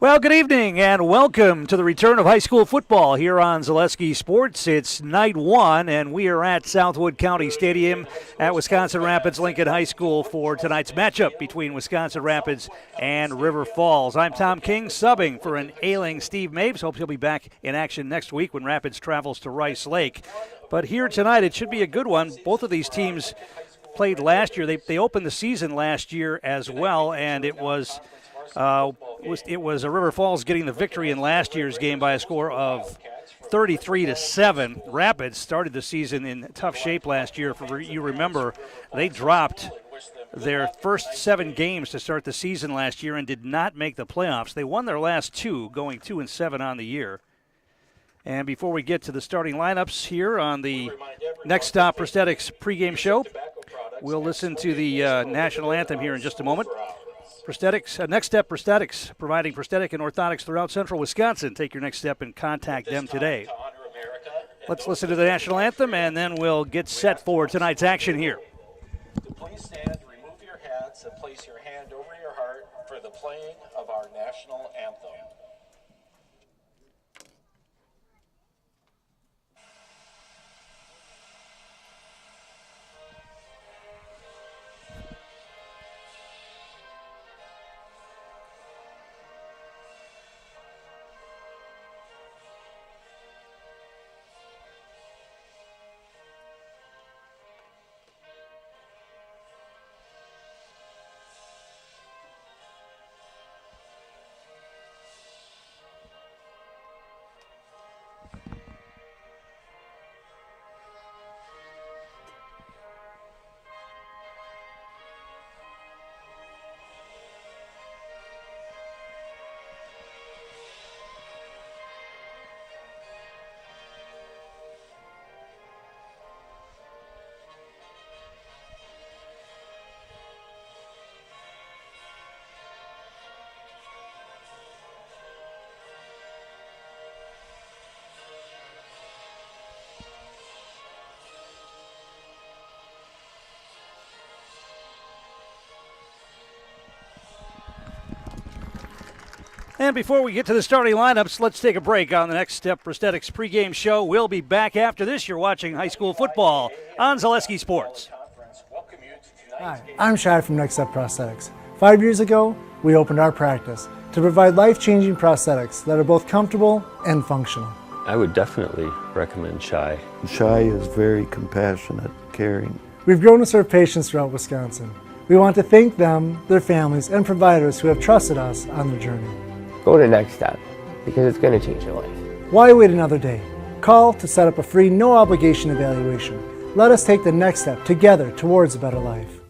Well, good evening and welcome to the return of high school football here on Zaleski Sports. It's night one, and we are at Southwood County Stadium at Wisconsin Rapids Lincoln High School for tonight's matchup between Wisconsin Rapids and River Falls. I'm Tom King, subbing for an ailing Steve Mapes. Hope he'll be back in action next week when Rapids travels to Rice Lake. But here tonight, it should be a good one. Both of these teams played last year. They opened the season last year as well, and it was a River Falls getting the victory in last year's game by a score of 33-7. Rapids started the season in tough shape last year. You remember, they dropped their first 7 games to start the season last year and did not make the playoffs. They won their last 2, going 2-7 on the year. And before we get to the starting lineups here on the Next Stop Prosthetics pregame show, we'll listen to the national anthem here in just a moment. Prosthetics, Next Step Prosthetics, providing prosthetic and orthotics throughout central Wisconsin. Take your next step and contact them today. Let's listen to the national anthem, and then we'll get set for tonight's action here. Please stand, remove your hats, and place your hand over your heart for the playing of our national anthem. And before we get to the starting lineups, let's take a break on the Next Step Prosthetics pregame show. We'll be back after this. You're watching high school football on Zaleski Sports. Hi, I'm Shad from Next Step Prosthetics. 5 years ago, we opened our practice to provide life-changing prosthetics that are both comfortable and functional. I would definitely recommend Shy. Shy is very compassionate, caring. We've grown to serve patients throughout Wisconsin. We want to thank them, their families, and providers who have trusted us on their journey. Go to Next Step, because it's going to change your life. Why wait another day? Call to set up a free, no-obligation evaluation. Let us take the next step together towards a better life.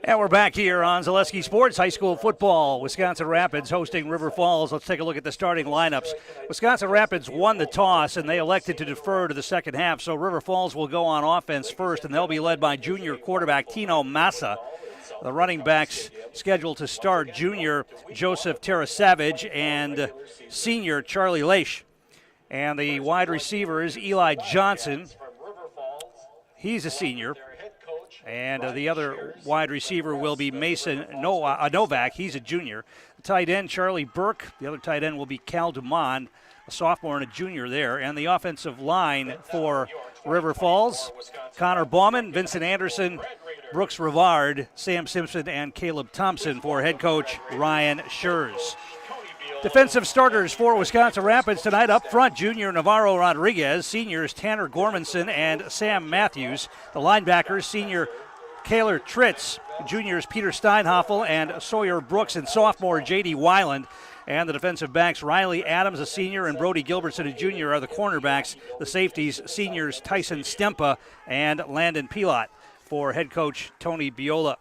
And we're back here on Zaleski Sports, high school football. Wisconsin Rapids hosting River Falls. Let's take a look at the starting lineups. Wisconsin Rapids won the toss, and they elected to defer to the second half, so River Falls will go on offense first, and they'll be led by junior quarterback Tino Massa. The running backs scheduled to start, junior Joseph Terasavage and senior Charlie Leish. And the wide receivers, Eli Johnson. He's a senior. And the other wide receiver will be Mason Novak. He's a junior. The tight end, Charlie Burke. The other tight end will be Cal Dumont, a sophomore and a junior there. And the offensive line for River Falls, Connor Bauman, Vincent Anderson, Brooks Rivard, Sam Simpson, and Caleb Thompson for head coach Ryan Schurz. Defensive starters for Wisconsin Rapids tonight up front, junior Navarro Rodriguez, seniors Tanner Gormanson and Sam Matthews. The linebackers, senior Kaylor Tritz, juniors Peter Steinhoffel and Sawyer Brooks, and sophomore J.D. Weiland. And the defensive backs, Riley Adams, a senior, and Brody Gilbertson, a junior, are the cornerbacks. The safeties, seniors Tyson Stempa and Landon Pilot for head coach Tony Biola.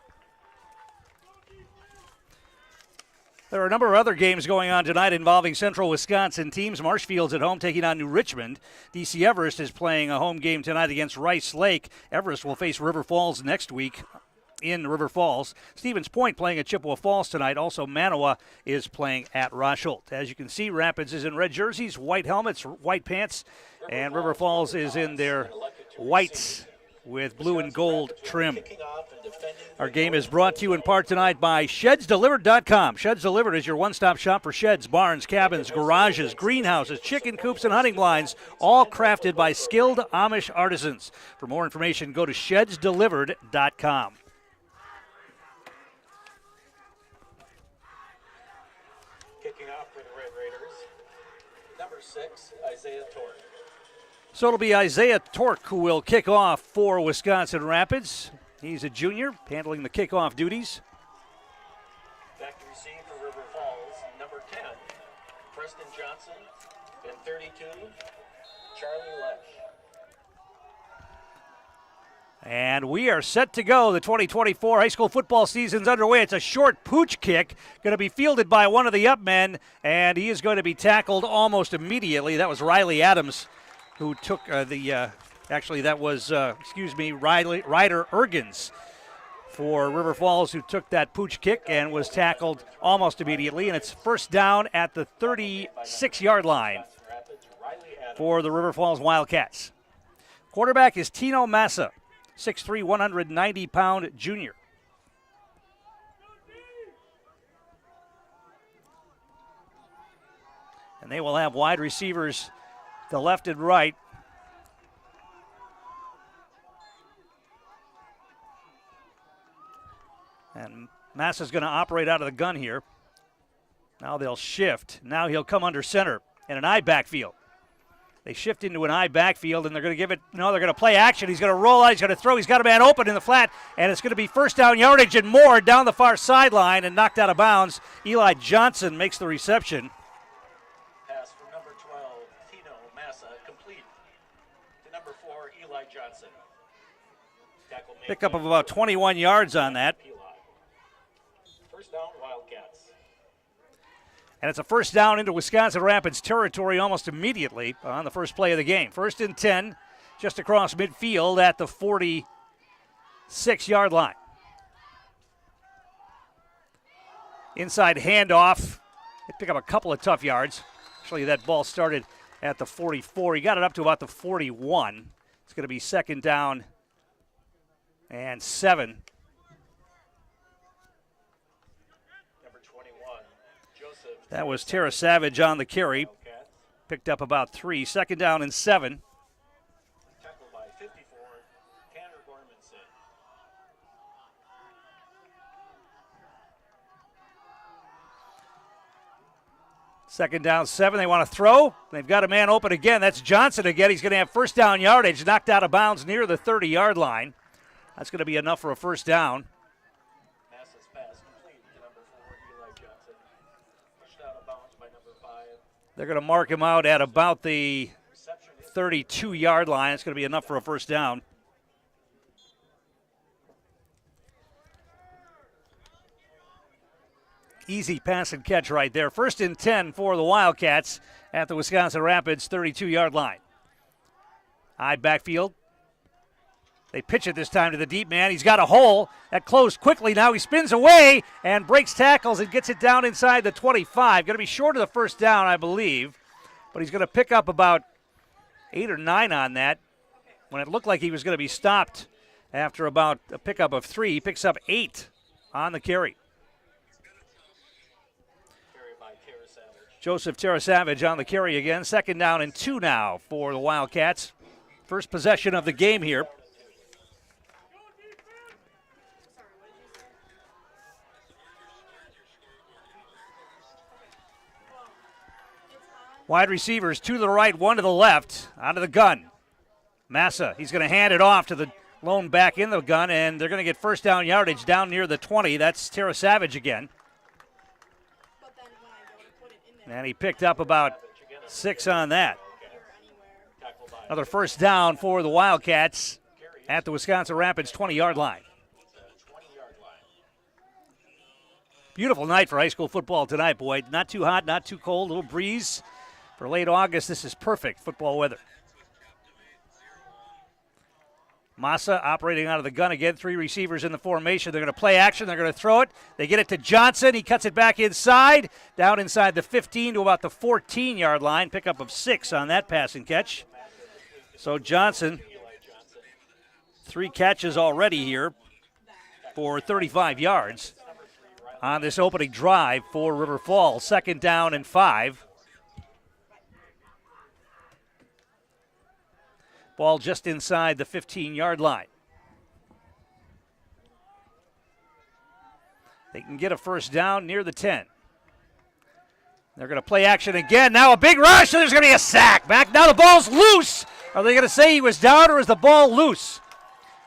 There are a number of other games going on tonight involving central Wisconsin teams. Marshfield's at home taking on New Richmond. DC Everest is playing a home game tonight against Rice Lake. Everest will face River Falls next week in River Falls. Stevens Point playing at Chippewa Falls tonight. Also, Manawa is playing at Rosholt. As you can see, Rapids is in red jerseys, white helmets, white pants, and River Falls is in their whites with blue and gold trim. Kicking off and defending Our game is brought to you in part tonight by ShedsDelivered.com. Sheds Delivered is your one-stop shop for sheds, barns, cabins, garages, greenhouses, chicken coops, and hunting blinds, all crafted by skilled Amish artisans. For more information, go to ShedsDelivered.com. kicking off for the Red Raiders. Number 6, Isaiah Torre. So it'll be Isaiah Torque who will kick off for Wisconsin Rapids. He's a junior, handling the kickoff duties. Back to receive for River Falls, number 10, Preston Johnson, and 32, Charlie Lesh. And we are set to go. The 2024 high school football season's underway. It's a short pooch kick, going to be fielded by one of the up men, and he is going to be tackled almost immediately. That was Riley Adams who took actually that was, Ryder Ergens for River Falls who took that pooch kick and was tackled almost immediately. And it's first down at the 36-yard line for the River Falls Wildcats. Quarterback is Tino Massa, 6'3", 190-pound junior. And they will have wide receivers to left and right. And Massa's going to operate out of the gun here. Now they'll shift. Now he'll come under center in an I backfield. They shift into an I backfield, and they're going to give it, they're going to play action. He's going to roll out, he's going to throw, he's got a man open in the flat, and it's going to be first down yardage and more down the far sideline and knocked out of bounds. Eli Johnson makes the reception. Pass from number 12, Tino Massa, complete to number 4, Eli Johnson. Tackle made Pickup by of about 21 yards on that. Eli. First down, Wildcats. And it's a first down into Wisconsin Rapids territory almost immediately on the first play of the game. First and 10, just across midfield at the 46-yard line. Inside handoff. They pick up a couple of tough yards. Actually, that ball started at the 44. He got it up to about the 41. It's going to be second down and 7. That was Tara Savage on the carry. Picked up about 3. Second down and 7. Tackled by 54, Tanner Gormanson. Second down, 7. They want to throw. They've got a man open again. That's Johnson again. He's going to have first down yardage, knocked out of bounds near the 30-yard line. That's going to be enough for a first down. Massa's pass complete to number 4, Eli Johnson. Pushed out of bounds by number 5. They're going to mark him out at about the 32-yard line. It's going to be enough for a first down. Easy pass and catch right there. First and 10 for the Wildcats at the Wisconsin Rapids 32-yard line. High backfield. They pitch it this time to the deep man. He's got a hole that closed quickly. Now he spins away and breaks tackles and gets it down inside the 25. Going to be short of the first down, I believe. But he's going to pick up about 8 or 9 on that. When it looked like he was going to be stopped after about a pickup of 3, he picks up 8 on the carry. Joseph Terasavage on the carry again. Second down and 2 now for the Wildcats. First possession of the game here. Wide receivers, 2 to the right, 1 to the left. Out of the gun. Massa, he's going to hand it off to the lone back in the gun, and they're going to get first down yardage down near the 20. That's Terasavage again. And he picked up about 6 on that. Another first down for the Wildcats at the Wisconsin Rapids 20-yard line. Beautiful night for high school football tonight, boy. Not too hot, not too cold, a little breeze. For late August, this is perfect football weather. Massa operating out of the gun again. 3 receivers in the formation. They're going to play action. They're going to throw it. They get it to Johnson. He cuts it back inside, down inside the 15 to about the 14-yard line. Pickup of 6 on that pass and catch. So Johnson 3 catches already here for 35 yards on this opening drive for River Falls. 2nd down and 5. Ball just inside the 15-yard line. They can get a first down near the 10. They're going to play action again. Now a big rush, and there's going to be a sack. Back now the ball's loose. Are they going to say he was down, or is the ball loose?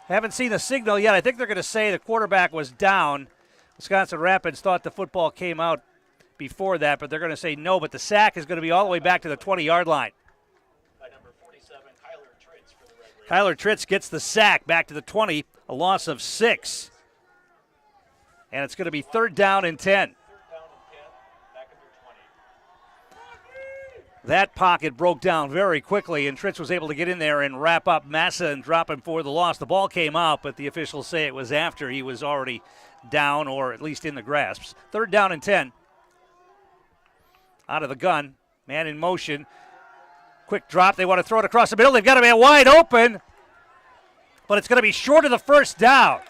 Haven't seen the signal yet. I think they're going to say the quarterback was down. Wisconsin Rapids thought the football came out before that, but they're going to say no. But the sack is going to be all the way back to the 20-yard line. By number 47, Kyler Tritz for the Red Raiders. Kyler Tritz gets the sack back to the 20, a loss of 6. And it's going to be 3rd down and 10. 3rd down and 10, back at their 20. That pocket broke down very quickly, and Tritz was able to get in there and wrap up Massa and drop him for the loss. The ball came out, but the officials say it was after he was already down, or at least in the grasps. 3rd down and 10. Out of the gun, man in motion. Quick drop, they want to throw it across the middle. They've got a man wide open, but it's going to be short of the first down.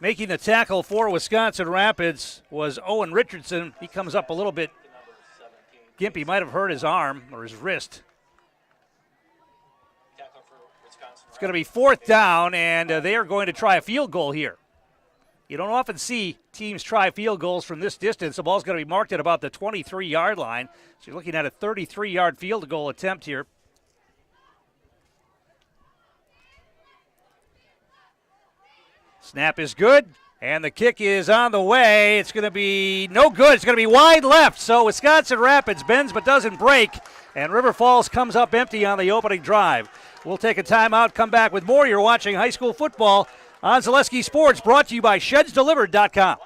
Making the tackle for Wisconsin Rapids was Owen Richardson. He comes up a little bit gimpy. Might have hurt his arm or his wrist. It's going to be 4th down, and they are going to try a field goal here. You don't often see teams try field goals from this distance. The ball's going to be marked at about the 23-yard line. So you're looking at a 33-yard field goal attempt here. Snap is good, and the kick is on the way. It's going to be no good. It's going to be wide left. So Wisconsin Rapids bends but doesn't break, and River Falls comes up empty on the opening drive. We'll take a timeout, come back with more. You're watching high school football on Zaleski Sports, brought to you by ShedsDelivered.com.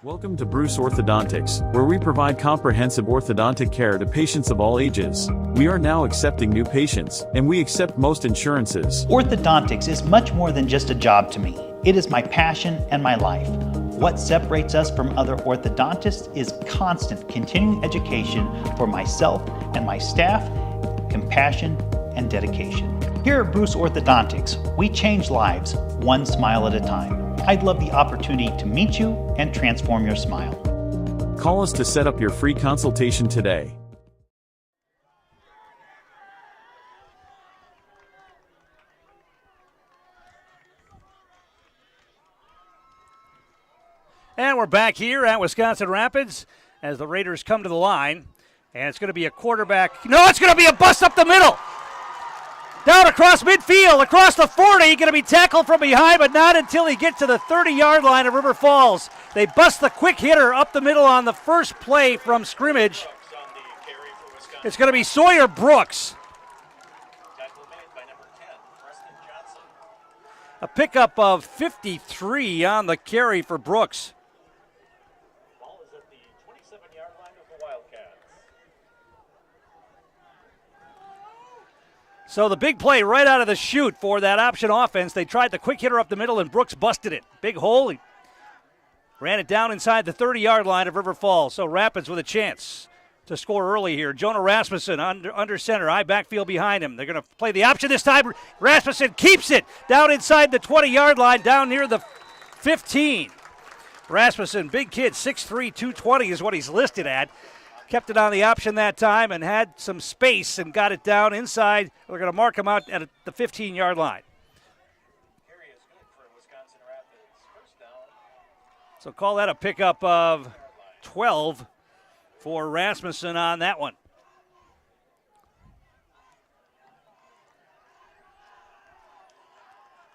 Welcome to Bruce Orthodontics, where we provide comprehensive orthodontic care to patients of all ages. We are now accepting new patients, and we accept most insurances. Orthodontics is much more than just a job to me. It is my passion and my life. What separates us from other orthodontists is constant continuing education for myself and my staff, compassion, and dedication. Here at Bruce Orthodontics, we change lives one smile at a time. I'd love the opportunity to meet you and transform your smile. Call us to set up your free consultation today. And we're back here at Wisconsin Rapids as the Raiders come to the line. And it's going to be a quarterback. No, it's going to be a bust up the middle. Down across midfield, across the 40, going to be tackled from behind, but not until he gets to the 30-yard line of River Falls. They bust the quick hitter up the middle on the first play from scrimmage. It's going to be Sawyer Brooks. A pickup of 53 on the carry for Brooks. Ball is at the 27-yard line of the Wildcats. So the big play right out of the chute for that option offense. They tried the quick hitter up the middle, and Brooks busted it. Big hole. He ran it down inside the 30-yard line of River Falls. So Rapids with a chance to score early here. Jonah Rasmussen under center. High backfield behind him. They're going to play the option this time. Rasmussen keeps it down inside the 20-yard line, down near the 15. Rasmussen, big kid, 6'3", 220 is what he's listed at. Kept it on the option that time and had some space and got it down inside. We're going to mark him out at the 15-yard line. Carry is good for Wisconsin Rapids. First down. So call that a pickup of 12 for Rasmussen on that one.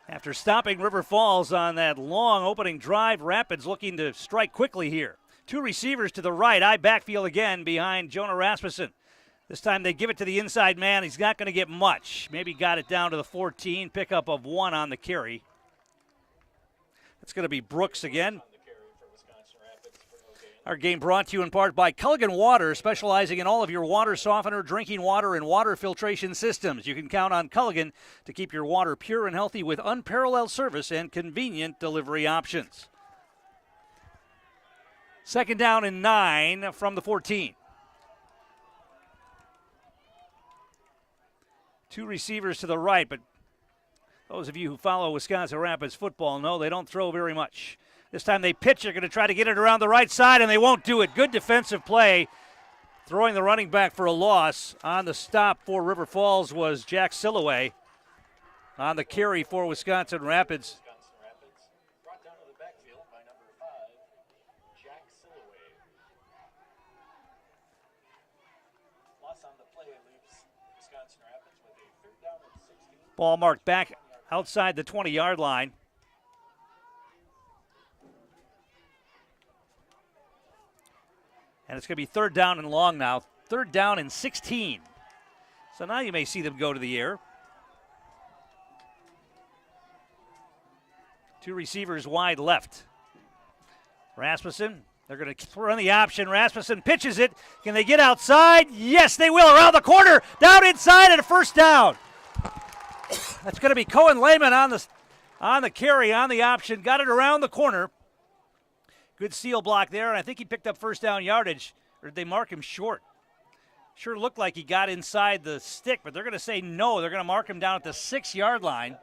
After stopping River Falls on that long opening drive, Rapids looking to strike quickly here. 2 receivers to the right, eye backfield again behind Jonah Rasmussen. This time they give it to the inside man. He's not going to get much. Maybe got it down to the 14, pickup of 1 on the carry. It's going to be Brooks again. Our game brought to you in part by Culligan Water, specializing in all of your water softener, drinking water, and water filtration systems. You can count on Culligan to keep your water pure and healthy with unparalleled service and convenient delivery options. 2nd down and 9 from the 14. Two receivers to the right, but those of you who follow Wisconsin Rapids football know they don't throw very much. This time they pitch. They're going to try to get it around the right side, and they won't do it. Good defensive play. Throwing the running back for a loss. On the stop for River Falls was Jack Silloway. On the carry for Wisconsin Rapids. Wisconsin Rapids brought down to the backfield by number 5, Jack Silloway. Loss on the play leaves Wisconsin Rapids with a 3rd down and 16. Ball marked back outside the 20-yard line. And it's going to be 3rd down and long now. 3rd down and 16. So now you may see them go to the air. Two receivers wide left. Rasmussen, they're going to run the option. Rasmussen pitches it. Can they get outside? Yes, they will. Around the corner, down inside, and a 1st down. That's going to be Cohen Lehman on the carry, on the option. Got it around the corner. Good seal block there, and I think he picked up 1st down yardage. Or did they mark him short? Sure looked like he got inside the stick, but they're going to say no. They're going to mark him down at the 6-yard line.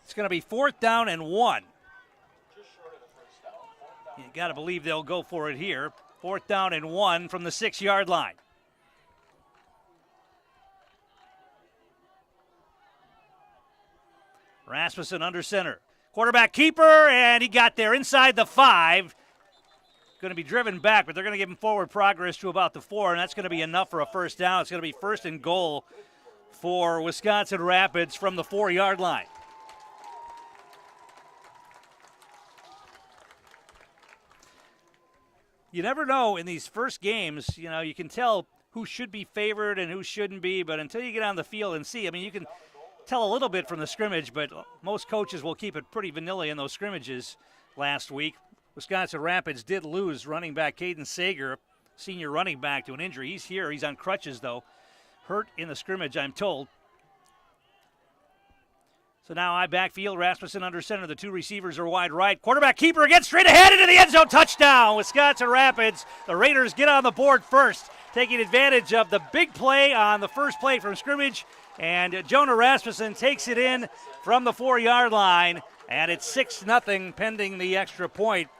It's going to be 4th down and 1. You got to believe they'll go for it here. 4th down and 1 from the 6-yard line. Rasmussen under center. Quarterback keeper, and he got there inside the 5. Going to be driven back, but they're going to give him forward progress to about the 4, and that's going to be enough for a 1st down. It's going to be 1st and goal for Wisconsin Rapids from the 4-yard line. You never know in these first games, you can tell who should be favored and who shouldn't be, but until you get on the field and see, you can tell a little bit from the scrimmage, but most coaches will keep it pretty vanilla in those scrimmages last week. Wisconsin Rapids did lose running back Caden Sager, senior running back, to an injury. He's here. He's on crutches, though. Hurt in the scrimmage, I'm told. So now I backfield. Rasmussen under center. The two receivers are wide right. Quarterback keeper again, straight ahead into the end zone. Touchdown, Wisconsin Rapids. The Raiders get on the board first, taking advantage of the big play on the first play from scrimmage. And Jonah Rasmussen takes it in from the 4-yard line. And it's 6-0 pending the extra point.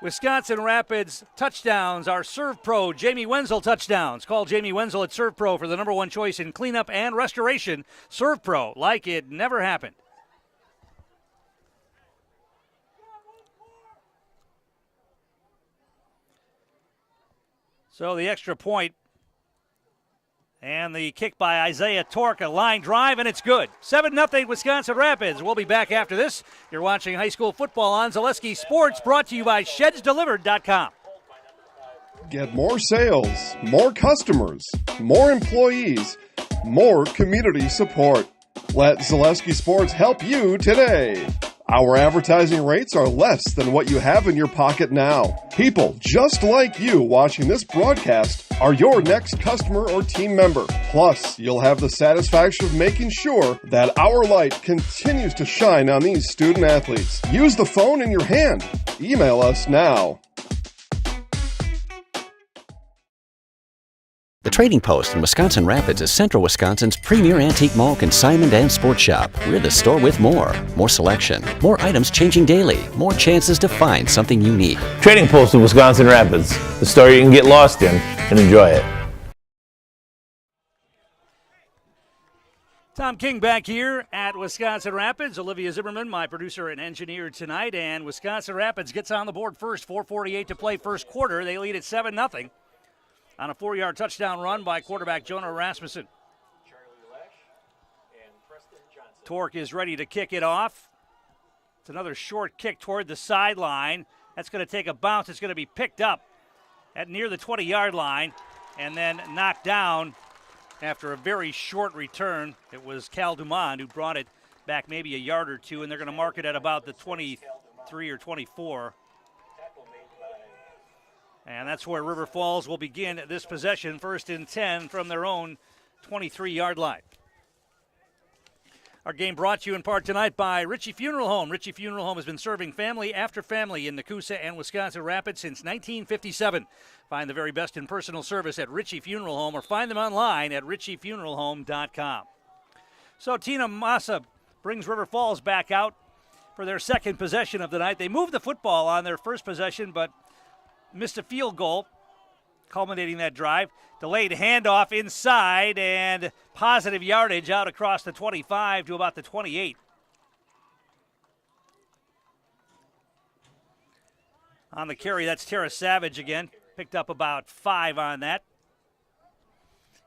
Wisconsin Rapids touchdowns are Serve Pro Jamie Wenzel touchdowns. Call Jamie Wenzel at Serve Pro for the #1 choice in cleanup and restoration. Serve Pro, like it never happened. So the extra point and the kick by Isaiah Torque, a line drive, and it's good. 7-0 Wisconsin Rapids. We'll be back after this. You're watching high school football on Zaleski Sports, brought to you by ShedsDelivered.com. Get more sales, more customers, more employees, more community support. Let Zaleski Sports help you today. Our advertising rates are less than what you have in your pocket now. People just like you watching this broadcast are your next customer or team member. Plus, you'll have the satisfaction of making sure that our light continues to shine on these student athletes. Use the phone in your hand. Email us now. The Trading Post in Wisconsin Rapids is Central Wisconsin's premier antique mall, consignment, and sports shop. We're the store with more selection, more items changing daily, more chances to find something unique. Trading Post in Wisconsin Rapids, the store you can get lost in and enjoy it. Tom King back here at Wisconsin Rapids. Olivia Zimmerman, my producer and engineer tonight, and Wisconsin Rapids gets on the board first. 4:48 to play first quarter. They lead at 7-0. On a 4-yard touchdown run by quarterback Jonah Rasmussen. Torque is ready to kick it off. It's another short kick toward the sideline. That's going to take a bounce. It's going to be picked up at near the 20-yard line and then knocked down after a very short return. It was Cal Dumond who brought it back maybe a yard or two, and they're going to mark it at about the 23 or 24. And that's where River Falls will begin this possession, 1st and 10 from their own 23-yard line. Our game brought to you in part tonight by Ritchie Funeral Home. Ritchie Funeral Home has been serving family after family in Nakusa and Wisconsin Rapids since 1957. Find the very best in personal service at Ritchie Funeral Home or find them online at ritchiefuneralhome.com. So Tina Massa brings River Falls back out for their second possession of the night. They moved the football on their first possession but missed a field goal, culminating that drive. Delayed handoff inside and positive yardage out across the 25 to about the 28. On the carry, that's Tara Savage again. Picked up about 5 on that.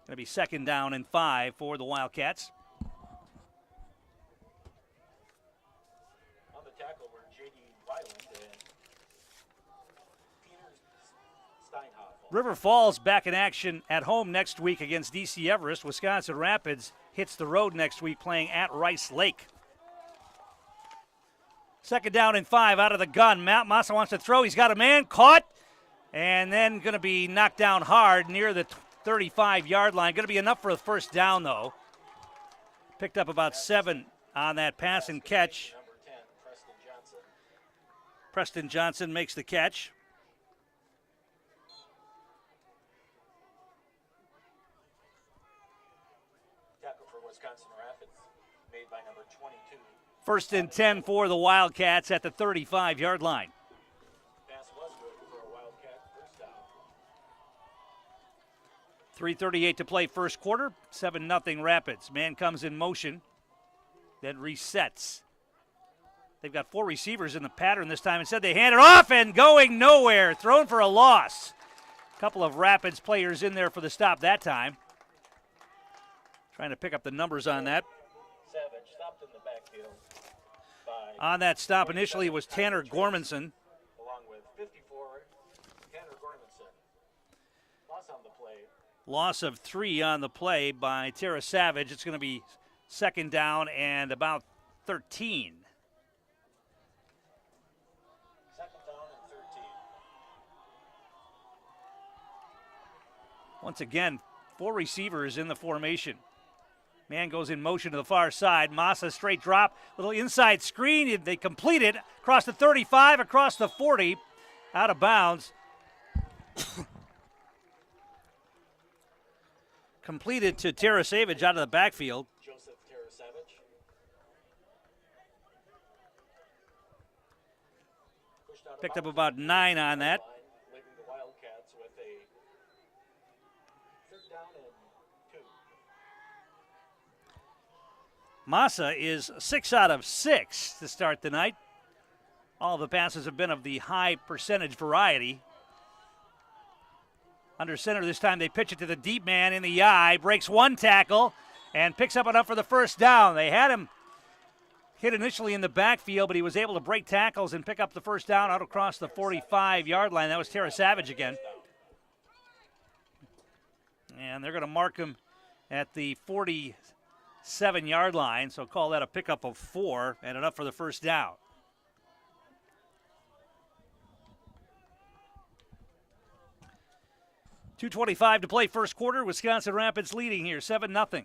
Going to be 2nd down and 5 for the Wildcats. On the tackle were J.D. Weiland and Peter Steinhoff. River Falls back in action at home next week against D.C. Everest. Wisconsin Rapids hits the road next week playing at Rice Lake. 2nd down and 5 out of the gun. Matt Massa wants to throw. He's got a man caught and then going to be knocked down hard near the 35-yard line. Going to be enough for a first down, though. Picked up about 7 on that pass and catch. Number 10, Preston Johnson. Preston Johnson makes the catch. Tackle for Wisconsin Rapids made by number 22. 1st and 10 for the Wildcats at the 35-yard line. Pass was good for a Wildcat first down. 3:38 to play first quarter. 7-0 Rapids. Man comes in motion, then resets. They've got 4 receivers in the pattern this time. Instead, they hand it off and going nowhere. Thrown for a loss. A couple of Rapids players in there for the stop that time. Trying to pick up the numbers on that. Savage stopped in the backfield by On that stop initially was Tanner Gormanson. along with 54, Tanner Gormanson. Loss on the play. Loss of 3 on the play by Tara Savage. It's going to be 2nd down and about 13. 2nd down and 13. Once again, 4 receivers in the formation. Man goes in motion to the far side. Massa straight drop, little inside screen. They complete it across the 35, across the 40, out of bounds. Completed to Tara Savage out of the backfield. Joseph Tara Savage. Pushed out Picked of up about 9 on that. line, leaving the Wildcats with a 3rd down and 2. Massa is 6 out of 6 to start the night. All of the passes have been of the high percentage variety. Under center this time, they pitch it to the deep man in the eye, breaks 1 tackle, and picks up enough for the first down. They had him hit initially in the backfield, but he was able to break tackles and pick up the first down out across the 45-yard line. That was Tara Savage again. And they're going to mark him at the 47-yard line, so call that a pickup of 4 and enough for the first down. .225 to play first quarter. Wisconsin Rapids leading here, 7-0.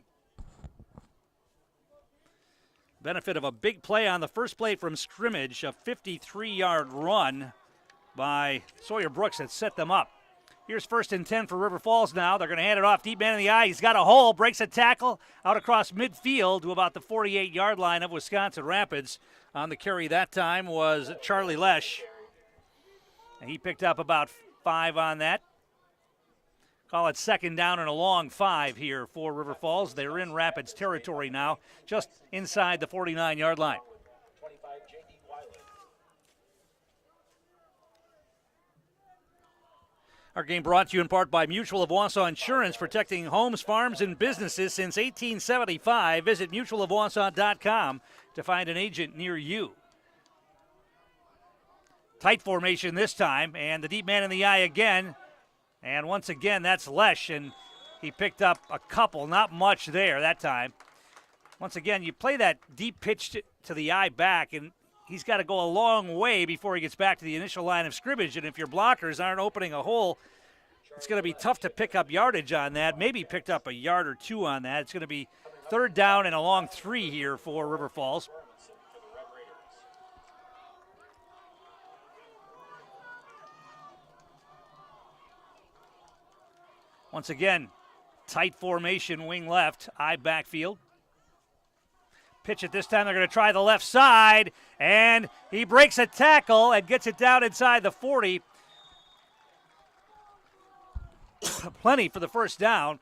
Benefit of a big play on the first play from scrimmage, a 53-yard run by Sawyer Brooks that set them up. Here's 1st and 10 for River Falls now. They're going to hand it off. Deep man in the eye. He's got a hole. Breaks a tackle out across midfield to about the 48-yard line of Wisconsin Rapids. On the carry that time was Charlie Lesh. And he picked up about 5 on that. Call it 2nd down and a long 5 here for River Falls. They're in Rapids territory now, just inside the 49-yard line. 25, J.D. Weiland. Our game brought to you in part by Mutual of Wausau Insurance, protecting homes, farms, and businesses since 1875. Visit mutualofwausau.com to find an agent near you. Tight formation this time, and the deep man in the eye again. And once again, that's Lesh, and he picked up a couple, not much there that time. Once again, you play that deep pitch to the eye back, and he's got to go a long way before he gets back to the initial line of scrimmage. And if your blockers aren't opening a hole, it's going to be tough to pick up yardage on that. Maybe picked up a yard or 2 on that. It's going to be third down and a long 3 here for River Falls. Once again, tight formation, wing left, eye backfield. Pitch it this time. They're going to try the left side, and he breaks a tackle and gets it down inside the 40. Plenty for the first down.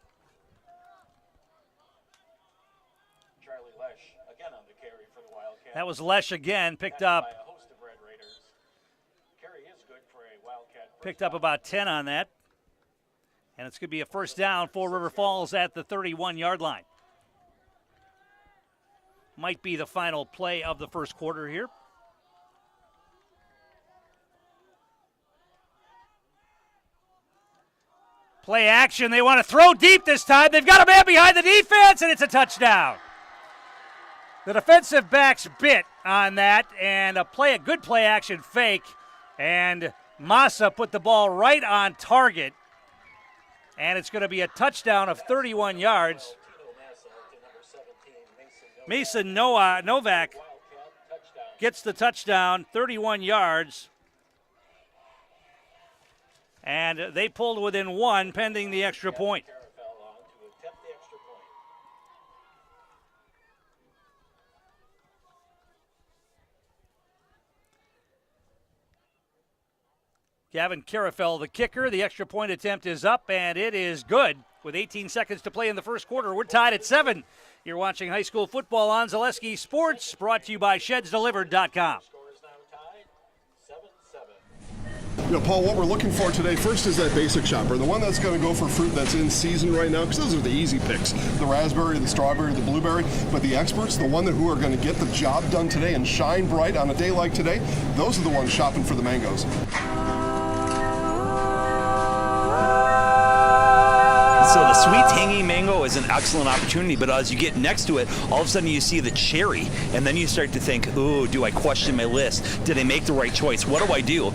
Charlie Lesh again on the carry for the Wildcats. That was Lesh again, picked up. By a host of Red Raiders. Carry is good for a Wildcat. Picked up about 10 on that. And it's going to be a first down for River Falls at the 31-yard line. Might be the final play of the first quarter here. Play action. They want to throw deep this time. They've got a man behind the defense, and it's a touchdown. The defensive backs bit on that, and a good play action fake. And Massa put the ball right on target. And it's going to be a touchdown of 31 yards. Mason Novak gets the touchdown, 31 yards. And they pulled within 1 pending the extra point. Gavin Carafell, the kicker. The extra point attempt is up, and it is good. With 18 seconds to play in the first quarter, we're tied at 7. You're watching high school football on Zaleski Sports, brought to you by ShedsDelivered.com. Paul, what we're looking for today first is that basic shopper, the one that's going to go for fruit that's in season right now, because those are the easy picks, the raspberry, the strawberry, the blueberry. But the experts, the one who are going to get the job done today and shine bright on a day like today, those are the ones shopping for the mangoes. So the sweet, tangy mango is an excellent opportunity, but as you get next to it, all of a sudden you see the cherry, and then you start to think, ooh, do I question my list? Did I make the right choice? What do I do?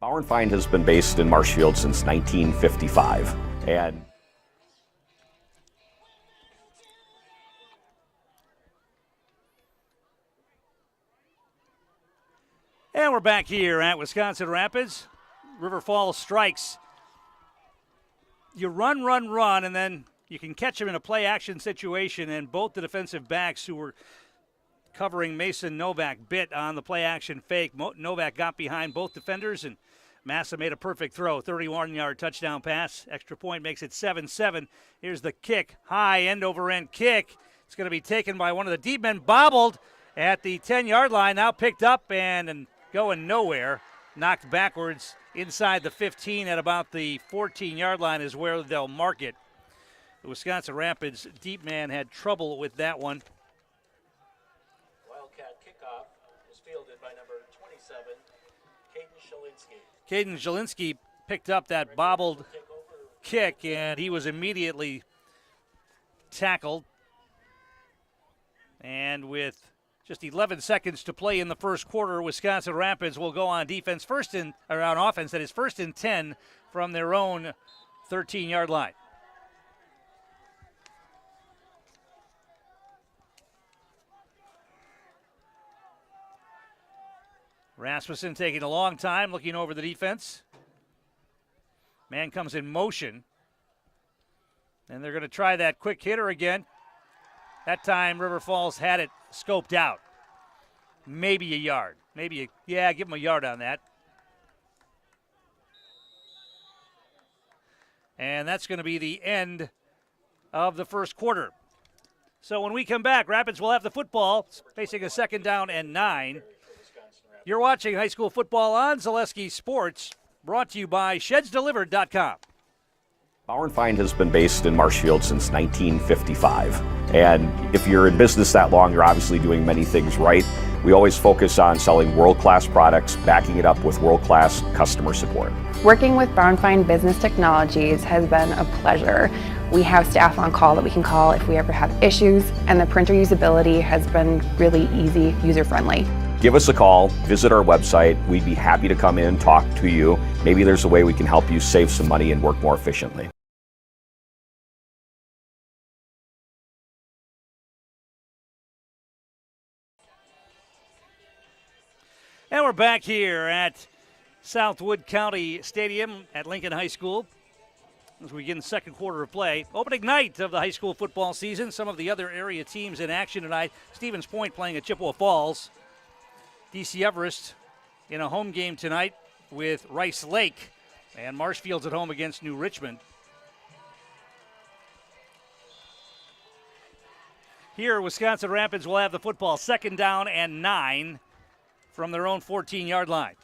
Bauer & Feind has been based in Marshfield since 1955, and we're back here at Wisconsin Rapids. River Falls strikes. You run, and then you can catch them in a play-action situation, and both the defensive backs who were covering Mason Novak bit on the play-action fake. Novak got behind both defenders, and Massa made a perfect throw. 31-yard touchdown pass. Extra point makes it 7-7. Here's the kick. High end-over-end kick. It's going to be taken by one of the deep men, bobbled at the 10-yard line. Now picked up and going nowhere. Knocked backwards inside the 15 at about the 14-yard line is where they'll mark it. The Wisconsin Rapids deep man had trouble with that one. Wildcat kickoff was fielded by number 27, Caden Shalinski. Caden Shalinski picked up that bobbled kick, and he was immediately tackled. And with just 11 seconds to play in the first quarter, Wisconsin Rapids will go on defense on offense. That is 1st and 10 from their own 13-yard line. Rasmussen taking a long time, looking over the defense. Man comes in motion. And they're going to try that quick hitter again. That time, River Falls had it scoped out. Maybe a yard. Give them a yard on that. And that's going to be the end of the first quarter. So when we come back, Rapids will have the football, facing a 2nd down and 9. You're watching high school football on Zaleski Sports, brought to you by ShedsDelivered.com. Bauer & Feind has been based in Marshfield since 1955. And if you're in business that long, you're obviously doing many things right. We always focus on selling world-class products, backing it up with world-class customer support. Working with Bauer & Feind Business Technologies has been a pleasure. We have staff on call that we can call if we ever have issues, and the printer usability has been really easy, user-friendly. Give us a call, visit our website. We'd be happy to come in, talk to you, maybe there's a way we can help you save some money and work more efficiently. And we're back here at Southwood County Stadium at Lincoln High School as we begin the second quarter of play. Opening night of the high school football season. Some of the other area teams in action tonight. Stevens Point playing at Chippewa Falls. DC Everest in a home game tonight with Rice Lake. And Marshfield's at home against New Richmond. Here, Wisconsin Rapids will have the football, 2nd down and 9 from their own 14-yard line.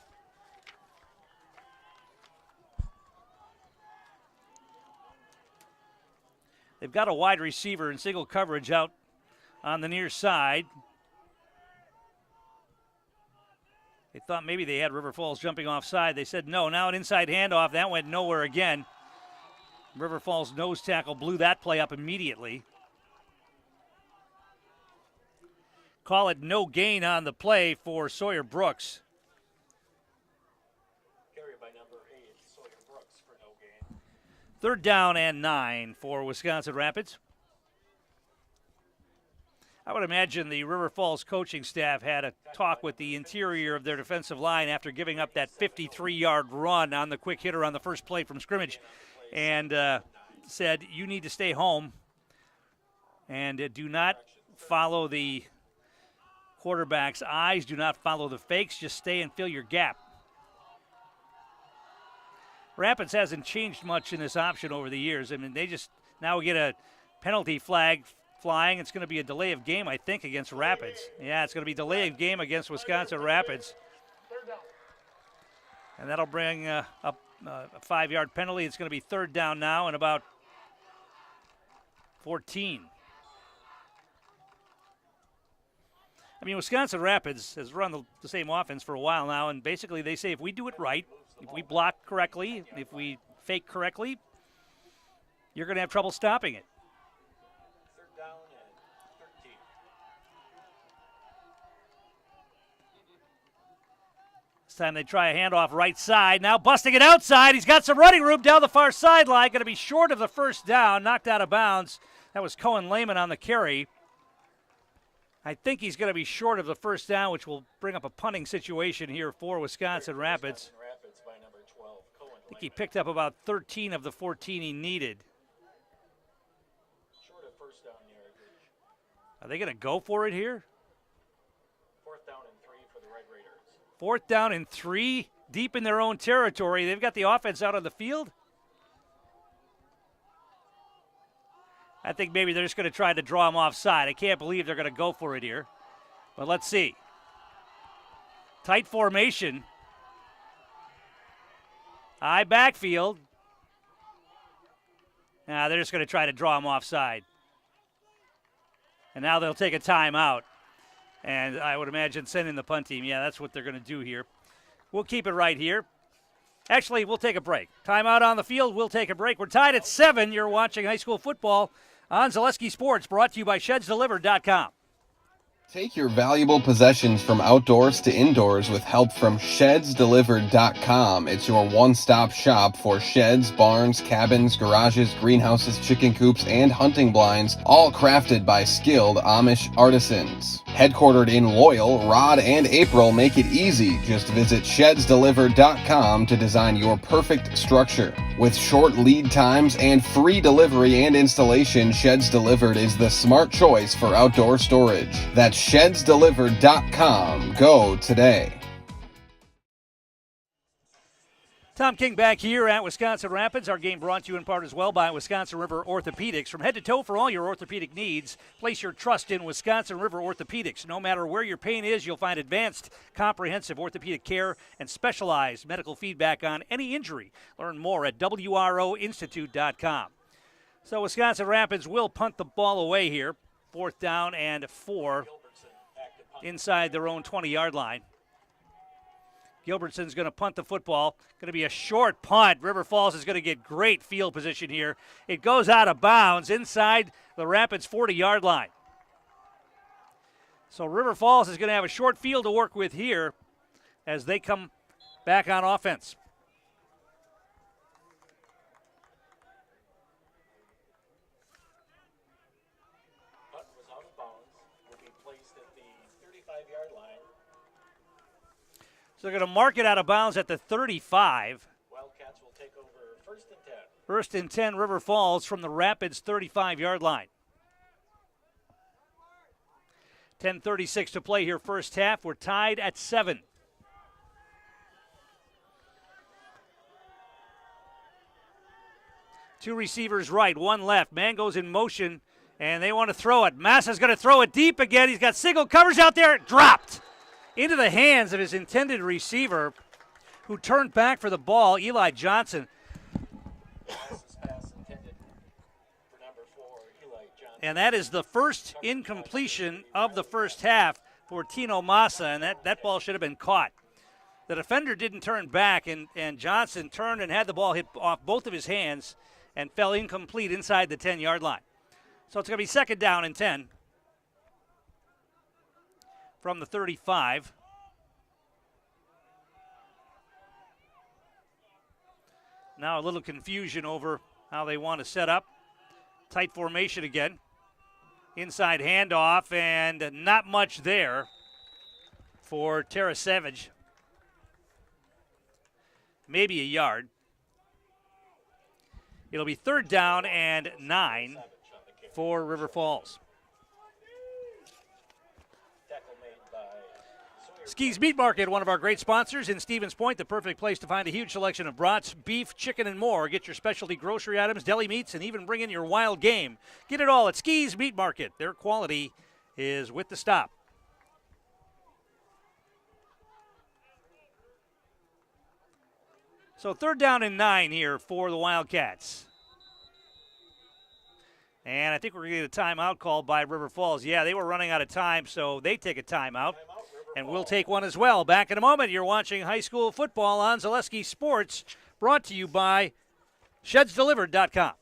They've got a wide receiver in single coverage out on the near side. They thought maybe they had River Falls jumping offside. They said no. Now an inside handoff. That went nowhere again. River Falls nose tackle blew that play up immediately. Call it no gain on the play for Sawyer Brooks. Carry by number 8, Sawyer Brooks for no gain. 3rd down and 9 for Wisconsin Rapids. I would imagine the River Falls coaching staff had a talk with the interior of their defensive line after giving up that 53-yard run on the quick hitter on the first play from scrimmage and said, you need to stay home and do not follow the quarterback's eyes. Do not follow the fakes. Just stay and fill your gap. Rapids hasn't changed much in this option over the years. I mean, they just now get a penalty flag flying. It's going to be a delay of game, I think, against Rapids. Yeah, it's going to be delay of game against Wisconsin Rapids. And that'll bring up a 5-yard penalty. It's going to be 3rd down now and about 14. I mean, Wisconsin Rapids has run the same offense for a while now, and basically they say if we do it right, if we block correctly, if we fake correctly, you're going to have trouble stopping it. 3rd down and 13. This time they try a handoff right side. Now busting it outside. He's got some running room down the far sideline. Going to be short of the 1st down. Knocked out of bounds. That was Cohen Lehman on the carry. I think he's going to be short of the 1st down, which will bring up a punting situation here for Wisconsin Rapids. By number 12, Cohen I think he picked up about 13 of the 14 he needed. short of 1st down yardage. Are they going to go for it here? 4th down and 3 for the Red Raiders. 4th down and 3, deep in their own territory. They've got the offense out on the field. I think maybe they're just going to try to draw him offside. I can't believe they're going to go for it here. But let's see. Tight formation. High backfield. They're just going to try to draw him offside. And now they'll take a timeout. And I would imagine sending the punt team. Yeah, that's what they're going to do here. We'll keep it right here. Actually, we'll take a break. Timeout on the field. We'll take a break. We're tied at 7. You're watching high school football on Zaleski Sports, brought to you by ShedsDelivered.com. Take your valuable possessions from outdoors to indoors with help from ShedsDelivered.com. It's your one-stop shop for sheds, barns, cabins, garages, greenhouses, chicken coops, and hunting blinds, all crafted by skilled Amish artisans. Headquartered in Loyal, Rod and April make it easy. Just visit ShedsDelivered.com to design your perfect structure. With short lead times and free delivery and installation, Sheds Delivered is the smart choice for outdoor storage. That's ShedsDelivered.com. Go today. Tom King back here at Wisconsin Rapids. Our game brought to you in part as well by Wisconsin River Orthopedics. From head to toe for all your orthopedic needs, place your trust in Wisconsin River Orthopedics. No matter where your pain is, you'll find advanced, comprehensive orthopedic care and specialized medical feedback on any injury. Learn more at WROinstitute.com. So Wisconsin Rapids will punt the ball away here. 4th down and 4 inside their own 20-yard line. Gilbertson's going to punt the football. Going to be a short punt. River Falls is going to get great field position here. It goes out of bounds inside the Rapids 40-yard line. So River Falls is going to have a short field to work with here as they come back on offense. 35-yard line. So they're going to mark it out of bounds at the 35. Wildcats will take over 1st and 10. 1st and 10, River Falls from the Rapids 35-yard line. 10:36 to play here, first half. We're tied at 7. Two receivers right, one left. Man goes in motion, and they want to throw it. Massa's going to throw it deep again. He's got single coverage out there. Dropped into the hands of his intended receiver, who turned back for the ball, Eli Johnson. And that is the first incompletion of the first half for Tino Massa, and that ball should have been caught. The defender didn't turn back, and Johnson turned and had the ball hit off both of his hands and fell incomplete inside the 10-yard line. So it's going to be 2nd down and 10 from the 35. Now a little confusion over how they want to set up. Tight formation again. Inside handoff, and not much there for Tarasevich. Maybe a yard. It'll be 3rd down and 9 for River Falls. Ski's Meat Market, one of our great sponsors in Stevens Point, the perfect place to find a huge selection of brats, beef, chicken, and more. Get your specialty grocery items, deli meats, and even bring in your wild game. Get it all at Ski's Meat Market. Their quality is with the stop. So 3rd down and 9 here for the Wildcats. And I think we're going to get a timeout called by River Falls. Yeah, they were running out of time, so they take a timeout. And we'll take one as well. Back in a moment, you're watching high school football on Zaleski Sports, brought to you by ShedsDelivered.com.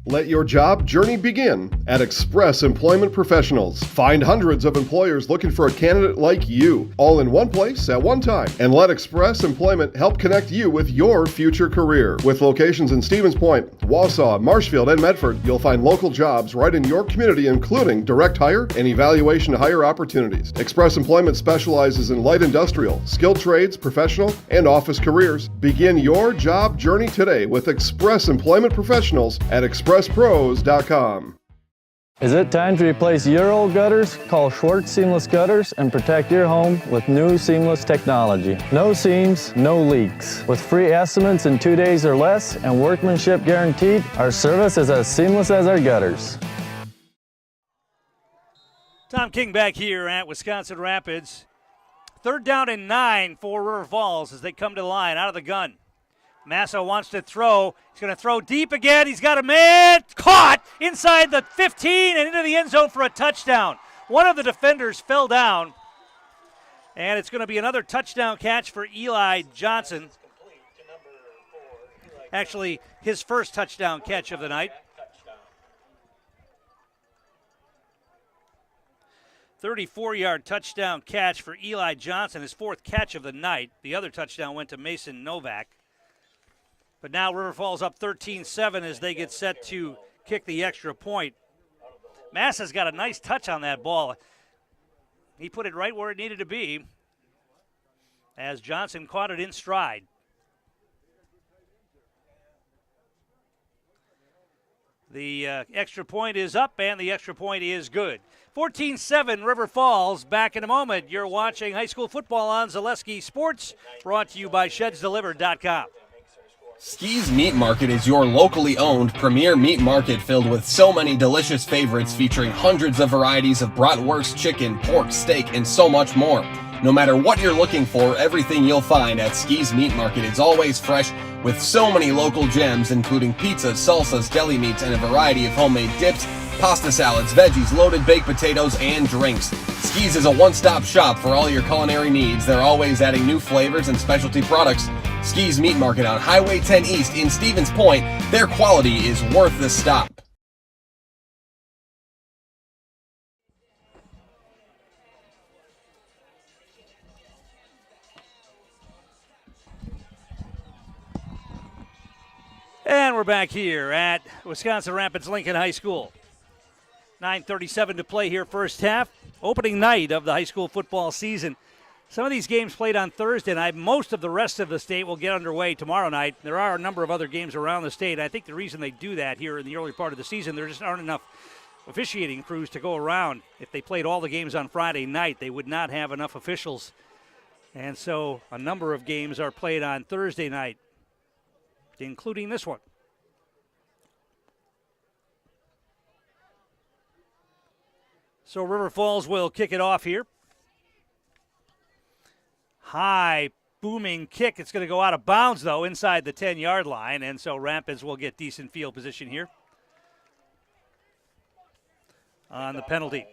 Let your job journey begin at Express Employment Professionals. Find hundreds of employers looking for a candidate like you, all in one place at one time. And let Express Employment help connect you with your future career. With locations in Stevens Point, Wausau, Marshfield, and Medford, you'll find local jobs right in your community, including direct hire and evaluation to hire opportunities. Express Employment specializes in light industrial, skilled trades, professional, and office careers. Begin your job journey today with Express Employment Professionals at expresspros.com. Is it time to replace your old gutters? Call Schwartz Seamless Gutters and protect your home with new seamless technology. No seams, no leaks. With free estimates in 2 days or less and workmanship guaranteed, our service is as seamless as our gutters. Tom King back here at Wisconsin Rapids. 3rd down and 9 for River Falls as they come to the line out of the gun. Massa wants to throw. He's going to throw deep again. He's got a man caught inside the 15 and into the end zone for a touchdown. One of the defenders fell down, and it's going to be another touchdown catch for Eli Johnson. Actually, his first touchdown catch of the night. 34-yard touchdown catch for Eli Johnson, his 4th catch of the night. The other touchdown went to Mason Novak. But now River Falls up 13-7 as they get set to kick the extra point. Massa's got a nice touch on that ball. He put it right where it needed to be as Johnson caught it in stride. The extra point is up, and the extra point is good. 14-7 River Falls. Back in a moment. You're watching high school football on Zaleski Sports, brought to you by ShedsDelivered.com. Ski's Meat Market is your locally owned premier meat market filled with so many delicious favorites featuring hundreds of varieties of bratwurst, chicken, pork, steak, and so much more. No matter what you're looking for, everything you'll find at Ski's Meat Market is always fresh with so many local gems including pizzas, salsas, deli meats, and a variety of homemade dips, pasta salads, veggies, loaded baked potatoes, and drinks. Ski's is a one-stop shop for all your culinary needs. They're always adding new flavors and specialty products. Ski's Meat Market on Highway 10 East in Stevens Point. Their quality is worth the stop. And we're back here at Wisconsin Rapids Lincoln High School. 9:37 to play here, first half. Opening night of the high school football season. Some of these games played on Thursday night. Most of the rest of the state will get underway tomorrow night. There are a number of other games around the state. I think the reason they do that here in the early part of the season, there just aren't enough officiating crews to go around. If they played all the games on Friday night, they would not have enough officials. And so a number of games are played on Thursday night, including this one. So River Falls will kick it off here. High, booming kick. It's going to go out of bounds, though, inside the 10-yard line, and so Rapids will get decent field position here on the penalty.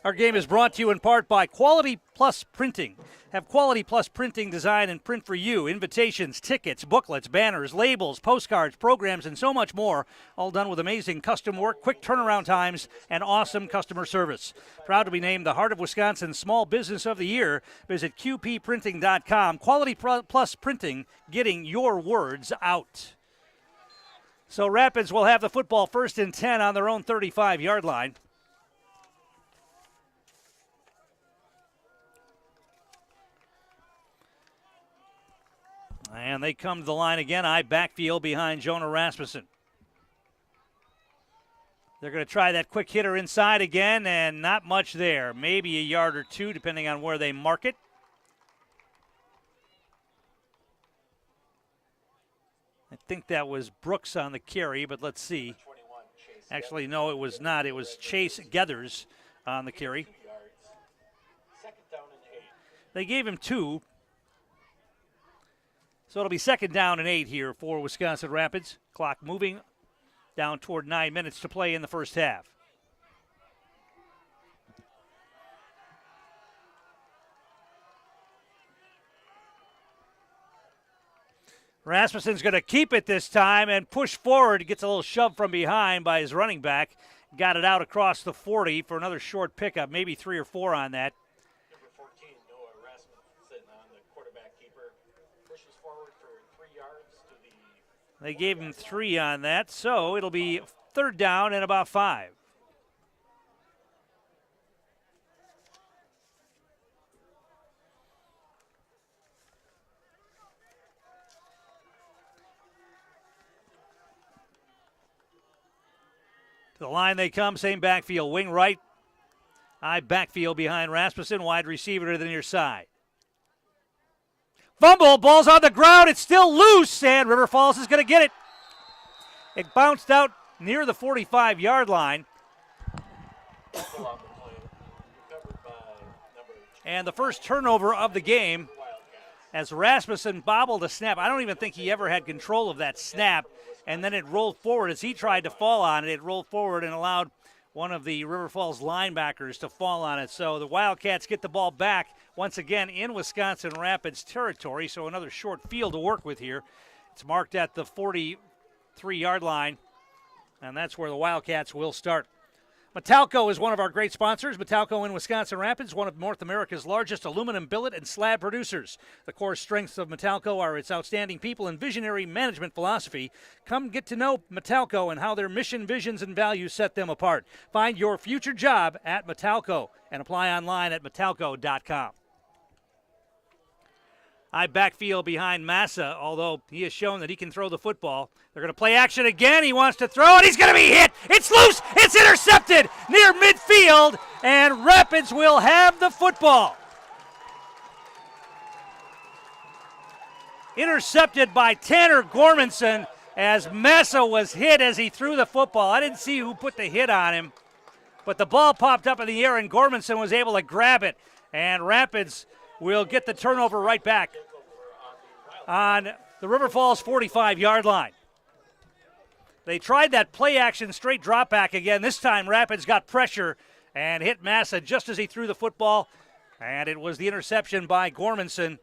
Our game is brought to you in part by Quality Plus Printing. Have Quality Plus Printing design and print for you. Invitations, tickets, booklets, banners, labels, postcards, programs, and so much more. All done with amazing custom work, quick turnaround times, and awesome customer service. Proud to be named the Heart of Wisconsin Small Business of the Year. Visit qpprinting.com. Quality Plus Printing, getting your words out. So Rapids will have the football 1st and 10 on their own 35-yard line. And they come to the line again. Backfield behind Jonah Rasmussen. They're going to try that quick hitter inside again, and not much there. Maybe a yard or two, depending on where they mark it. I think that was Brooks on the carry, but let's see. Actually, no, it was not. It was Chase Gethers on the carry. They gave him 2. So it'll be 2nd down and 8 here for Wisconsin Rapids. Clock moving down toward 9 minutes to play in the first half. Rasmussen's going to keep it this time and push forward. He gets a little shove from behind by his running back. Got it out across the 40 for another short pickup, maybe 3 or 4 on that. Number 14, Noah Rasmussen on the quarterback keeper. Pushes forward for 3 yards to the... They gave him 3 on that, so it'll be 3rd down and about 5. To the line they come, same backfield, wing right. Backfield behind Rasmussen, wide receiver to the near side. Fumble, ball's on the ground, it's still loose, and River Falls is going to get it. It bounced out near the 45-yard line. And the first turnover of the game as Rasmussen bobbled a snap. I don't even think he ever had control of that snap. And then it rolled forward as he tried to fall on it. It rolled forward and allowed one of the River Falls linebackers to fall on it. So the Wildcats get the ball back once again in Wisconsin Rapids territory. So another short field to work with here. It's marked at the 43-yard line, and that's where the Wildcats will start. Metalco is one of our great sponsors. Metalco in Wisconsin Rapids, one of North America's largest aluminum billet and slab producers. The core strengths of Metalco are its outstanding people and visionary management philosophy. Come get to know Metalco and how their mission, visions, and values set them apart. Find your future job at Metalco and apply online at metalco.com. Backfield behind Massa, although he has shown that he can throw the football. They're going to play action again. He wants to throw, and he's going to be hit. It's loose. It's intercepted near midfield, and Rapids will have the football. Intercepted by Tanner Gormanson as Massa was hit as he threw the football. I didn't see who put the hit on him, but the ball popped up in the air, and Gormanson was able to grab it, and Rapids will get the turnover right back on the River Falls 45-yard line. They tried that play-action straight drop back again. This time Rapids got pressure and hit Massa just as he threw the football, and it was the interception by Gormanson.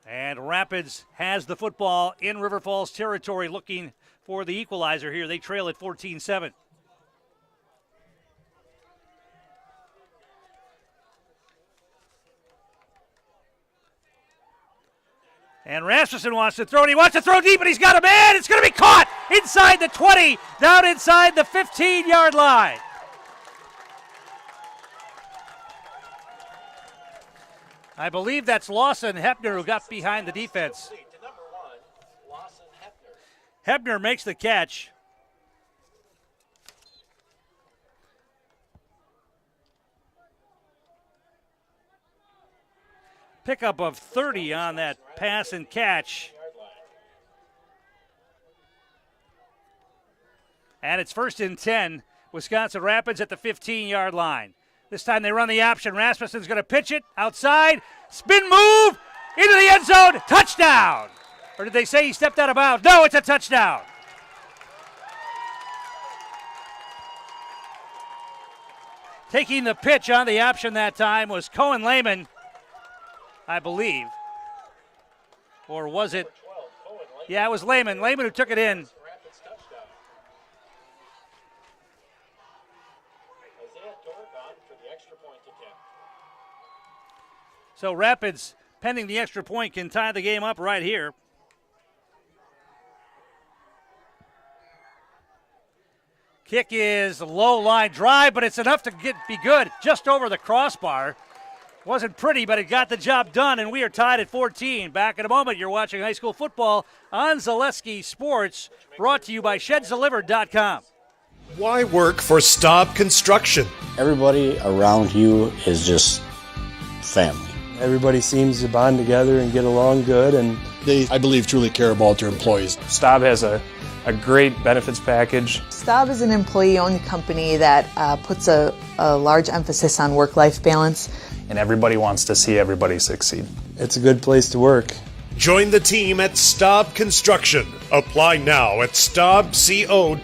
And Rapids has the football in River Falls territory looking for the equalizer here. They trail at 14-7. And Rasmussen wants to throw, and he wants to throw deep, and he's got a man. It's going to be caught inside the 20, down inside the 15-yard line. I believe that's Lawson Hepner who got behind the defense. Hepner makes the catch. Pickup of 30 on that pass and catch. And it's 1st and 10. Wisconsin Rapids at the 15-yard line. This time they run the option. Rasmussen's going to pitch it outside. Spin move into the end zone. Touchdown. Or did they say he stepped out of bounds? No, it's a touchdown. Taking the pitch on the option that time was Cohen Lehman, I believe. Or was it? Yeah, it was Lehman. Lehman who took it in. So Rapids, pending the extra point, can tie the game up right here. Kick is a low line drive, but it's enough to be good. Just over the crossbar. Wasn't pretty, but it got the job done, and we are tied at 14. Back in a moment, you're watching high school football on Zaleski Sports, brought to you by ShedsDelivered.com. Why work for Staub Construction? Everybody around you is just family. Everybody seems to bond together and get along good, and They, I believe, truly care about their employees. Staub has a great benefits package. Staub is an employee-owned company that puts a large emphasis on work-life balance. And everybody wants to see everybody succeed. it's a good place to work. Join the team at Staub Construction. Apply now at staubco.com.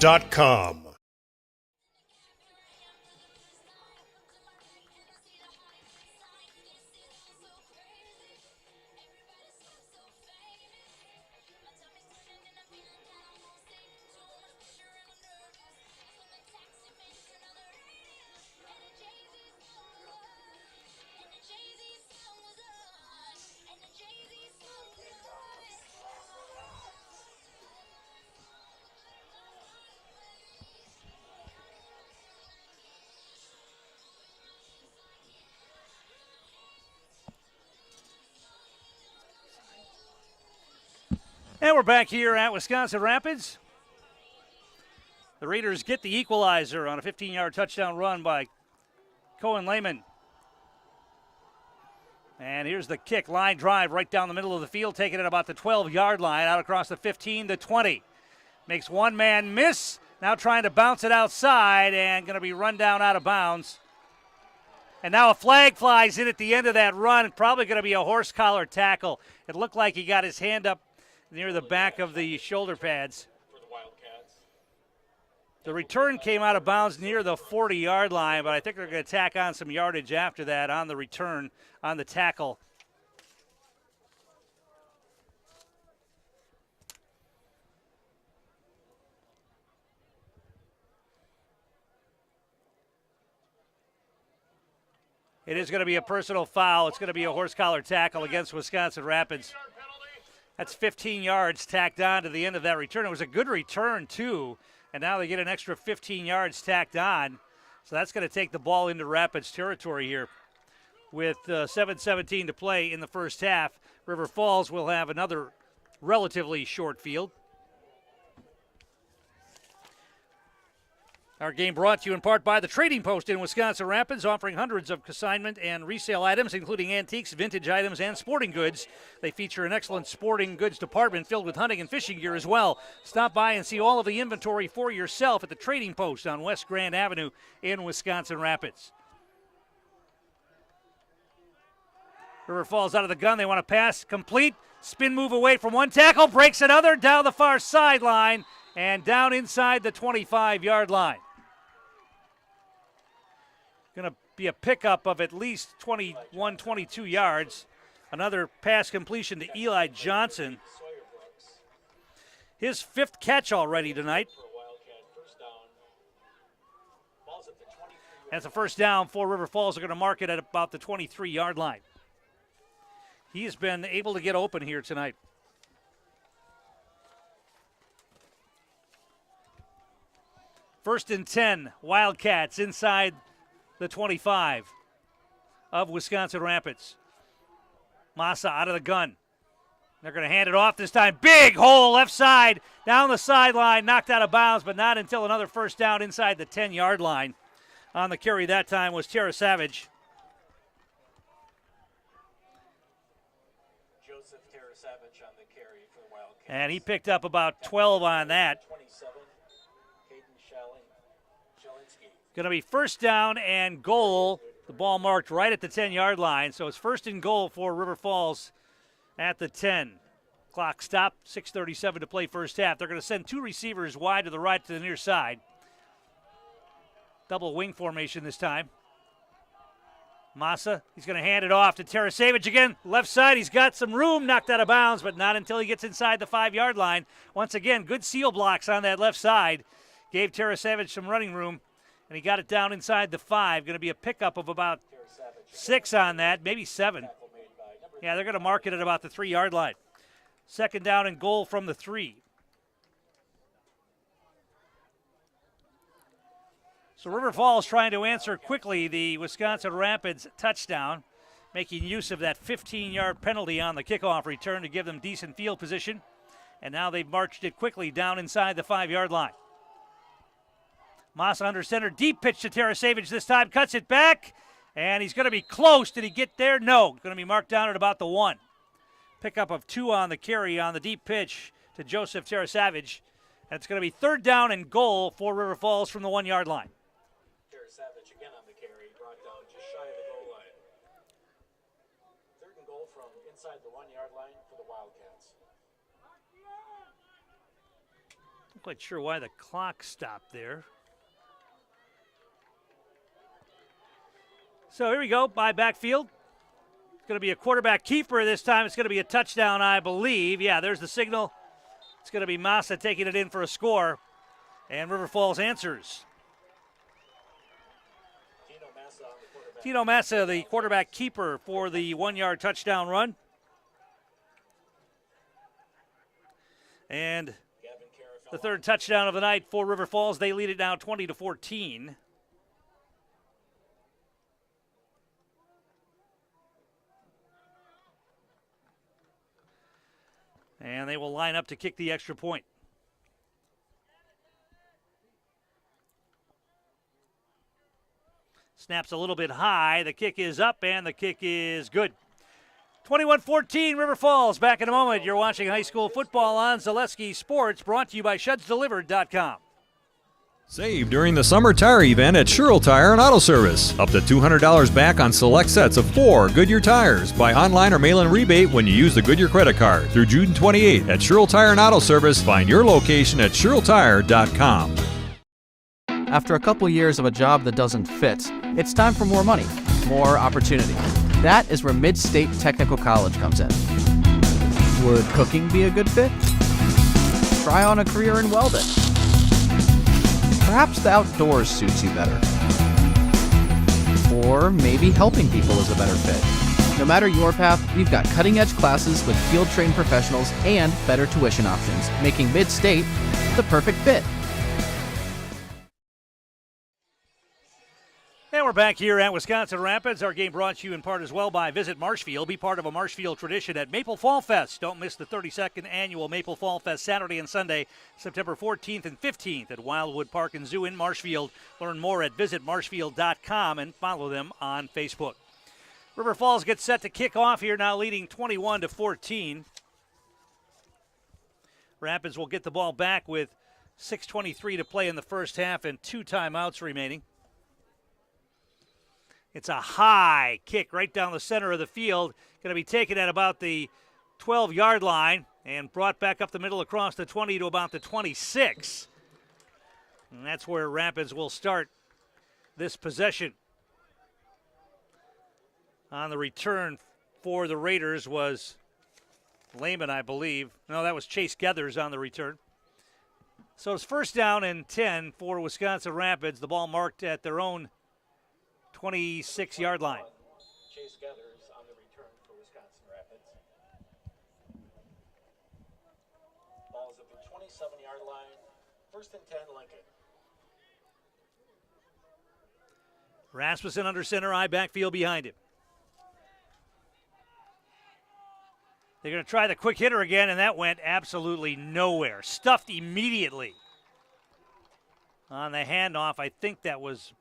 And we're back here at Wisconsin Rapids. The Raiders get the equalizer on a 15-yard touchdown run by Cohen Lehman. And here's the kick, line drive right down the middle of the field, taking it about the 12-yard line, out across the 15, the 20. Makes one man miss, now trying to bounce it outside and going to be run down out of bounds. And now a flag flies in at the end of that run, probably going to be a horse collar tackle. It looked like he got his hand up near the back of the shoulder pads. The return came out of bounds near the 40-yard line, but I think they're going to tack on some yardage after that on the return, on the tackle. It is going to be a personal foul. It's going to be a horse collar tackle against Wisconsin Rapids. That's 15 yards tacked on to the end of that return. It was a good return, too, and now they get an extra 15 yards tacked on. So that's going to take the ball into Rapids territory here. With 7:17 to play in the first half, River Falls will have another relatively short field. Our game brought to you in part by the Trading Post in Wisconsin Rapids, offering hundreds of consignment and resale items, including antiques, vintage items, and sporting goods. They feature an excellent sporting goods department filled with hunting and fishing gear as well. Stop by and see all of the inventory for yourself at the Trading Post on West Grand Avenue in Wisconsin Rapids. River Falls out of the gun. They want to pass, complete, spin move away from one tackle, breaks another, down the far sideline, and down inside the 25-yard line. Going to be a pickup of at least 21, 22 yards. Another pass completion to Eli Johnson. His fifth catch already tonight. That's a first down for River Falls. They're going to mark it at about the 23-yard line. He has been able to get open here tonight. First and 10, Wildcats inside the 25 of Wisconsin Rapids. Massa out of the gun. They're going to hand it off this time. Big hole left side, down the sideline, knocked out of bounds, but not until another first down inside the 10-yard line. On the carry that time was Tara Savage. Joseph Tara Savage on the carry for the Wildcats. And he picked up about 12 on that. 27, Hayden Shalinski. Going to be first down and goal. The ball marked right at the 10-yard line. So it's first and goal for River Falls at the 10. Clock stopped, 6:37 to play first half. They're going to send two receivers wide to the right to the near side. Double wing formation this time. Massa, he's going to hand it off to Tara Savage again. Left side, he's got some room, knocked out of bounds, but not until he gets inside the 5-yard line. Once again, good seal blocks on that left side. Gave Tara Savage some running room, and he got it down inside the 5. Going to be a pickup of about 6 on that, maybe 7. Yeah, they're going to mark it at about the 3-yard line. Second down and goal from the 3. So River Falls trying to answer quickly the Wisconsin Rapids touchdown, making use of that 15-yard penalty on the kickoff return to give them decent field position. And now they've marched it quickly down inside the 5-yard line. Massa under center, deep pitch to Tara Savage this time, cuts it back, and he's going to be close. Did he get there? No. Going to be marked down at about the 1. Pickup of 2 on the carry on the deep pitch to Joseph Tara Savage. And it's going to be third down and goal for River Falls from the 1-yard line. Savage again on the carry, brought down just shy of the goal line. Third and goal from inside the 1-yard line for the Wildcats. Not quite sure why the clock stopped there. So here we go, by backfield. It's going to be a quarterback keeper this time. It's going to be a touchdown, I believe. Yeah, there's the signal. It's going to be Massa taking it in for a score. And River Falls answers. Tino Massa, the quarterback keeper for the 1-yard touchdown run. And the third touchdown of the night for River Falls. They lead it now 20-14. And they will line up to kick the extra point. Snaps a little bit high. The kick is up, and the kick is good. 21-14, River Falls. Back in a moment. You're watching high school football on Zaleski Sports, brought to you by ShudsDelivered.com. Save during the summer tire event at Sherrill Tire and Auto Service. Up to $200 back on select sets of 4 Goodyear tires. Buy online or mail-in rebate when you use the Goodyear credit card. Through June 28th at Sherrill Tire and Auto Service. Find your location at SherrillTire.com. After a couple years of a job that doesn't fit, it's time for more money, more opportunity. That is where Mid-State Technical College comes in. Would cooking be a good fit? Try on a career in welding. Perhaps the outdoors suits you better. Or maybe helping people is a better fit. No matter your path, we've got cutting-edge classes with field-trained professionals and better tuition options, making Mid-State the perfect fit. And we're back here at Wisconsin Rapids. Our game brought to you in part as well by Visit Marshfield. Be part of a Marshfield tradition at Maple Fall Fest. Don't miss the 32nd annual Maple Fall Fest Saturday and Sunday, September 14th and 15th at Wildwood Park and Zoo in Marshfield. Learn more at visitmarshfield.com and follow them on Facebook. River Falls gets set to kick off here now, leading 21-14. Rapids will get the ball back with 6:23 to play in the first half and 2 timeouts remaining. It's a high kick right down the center of the field. Going to be taken at about the 12-yard line and brought back up the middle across the 20 to about the 26. And that's where Rapids will start this possession. On the return for the Raiders was Lehman, I believe. No, that was Chase Geathers on the return. So it's first down and 10 for Wisconsin Rapids. The ball marked at their own 26-yard line. Chase Geathers on the return for Wisconsin Rapids. Ball is at the 27-yard line. First and 10, Lincoln. Rasmussen under center, I backfield behind him. They're going to try the quick hitter again, and that went absolutely nowhere. Stuffed immediately. On the handoff, I think that was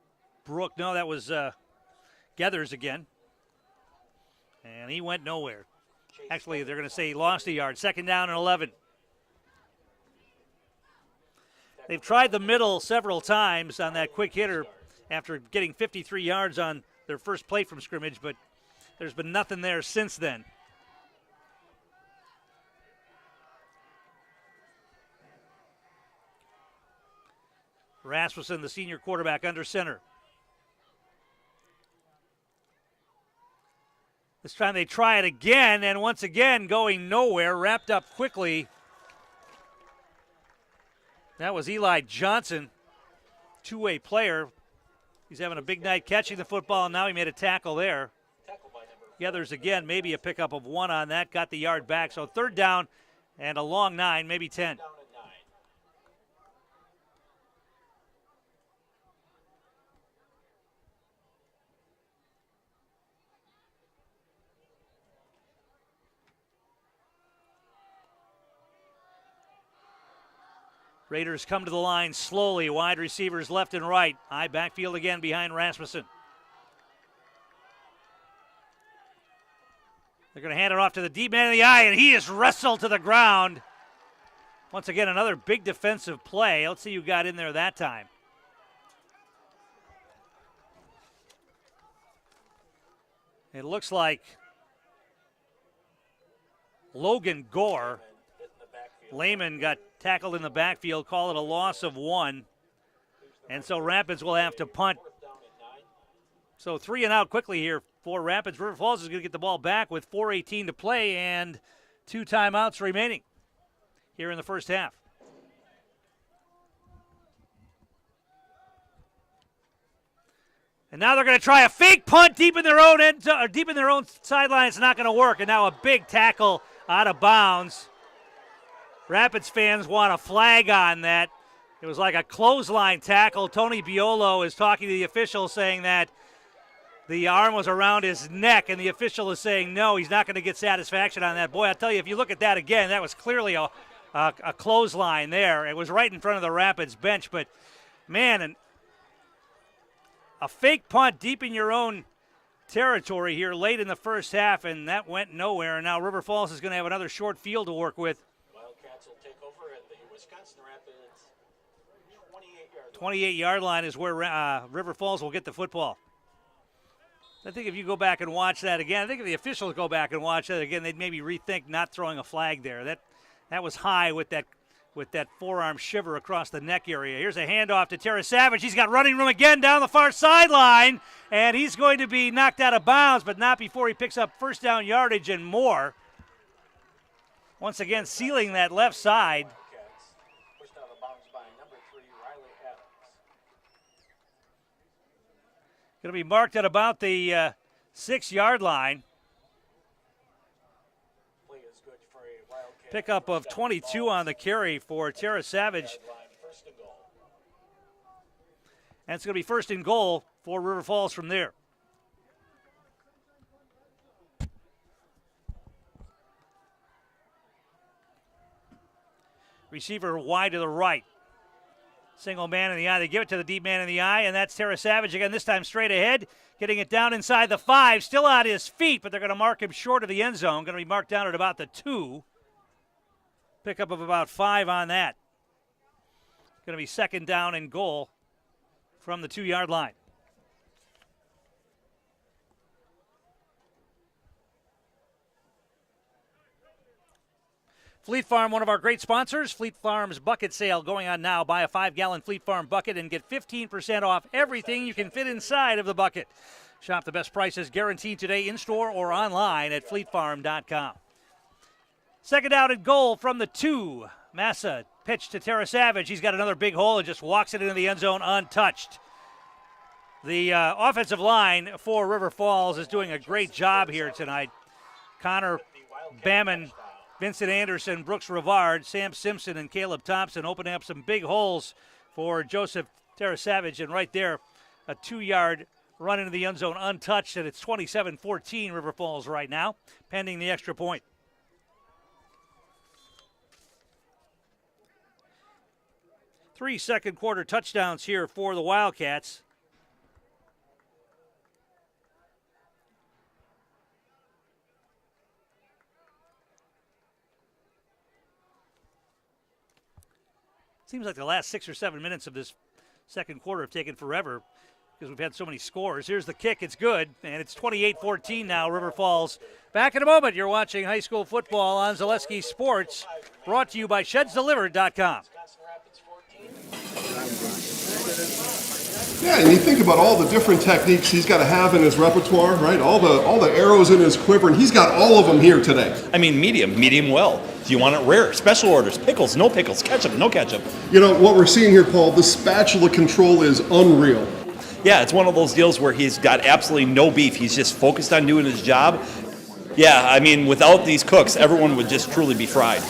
Brook. No, that was Geathers again. And he went nowhere. Actually, they're going to say he lost a yard. 2nd down and 11. They've tried the middle several times on that quick hitter after getting 53 yards on their first play from scrimmage, but there's been nothing there since then. Rasmussen, the senior quarterback, under center. This time they try it again, and once again going nowhere, wrapped up quickly. That was Eli Johnson, two-way player. He's having a big night catching the football, and now he made a tackle there. Geathers again, maybe a pickup of 1 on that, got the yard back. So 3rd down and a long 9, maybe 10. Raiders come to the line slowly. Wide receivers left and right. I backfield again behind Rasmussen. They're going to hand it off to the deep man in the eye, and he is wrestled to the ground. Once again, another big defensive play. Let's see who got in there that time. It looks like Logan Gore. Lehman got tackled in the backfield, call it a loss of 1. And so Rapids will have to punt. So 3 and out quickly here for Rapids. River Falls is going to get the ball back with 4:18 to play and 2 timeouts remaining here in the first half. And now they're going to try a fake punt deep in their own deep in their own sideline. It's not going to work. And now a big tackle out of bounds. Rapids fans want a flag on that. It was like a clothesline tackle. Tony Biolo is talking to the official saying that the arm was around his neck, and the official is saying no, he's not going to get satisfaction on that. Boy, I'll tell you, if you look at that again, that was clearly a clothesline there. It was right in front of the Rapids bench, but man, a fake punt deep in your own territory here late in the first half, and that went nowhere. And now River Falls is going to have another short field to work with. 28-yard line is where River Falls will get the football. I think if you go back and watch that again, I think if the officials go back and watch that again, they'd maybe rethink not throwing a flag there. That was high with that forearm shiver across the neck area. Here's a handoff to Terra Savage. He's got running room again down the far sideline, and he's going to be knocked out of bounds, but not before he picks up first down yardage and more. Once again, sealing that left side. Going to be marked at about the 6-yard line. Pickup of 22 on the carry for Terra Savage. And it's going to be 1st and goal for River Falls from there. Receiver wide to the right. Single man in the eye. They give it to the deep man in the eye, and that's Terra Savage again, this time straight ahead. Getting it down inside the 5. Still on his feet, but they're going to mark him short of the end zone. Going to be marked down at about the 2. Pickup of about 5 on that. Going to be 2nd down and goal from the 2-yard line. Fleet Farm, one of our great sponsors. Fleet Farm's bucket sale going on now. Buy a 5-gallon Fleet Farm bucket and get 15% off everything you can fit inside of the bucket. Shop the best prices guaranteed today in-store or online at fleetfarm.com. 2nd down and goal from the 2. Massa pitch to Terra Savage. He's got another big hole and just walks it into the end zone untouched. The offensive line for River Falls is doing a great job here tonight. Connor Bammon, Vincent Anderson, Brooks Rivard, Sam Simpson, and Caleb Thompson opening up some big holes for Joseph Terra Savage. And right there, a 2-yard run into the end zone untouched, and it's 27-14 River Falls right now, pending the extra point. Three second quarter touchdowns here for the Wildcats. Seems like the last 6 or 7 minutes of this second quarter have taken forever because we've had so many scores. Here's the kick. It's good, and it's 28-14 now, River Falls. Back in a moment. You're watching high school football on Zaleski Sports, brought to you by ShedsDelivered.com. Yeah, and you think about all the different techniques he's got to have in his repertoire, right? All the arrows in his quiver, and he's got all of them here today. I mean, medium well. Do you want it rare? Special orders, pickles, no pickles, ketchup, no ketchup. You know, what we're seeing here, Paul, the spatula control is unreal. Yeah, it's one of those deals where he's got absolutely no beef. He's just focused on doing his job. Yeah, I mean, without these cooks, everyone would just truly be fried.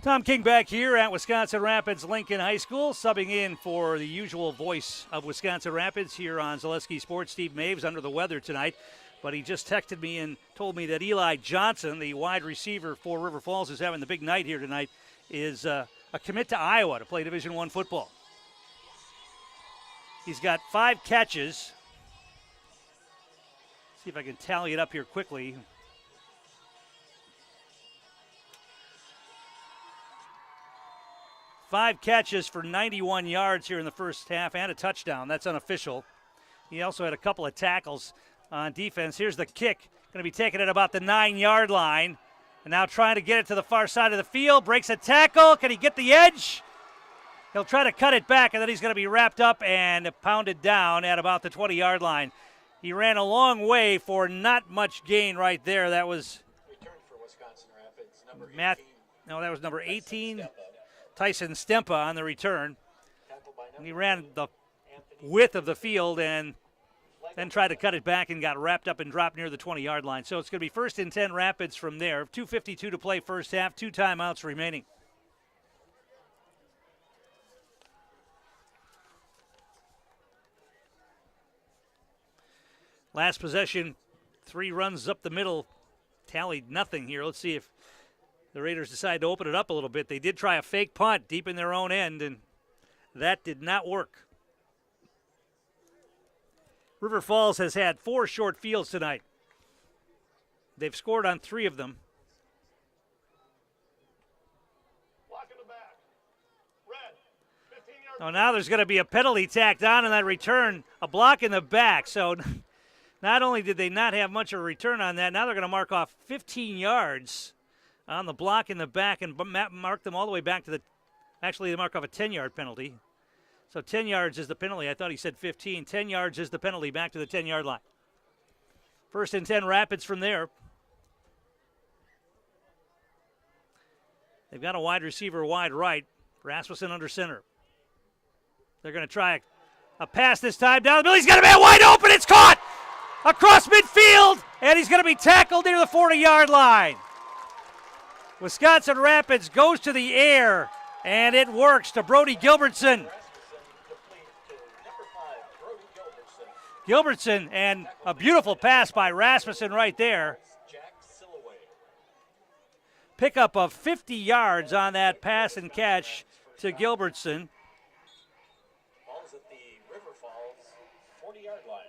Tom King back here at Wisconsin Rapids Lincoln High School, subbing in for the usual voice of Wisconsin Rapids here on Zaleski Sports. Steve Maves under the weather tonight, but he just texted me and told me that Eli Johnson, the wide receiver for River Falls, who's having the big night here tonight, is a commit to Iowa to play Division I football. He's got 5 catches. See if I can tally it up here quickly. 5 catches for 91 yards here in the first half and a touchdown. That's unofficial. He also had a couple of tackles on defense. Here's the kick. Going to be taken at about the 9-yard line. And now trying to get it to the far side of the field. Breaks a tackle. Can he get the edge? He'll try to cut it back, and then he's going to be wrapped up and pounded down at about the 20-yard line. He ran a long way for not much gain right there. That was that was number 18. Tyson Stempa on the return. And he ran the width of the field and then tried to cut it back and got wrapped up and dropped near the 20-yard line. So it's going to be 1st and 10 Rapids from there. 2:52 to play first half, 2 timeouts remaining. Last possession, 3 runs up the middle, tallied nothing here. Let's see if the Raiders decide to open it up a little bit. They did try a fake punt deep in their own end, and that did not work. River Falls has had 4 short fields tonight. They've scored on 3 of them. Oh, now there's going to be a penalty tacked on in that return, a block in the back. So not only did they not have much of a return on that, now they're going to mark off 15 yards on the block in the back and mark them all the way back to the, actually they mark off a 10-yard penalty. So 10 yards is the penalty. I thought he said 15. 10 yards is the penalty back to the 10-yard line. 1st and 10 Rapids from there. They've got a wide receiver wide right. Rasmussen under center. They're going to try a pass this time down the middle. He's got a man wide open. It's caught across midfield, and he's going to be tackled near the 40-yard line. Wisconsin Rapids goes to the air, and it works to Brody Gilbertson. Gilbertson, and a beautiful pass by Rasmussen right there. Pickup of 50 yards on that pass and catch to Gilbertson. Ball's at the River Falls 40-yard line.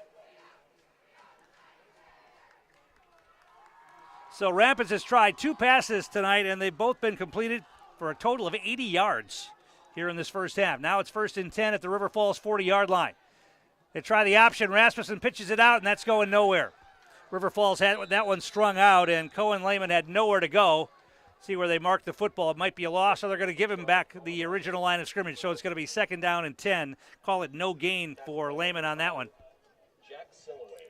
So Rapids has tried 2 passes tonight, and they've both been completed for a total of 80 yards here in this first half. Now it's 1st and 10 at the River Falls 40-yard line. They try the option. Rasmussen pitches it out, and that's going nowhere. River Falls had that one strung out, and Cohen Lehman had nowhere to go. See where they mark the football. It might be a loss, so they're going to give him back the original line of scrimmage. So it's going to be 2nd down and 10. Call it no gain for Lehman on that one. Jack Silloway.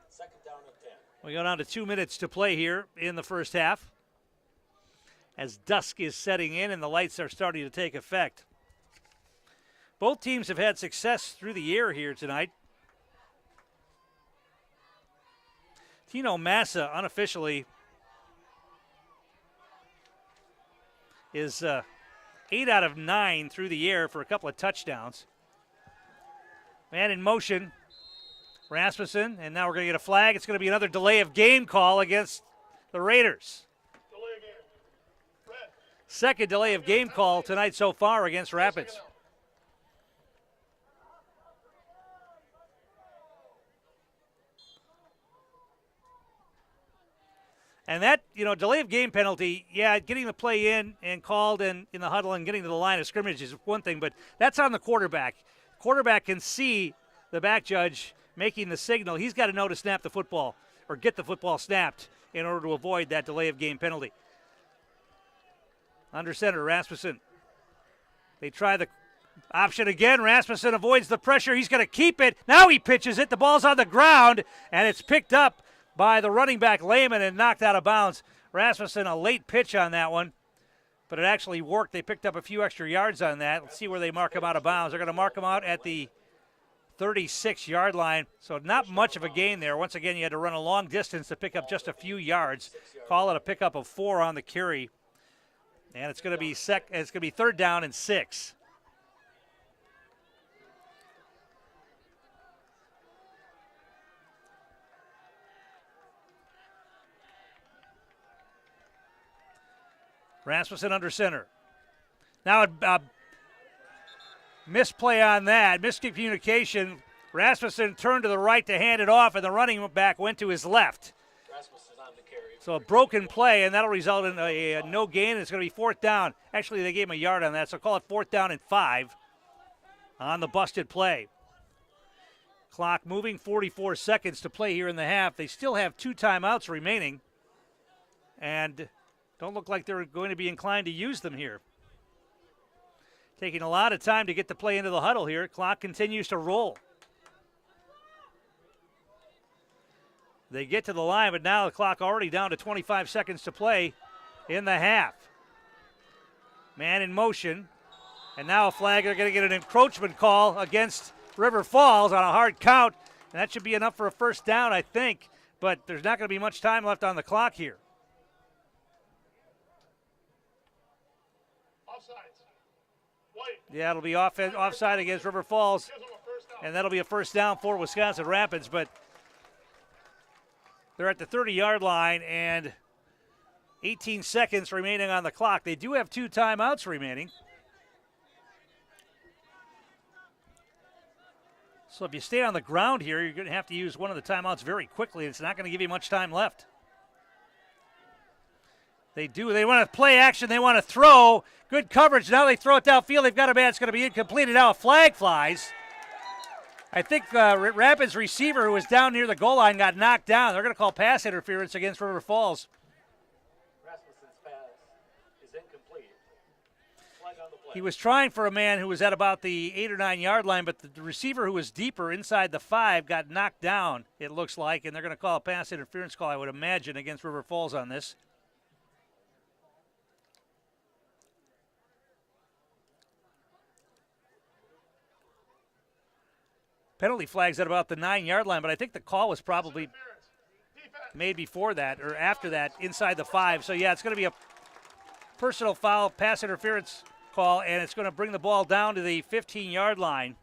2nd down and 10. We go down to 2 minutes to play here in the first half, as dusk is setting in and the lights are starting to take effect. Both teams have had success through the air here tonight. Tino Massa unofficially is 8 out of 9 through the air for a couple of touchdowns. Man in motion, Rasmussen, and now we're going to get a flag. It's going to be another delay of game call against the Raiders. Second delay of game call tonight so far against Rapids. And that, delay of game penalty, getting the play in and called in the huddle and getting to the line of scrimmage is one thing, but that's on the quarterback. Quarterback can see the back judge making the signal. He's got to know to snap the football or get the football snapped in order to avoid that delay of game penalty. Under center, Rasmussen. They try the option again. Rasmussen avoids the pressure. He's going to keep it. Now he pitches it. The ball's on the ground, and it's picked up by the running back Lehman and knocked out of bounds. Rasmussen, a late pitch on that one, but it actually worked. They picked up a few extra yards on that. Let's see where they mark him out of bounds. They're going to mark him out at the 36-yard line, so not much of a gain there. Once again, you had to run a long distance to pick up just a few yards. Call it a pickup of 4 on the carry, and it's going to be third down and 6. Rasmussen under center. Now a misplay on that, miscommunication. Rasmussen turned to the right to hand it off, and the running back went to his left. So a broken play, and that'll result in a no gain. It's going to be fourth down. Actually, they gave him a yard on that, so call it fourth down and 5 on the busted play. Clock moving, 44 seconds to play here in the half. They still have 2 timeouts remaining, and don't look like they're going to be inclined to use them here. Taking a lot of time to get the play into the huddle here. Clock continues to roll. They get to the line, but now the clock already down to 25 seconds to play in the half. Man in motion. And now a flag. They're going to get an encroachment call against River Falls on a hard count. And that should be enough for a first down, I think. But there's not going to be much time left on the clock here. Yeah, it'll be offside against River Falls, and that'll be a first down for Wisconsin Rapids, but they're at the 30-yard line, and 18 seconds remaining on the clock. They do have 2 timeouts remaining. So if you stay on the ground here, you're going to have to use one of the timeouts very quickly. It's not going to give you much time left. They do. They want to play action. They want to throw. Good coverage. Now they throw it downfield. They've got a man. It's going to be incomplete. And now a flag flies. I think Rapids receiver who was down near the goal line got knocked down. They're going to call pass interference against River Falls. Rasmussen's pass is incomplete. Flag on the play. He was trying for a man who was at about the 8 or 9 yard line, but the receiver who was deeper inside the 5 got knocked down, it looks like, and they're going to call a pass interference call, I would imagine, against River Falls on this. Penalty flags at about the 9 yard line, but I think the call was probably made before that or after that inside the 5. So, yeah, it's going to be a personal foul, pass interference call, and it's going to bring the ball down to the 15-yard line.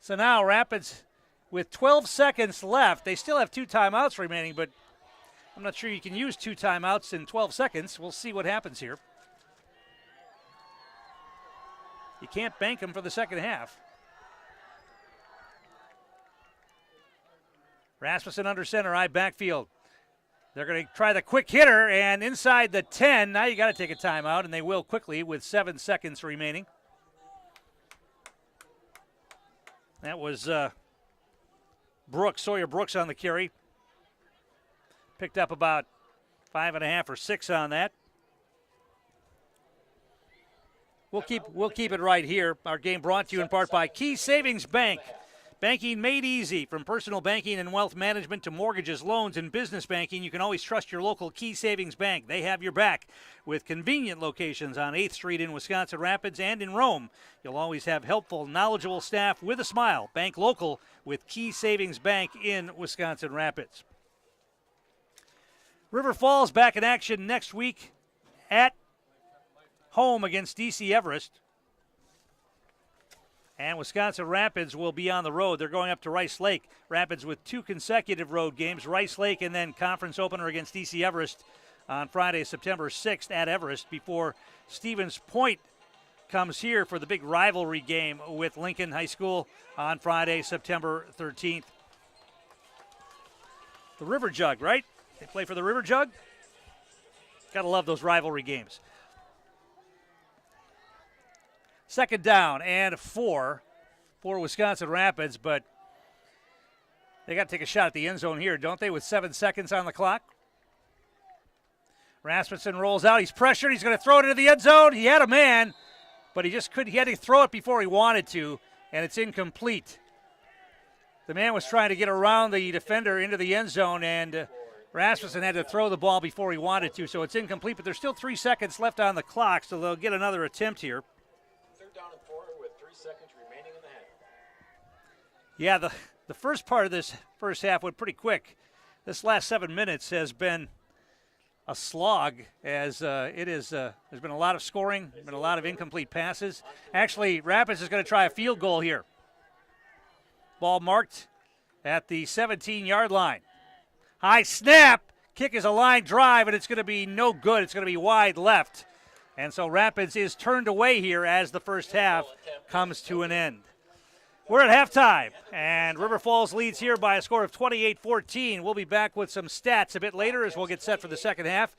So now Rapids, with 12 seconds left, they still have 2 timeouts remaining, but I'm not sure you can use 2 timeouts in 12 seconds. We'll see what happens here. You can't bank them for the second half. Rasmussen under center, eye backfield. They're going to try the quick hitter, and inside the 10. Now you got to take a timeout, and they will quickly with 7 seconds remaining. That was Sawyer Brooks on the carry. Picked up about 5.5 or 6 on that. We'll keep it right here. Our game brought to you in part by Key Savings Bank. Banking made easy. From personal banking and wealth management to mortgages, loans, and business banking, you can always trust your local Key Savings Bank. They have your back with convenient locations on 8th Street in Wisconsin Rapids and in Rome. You'll always have helpful, knowledgeable staff with a smile. Bank local with Key Savings Bank in Wisconsin Rapids. River Falls back in action next week at home against DC Everest. And Wisconsin Rapids will be on the road. They're going up to Rice Lake. Rapids with 2 consecutive road games, Rice Lake and then conference opener against DC Everest on Friday, September 6th at Everest, before Stevens Point comes here for the big rivalry game with Lincoln High School on Friday, September 13th. The River Jug, right? They play for the River Jug? Gotta love those rivalry games. Second down and 4 for Wisconsin Rapids, but they got to take a shot at the end zone here, don't they, with 7 seconds on the clock? Rasmussen rolls out. He's pressured. He's going to throw it into the end zone. He had a man, but he just couldn't. He had to throw it before he wanted to, and it's incomplete. The man was trying to get around the defender into the end zone, and Rasmussen had to throw the ball before he wanted to, so it's incomplete, but there's still 3 seconds left on the clock, so they'll get another attempt here. With 3 seconds remaining in the half. Yeah, the first part of this first half went pretty quick. This last 7 minutes has been a slog, as there's been a lot of scoring, been a lot of incomplete passes. Actually, Rapids is going to try a field goal here. Ball marked at the 17-yard line. High snap, kick is a line drive, and it's going to be no good. It's going to be wide left. And so Rapids is turned away here as the first half comes to an end. We're at halftime, and River Falls leads here by a score of 28-14. We'll be back with some stats a bit later as we'll get set for the second half.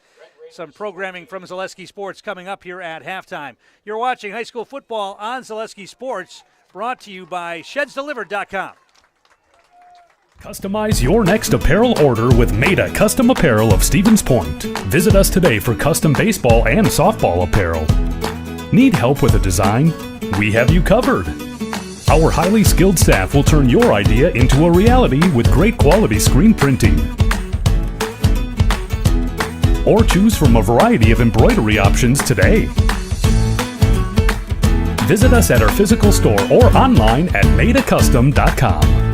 Some programming from Zaleski Sports coming up here at halftime. You're watching high school football on Zaleski Sports, brought to you by ShedsDelivered.com. Customize your next apparel order with Maida Custom Apparel of Stevens Point. Visit us today for custom baseball and softball apparel. Need help with a design? We have you covered. Our highly skilled staff will turn your idea into a reality with great quality screen printing. Or choose from a variety of embroidery options today. Visit us at our physical store or online at maidacustom.com.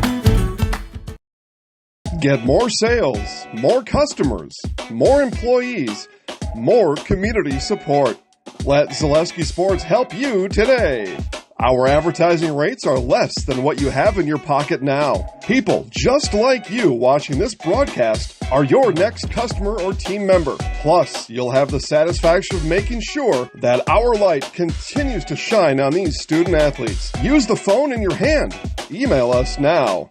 Get more sales, more customers, more employees, more community support. Let Zaleski Sports help you today. Our advertising rates are less than what you have in your pocket now. People just like you watching this broadcast are your next customer or team member. Plus, you'll have the satisfaction of making sure that our light continues to shine on these student athletes. Use the phone in your hand. Email us now.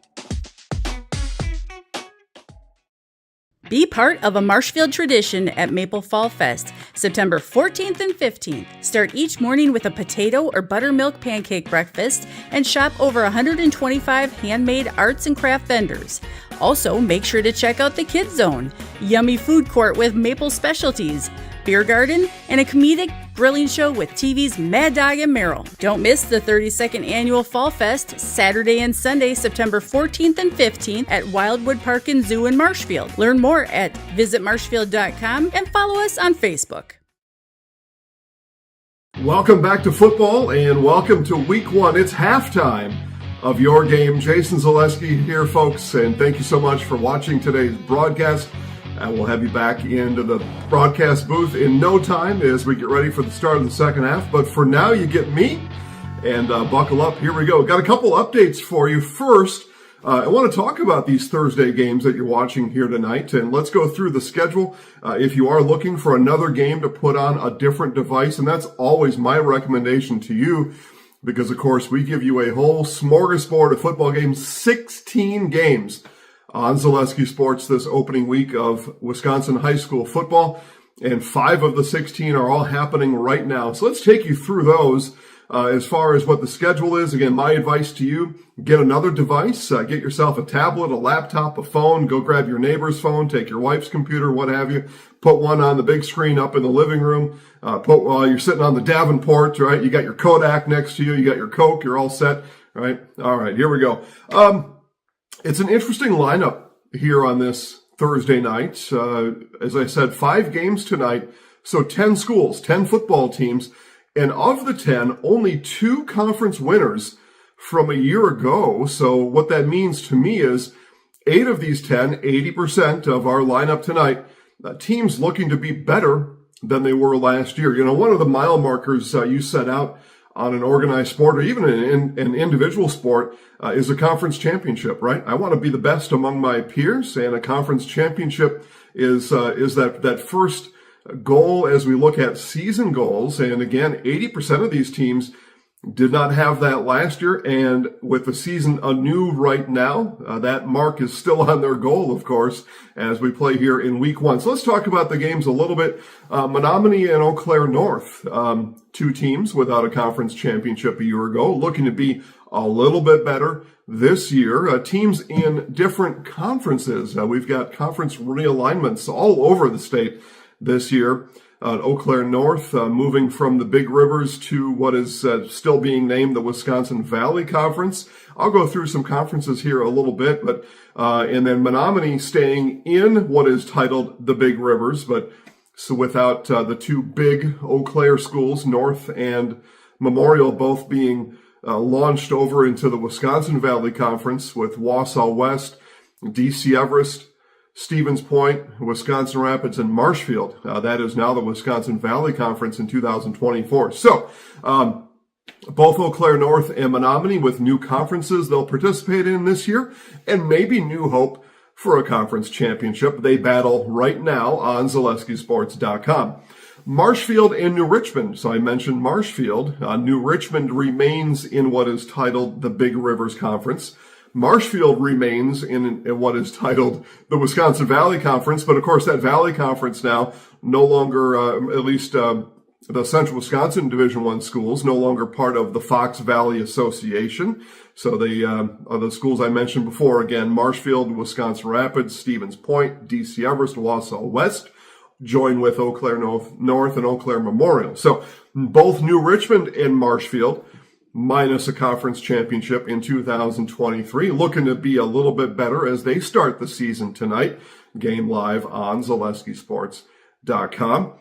Be part of a Marshfield tradition at Maple Fall Fest, September 14th and 15th. Start each morning with a potato or buttermilk pancake breakfast and shop over 125 handmade arts and craft vendors. Also, make sure to check out the Kids Zone, yummy food court with maple specialties, beer garden, and a comedic grilling show with TV's Mad Dog and Merrill. Don't miss the 32nd Annual Fall Fest, Saturday and Sunday, September 14th and 15th at Wildwood Park and Zoo in Marshfield. Learn more at visitmarshfield.com and follow us on Facebook. Welcome back to football and welcome to week 1. It's halftime of your game. Jason Zaleski here, folks, and thank you so much for watching today's broadcast. And we'll have you back into the broadcast booth in no time as we get ready for the start of the second half. But for now, you get me, and buckle up. Here we go. Got a couple updates for you. First, I want to talk about these Thursday games that you're watching here tonight, and let's go through the schedule. If you are looking for another game to put on a different device, and that's always my recommendation to you, because, of course, we give you a whole smorgasbord of football games, 16 games on Zaleski Sports this opening week of Wisconsin high school football, and 5 of the 16 are all happening right now. So let's take you through those as far as what the schedule is. Again, my advice to you, get another device, get yourself a tablet, a laptop, a phone, go grab your neighbor's phone, take your wife's computer, what have you, put one on the big screen up in the living room, while you're sitting on the Davenport, right? You got your Kodak next to you, you got your Coke, you're all set, right? All right, here we go. It's an interesting lineup here on this Thursday night. As I said, 5 games tonight, so 10 schools, 10 football teams, and of the 10, only 2 conference winners from a year ago. So what that means to me is 8 of these 10, 80% of our lineup tonight, teams looking to be better than they were last year. You know, one of the mile markers you set out on an organized sport or even an individual sport is a conference championship, right? I want to be the best among my peers, and a conference championship is that first goal as we look at season goals. And again, 80% of these teams did not have that last year, and with the season anew right now, that mark is still on their goal, of course, as we play here in week 1. So let's talk about the games a little bit. Menominee and Eau Claire North, two teams without a conference championship a year ago, looking to be a little bit better this year. Teams in different conferences. We've got conference realignments all over the state this year. Eau Claire North moving from the Big Rivers to what is still being named the Wisconsin Valley Conference. I'll go through some conferences here a little bit, but and then Menominee staying in what is titled the Big Rivers, but so without the two big Eau Claire schools, North and Memorial, both being launched over into the Wisconsin Valley Conference with Wausau West, DC Everest, Stevens Point, Wisconsin Rapids, and Marshfield. That is now the Wisconsin Valley Conference in 2024. So, both Eau Claire North and Menominee with new conferences they'll participate in this year, and maybe new hope for a conference championship. They battle right now on ZaleskiSports.com. Marshfield and New Richmond. So I mentioned Marshfield. New Richmond remains in what is titled the Big Rivers Conference. Marshfield remains in what is titled the Wisconsin Valley Conference, but of course that Valley Conference now no longer, at least the Central Wisconsin Division I schools, no longer part of the Fox Valley Association. So the schools I mentioned before, again, Marshfield, Wisconsin Rapids, Stevens Point, DC Everest, Wausau West, join with Eau Claire North and Eau Claire Memorial. So both New Richmond and Marshfield, minus a conference championship in 2023, looking to be a little bit better as they start the season tonight. Game live on ZaleskiSports.com.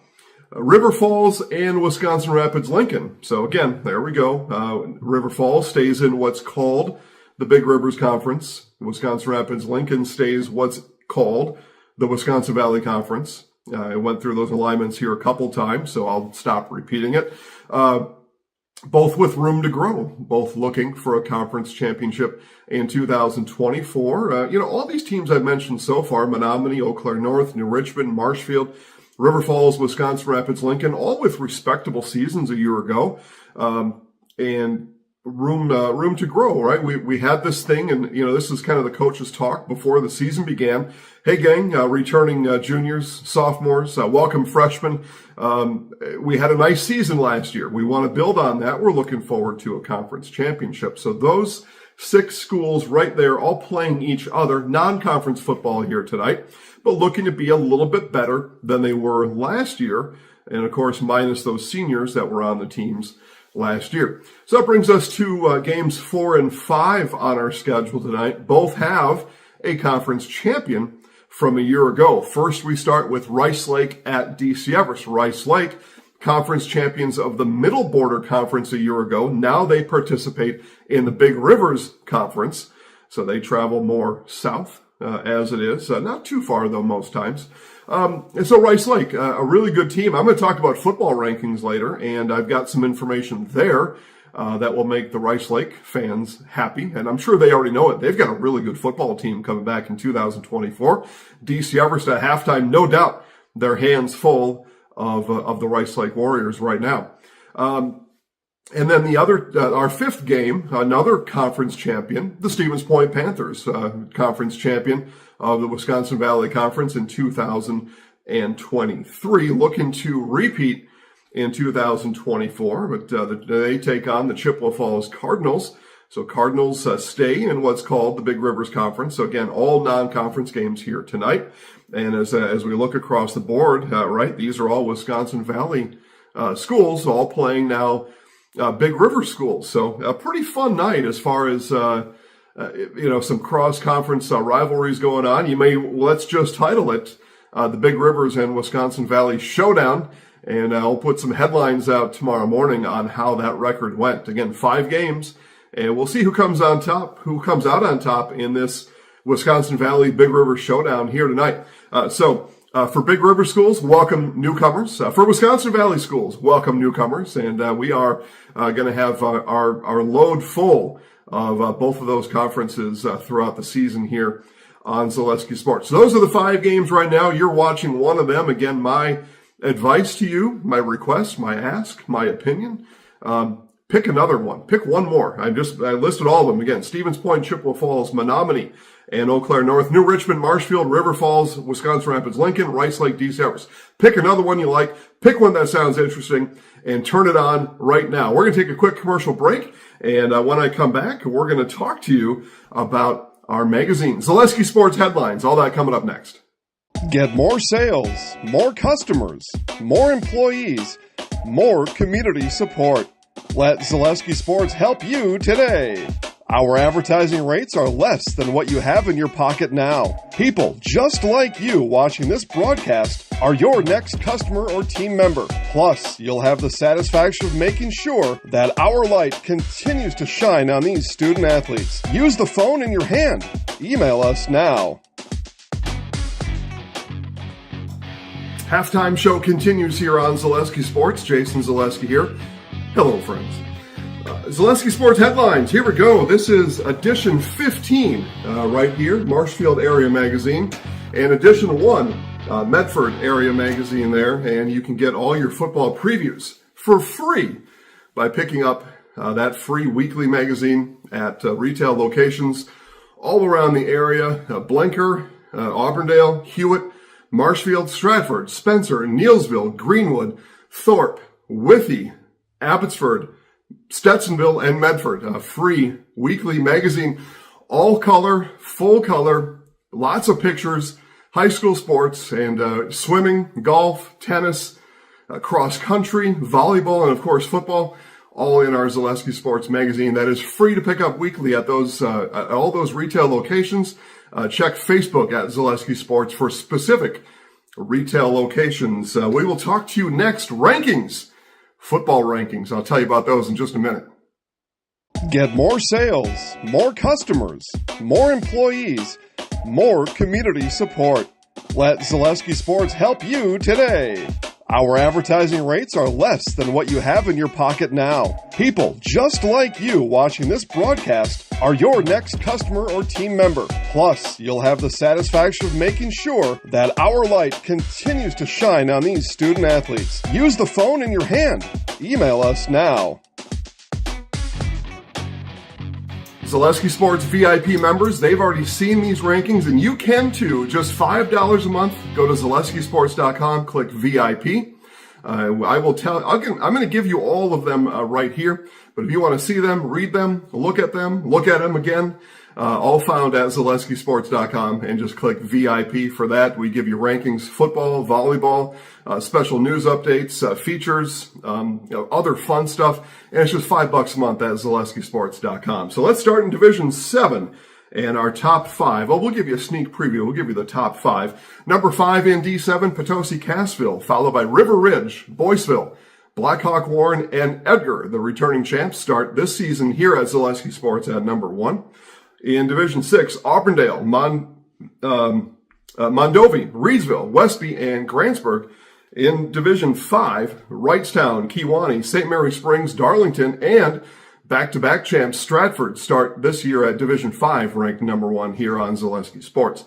River Falls and Wisconsin Rapids Lincoln. So again, there we go. River Falls stays in what's called the Big Rivers Conference. Wisconsin Rapids Lincoln stays what's called the Wisconsin Valley Conference. I went through those alignments here a couple times, so I'll stop repeating it. Both with room to grow, both looking for a conference championship in 2024. All these teams I've mentioned so far, Menominee, Eau Claire North, New Richmond, Marshfield, River Falls, Wisconsin Rapids, Lincoln, all with respectable seasons a year ago, and room to grow, right? We had this thing, and this is kind of the coach's talk before the season began. Hey gang, returning juniors, sophomores, welcome freshmen. We had a nice season last year. We want to build on that. We're looking forward to a conference championship. So those 6 schools right there, all playing each other, non-conference football here tonight, but looking to be a little bit better than they were last year. And of course, minus those seniors that were on the teams last year. So that brings us to games 4 and 5 on our schedule tonight. Both have a conference champion from a year ago. First, we start with Rice Lake at DC Everest. Rice Lake, conference champions of the Middle Border Conference a year ago. Now they participate in the Big Rivers Conference. So they travel more south as it is. Not too far, though, most times. And so Rice Lake, a really good team. I'm going to talk about football rankings later, and I've got some information there that will make the Rice Lake fans happy. And I'm sure they already know it. They've got a really good football team coming back in 2024. DC Everest at halftime, no doubt their hands full of the Rice Lake Warriors right now. And then the other, our 5th game, another conference champion, the Stevens Point Panthers, conference champion of the Wisconsin Valley Conference in 2023, looking to repeat in 2024, but they take on the Chippewa Falls Cardinals. So Cardinals stay in what's called the Big Rivers Conference. So again, all non-conference games here tonight. And as we look across the board, right, these are all Wisconsin Valley schools, all playing now Big River schools. So a pretty fun night as far as some cross-conference rivalries going on. Let's just title it the Big Rivers and Wisconsin Valley Showdown. And I'll put some headlines out tomorrow morning on how that record went. Again, 5 games, and we'll see who comes out on top in this Wisconsin Valley Big River Showdown here tonight. So For Big River schools, welcome newcomers. For Wisconsin Valley schools, welcome newcomers. And we are going to have our load full of both of those conferences throughout the season here on Zaleski Sports. So those are the 5 games right now. You're watching one of them. Again, my advice to you, my request, my ask, my opinion, pick another one. Pick one more. I listed all of them. Again, Stevens Point, Chippewa Falls, Menominee, and Eau Claire North, New Richmond, Marshfield, River Falls, Wisconsin Rapids, Lincoln, Rice Lake, D. Severs. Pick another one you like. Pick one that sounds interesting and turn it on right now. We're going to take a quick commercial break. And when I come back, we're going to talk to you about our magazine, Zaleski Sports Headlines, all that coming up next. Get more sales, more customers, more employees, more community support. Let Zaleski Sports help you today. Our advertising rates are less than what you have in your pocket now. People just like you watching this broadcast are your next customer or team member. Plus, you'll have the satisfaction of making sure that our light continues to shine on these student athletes. Use the phone in your hand. Email us now. Halftime show continues here on Zaleski Sports. Jason Zaleski here. Hello, friends. Zaleski Sports Headlines, here we go. This is edition 15 right here, Marshfield Area Magazine, and edition 1, Medford Area Magazine there, and you can get all your football previews for free by picking up that free weekly magazine at retail locations all around the area, Blenker, Auburndale, Hewitt, Marshfield, Stratford, Spencer, Neelsville, Greenwood, Thorpe, Withee, Abbotsford, Stetsonville, and Medford. A free weekly magazine, all color, full color, lots of pictures, high school sports, and swimming, golf, tennis, cross country, volleyball, and of course football, all in our Zaleski Sports magazine. That is free to pick up weekly at those at all those retail locations. Check Facebook at Zaleski Sports for specific retail locations. We will talk to you next. Rankings. Football rankings. I'll tell you about those in just a minute. Get more sales, more customers, more employees, more community support. Let Zaleski Sports help you today. Our advertising rates are less than what you have in your pocket now. People just like you watching this broadcast are your next customer or team member. Plus, you'll have the satisfaction of making sure that our light continues to shine on these student athletes. Use the phone in your hand. Email us now. Zaleski Sports VIP members, they've already seen these rankings, and you can too. Just $5 a month. Go to ZaleskiSports.com, click VIP. I'm going to give you all of them right here. But if you want to see them, read them, look at them again, all found at ZaleskiSports.com, and just click VIP for that. We give you rankings, football, volleyball, special news updates, features, other fun stuff, and it's just $5 a month at ZaleskiSports.com. So let's start in Division 7 and our top 5. Well, we'll give you a sneak preview. We'll give you the top 5. Number 5 in D7, Potosi-Cassville, followed by River Ridge, Boyceville, Blackhawk Warren, and Edgar. The returning champs start this season here at Zaleski Sports at number 1. In Division 6, Auburndale, Mondovi, Reedsville, Westby, and Grantsburg. In Division 5, Wrightstown, Kewanee, St. Mary Springs, Darlington, and back-to-back champs Stratford start this year at Division 5, ranked number 1 here on Zaleski Sports.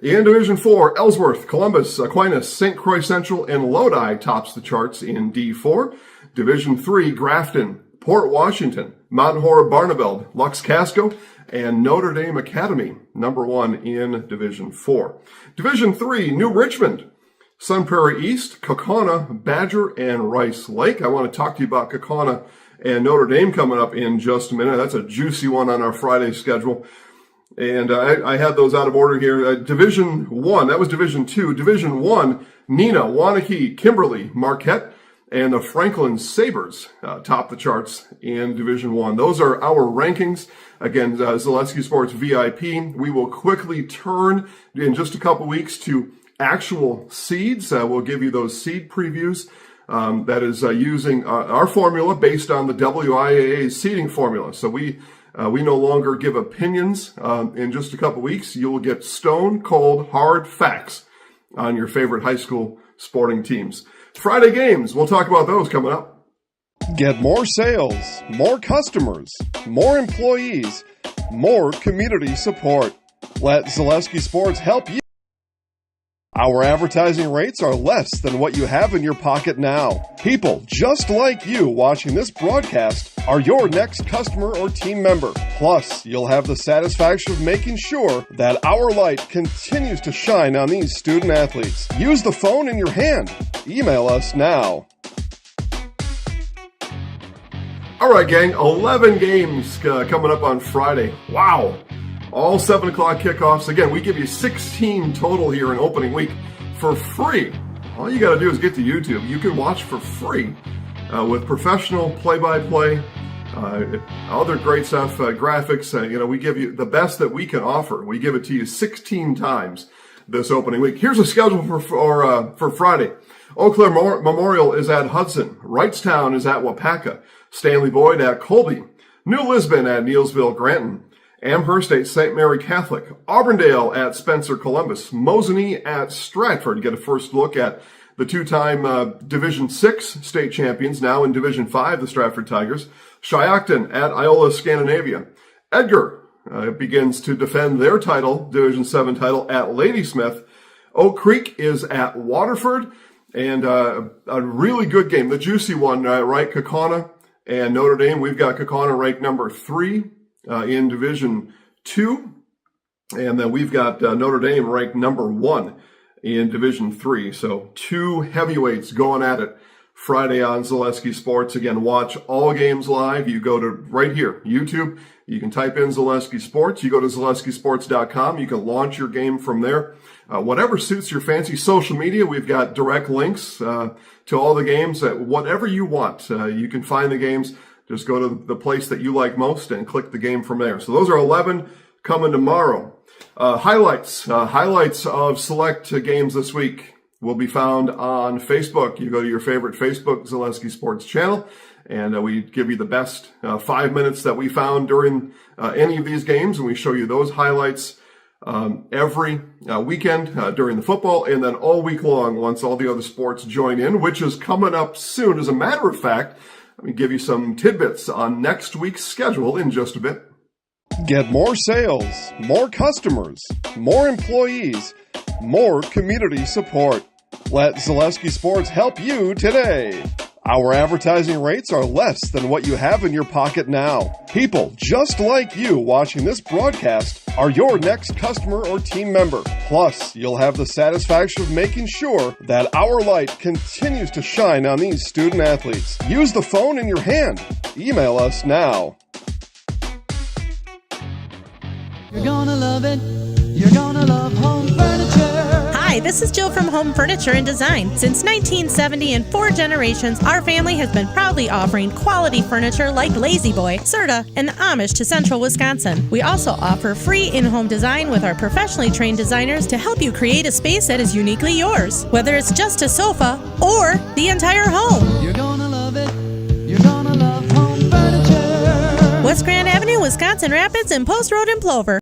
In Division 4, Ellsworth, Columbus, Aquinas, St. Croix Central, and Lodi tops the charts in D4. Division 3, Grafton, Port Washington, Mount Horeb, Barneveld, Lux Casco, and Notre Dame Academy, number 1 in Division 4. Division 3, New Richmond, Sun Prairie East, Kaukauna, Badger, and Rice Lake. I want to talk to you about Kaukauna and Notre Dame coming up in just a minute. That's a juicy one on our Friday schedule. And I had those out of order here. Division 1, that was Division 2. Division 1, Neenah, Waunakee, Kimberly, Marquette, and the Franklin Sabres top the charts in Division 1. Those are our rankings. Again, Zaleski Sports VIP. We will quickly turn in just a couple weeks to actual seeds. We'll give you those seed previews. That is using our formula based on the WIAA seeding formula. So we no longer give opinions. In just a couple weeks, you will get stone cold hard facts on your favorite high school sporting teams. Friday games, we'll talk about those coming up. Get more sales, more customers, more employees, more community support. Let Zaleski Sports help you. Our advertising rates are less than what you have in your pocket now. People just like you watching this broadcast are your next customer or team member. Plus, you'll have the satisfaction of making sure that our light continues to shine on these student athletes. Use the phone in your hand. Email us now. All right, gang, 11 games coming up on Friday. Wow. All 7 o'clock kickoffs. Again, we give you 16 total here in opening week for free. All you got to do is get to YouTube. You can watch for free with professional play-by-play, other great stuff, graphics. We give you the best that we can offer. We give it to you 16 times this opening week. Here's a schedule for Friday. Eau Claire Memorial is at Hudson. Wrightstown is at Wapaka. Stanley Boyd at Colby. New Lisbon at Neelsville Granton. Amherst at St. Mary Catholic. Auburndale at Spencer Columbus. Mosinee at Stratford. You get a first look at the two-time Division 6 state champions, now in Division 5, the Stratford Tigers. Shiocton at Iola Scandinavia. Edgar begins to defend their title, Division 7 title, at Ladysmith. Oak Creek is at Waterford. And a really good game, the juicy one, right? Kaukauna and Notre Dame. We've got Kaukauna ranked number 3 in Division 2. And then we've got Notre Dame ranked number 1 in Division 3. So 2 heavyweights going at it Friday on Zaleski Sports. Again, watch all games live. You go to right here, YouTube. You can type in Zaleski Sports. You go to ZaleskiSports.com. You can launch your game from there. Whatever suits your fancy. Social media, we've got direct links to all the games. Whatever you want, you can find the games. Just go to the place that you like most and click the game from there. So those are 11 coming tomorrow. Highlights of select games this week will be found on Facebook. You go to your favorite Facebook Zaleski Sports channel, and we give you the best 5 minutes that we found during any of these games, and we show you those highlights every weekend during the football, and then all week long once all the other sports join in, which is coming up soon. As a matter of fact, let me give you some tidbits on next week's schedule in just a bit. Get more sales, more customers, more employees, more community support. Let Zaleski Sports help you today. Our advertising rates are less than what you have in your pocket now. People just like you watching this broadcast are your next customer or team member. Plus, you'll have the satisfaction of making sure that our light continues to shine on these student athletes. Use the phone in your hand. Email us now. You're gonna love it. You're gonna love home furniture. Hi, this is Jill from Home Furniture and Design. Since 1970 and 4 generations, our family has been proudly offering quality furniture like Lazy Boy, Serta, and the Amish to Central Wisconsin. We also offer free in-home design with our professionally trained designers to help you create a space that is uniquely yours, whether it's just a sofa or the entire home. You're gonna love it. You're gonna love home furniture. West Grand Avenue, Wisconsin Rapids, and Post Road in Plover.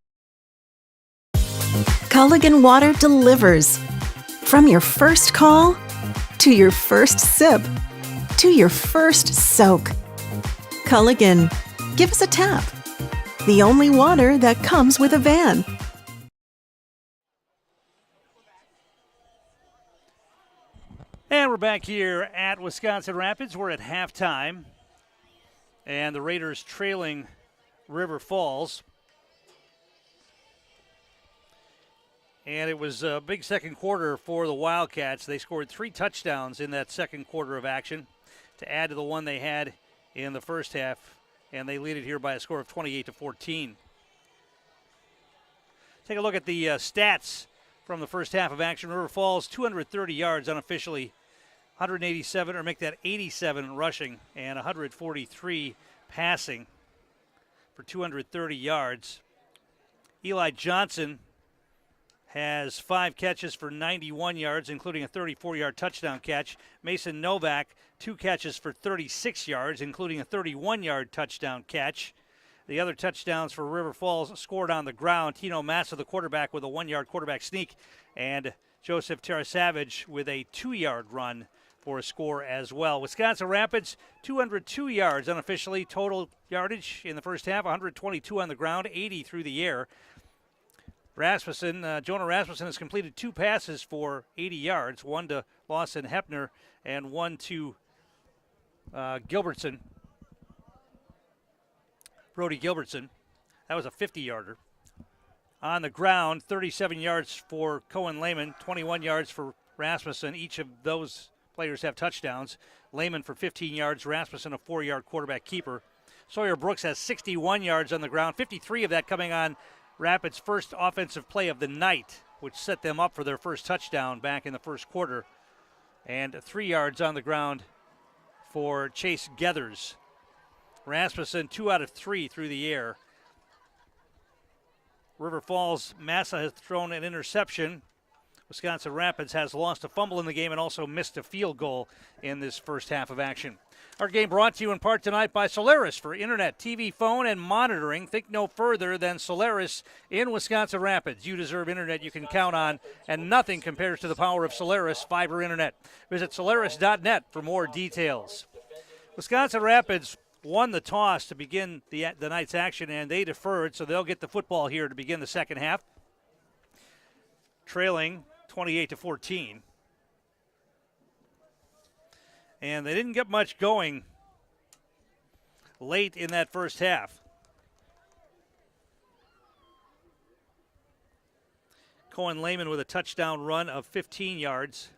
Culligan Water delivers. From your first call, to your first sip, to your first soak. Culligan, give us a tap. The only water that comes with a van. And we're back here at Wisconsin Rapids. We're at halftime. And the Raiders trailing River Falls. And it was a big second quarter for the Wildcats. They scored 3 touchdowns in that second quarter of action to add to the one they had in the first half. And they lead it here by a score of 28-14. Take a look at the stats from the first half of action. River Falls, 230 yards unofficially, 187, or make that 87 rushing, and 143 passing for 230 yards. Eli Johnson has 5 catches for 91 yards, including a 34-yard touchdown catch. Mason Novak, 2 catches for 36 yards, including a 31-yard touchdown catch. The other touchdowns for River Falls scored on the ground. Tino Massa, the quarterback, with a 1-yard quarterback sneak, and Joseph Tarasavage with a 2-yard run for a score as well. Wisconsin Rapids, 202 yards unofficially total yardage in the first half, 122 on the ground, 80 through the air. Jonah Rasmussen has completed 2 passes for 80 yards, one to Lawson Hepner and one to Gilbertson. Brody Gilbertson. That was a 50-yarder. On the ground, 37 yards for Cohen Lehman, 21 yards for Rasmussen. Each of those players have touchdowns. Lehman for 15 yards, Rasmussen a 4-yard quarterback keeper. Sawyer Brooks has 61 yards on the ground, 53 of that coming on Rapids' first offensive play of the night, which set them up for their first touchdown back in the first quarter. And 3 yards on the ground for Chase Gethers. Rasmussen 2 out of 3 through the air. River Falls, Massa has thrown an interception. Wisconsin Rapids has lost a fumble in the game and also missed a field goal in this first half of action. Our game brought to you in part tonight by Solaris for internet, TV, phone, and monitoring. Think no further than Solaris in Wisconsin Rapids. You deserve internet you can count on, and nothing compares to the power of Solaris fiber internet. Visit Solaris.net for more details. Wisconsin Rapids won the toss to begin the night's action, and they deferred, so they'll get the football here to begin the second half. Trailing 28-14. And they didn't get much going late in that first half. Cohen Lehman with a touchdown run of 15 yards.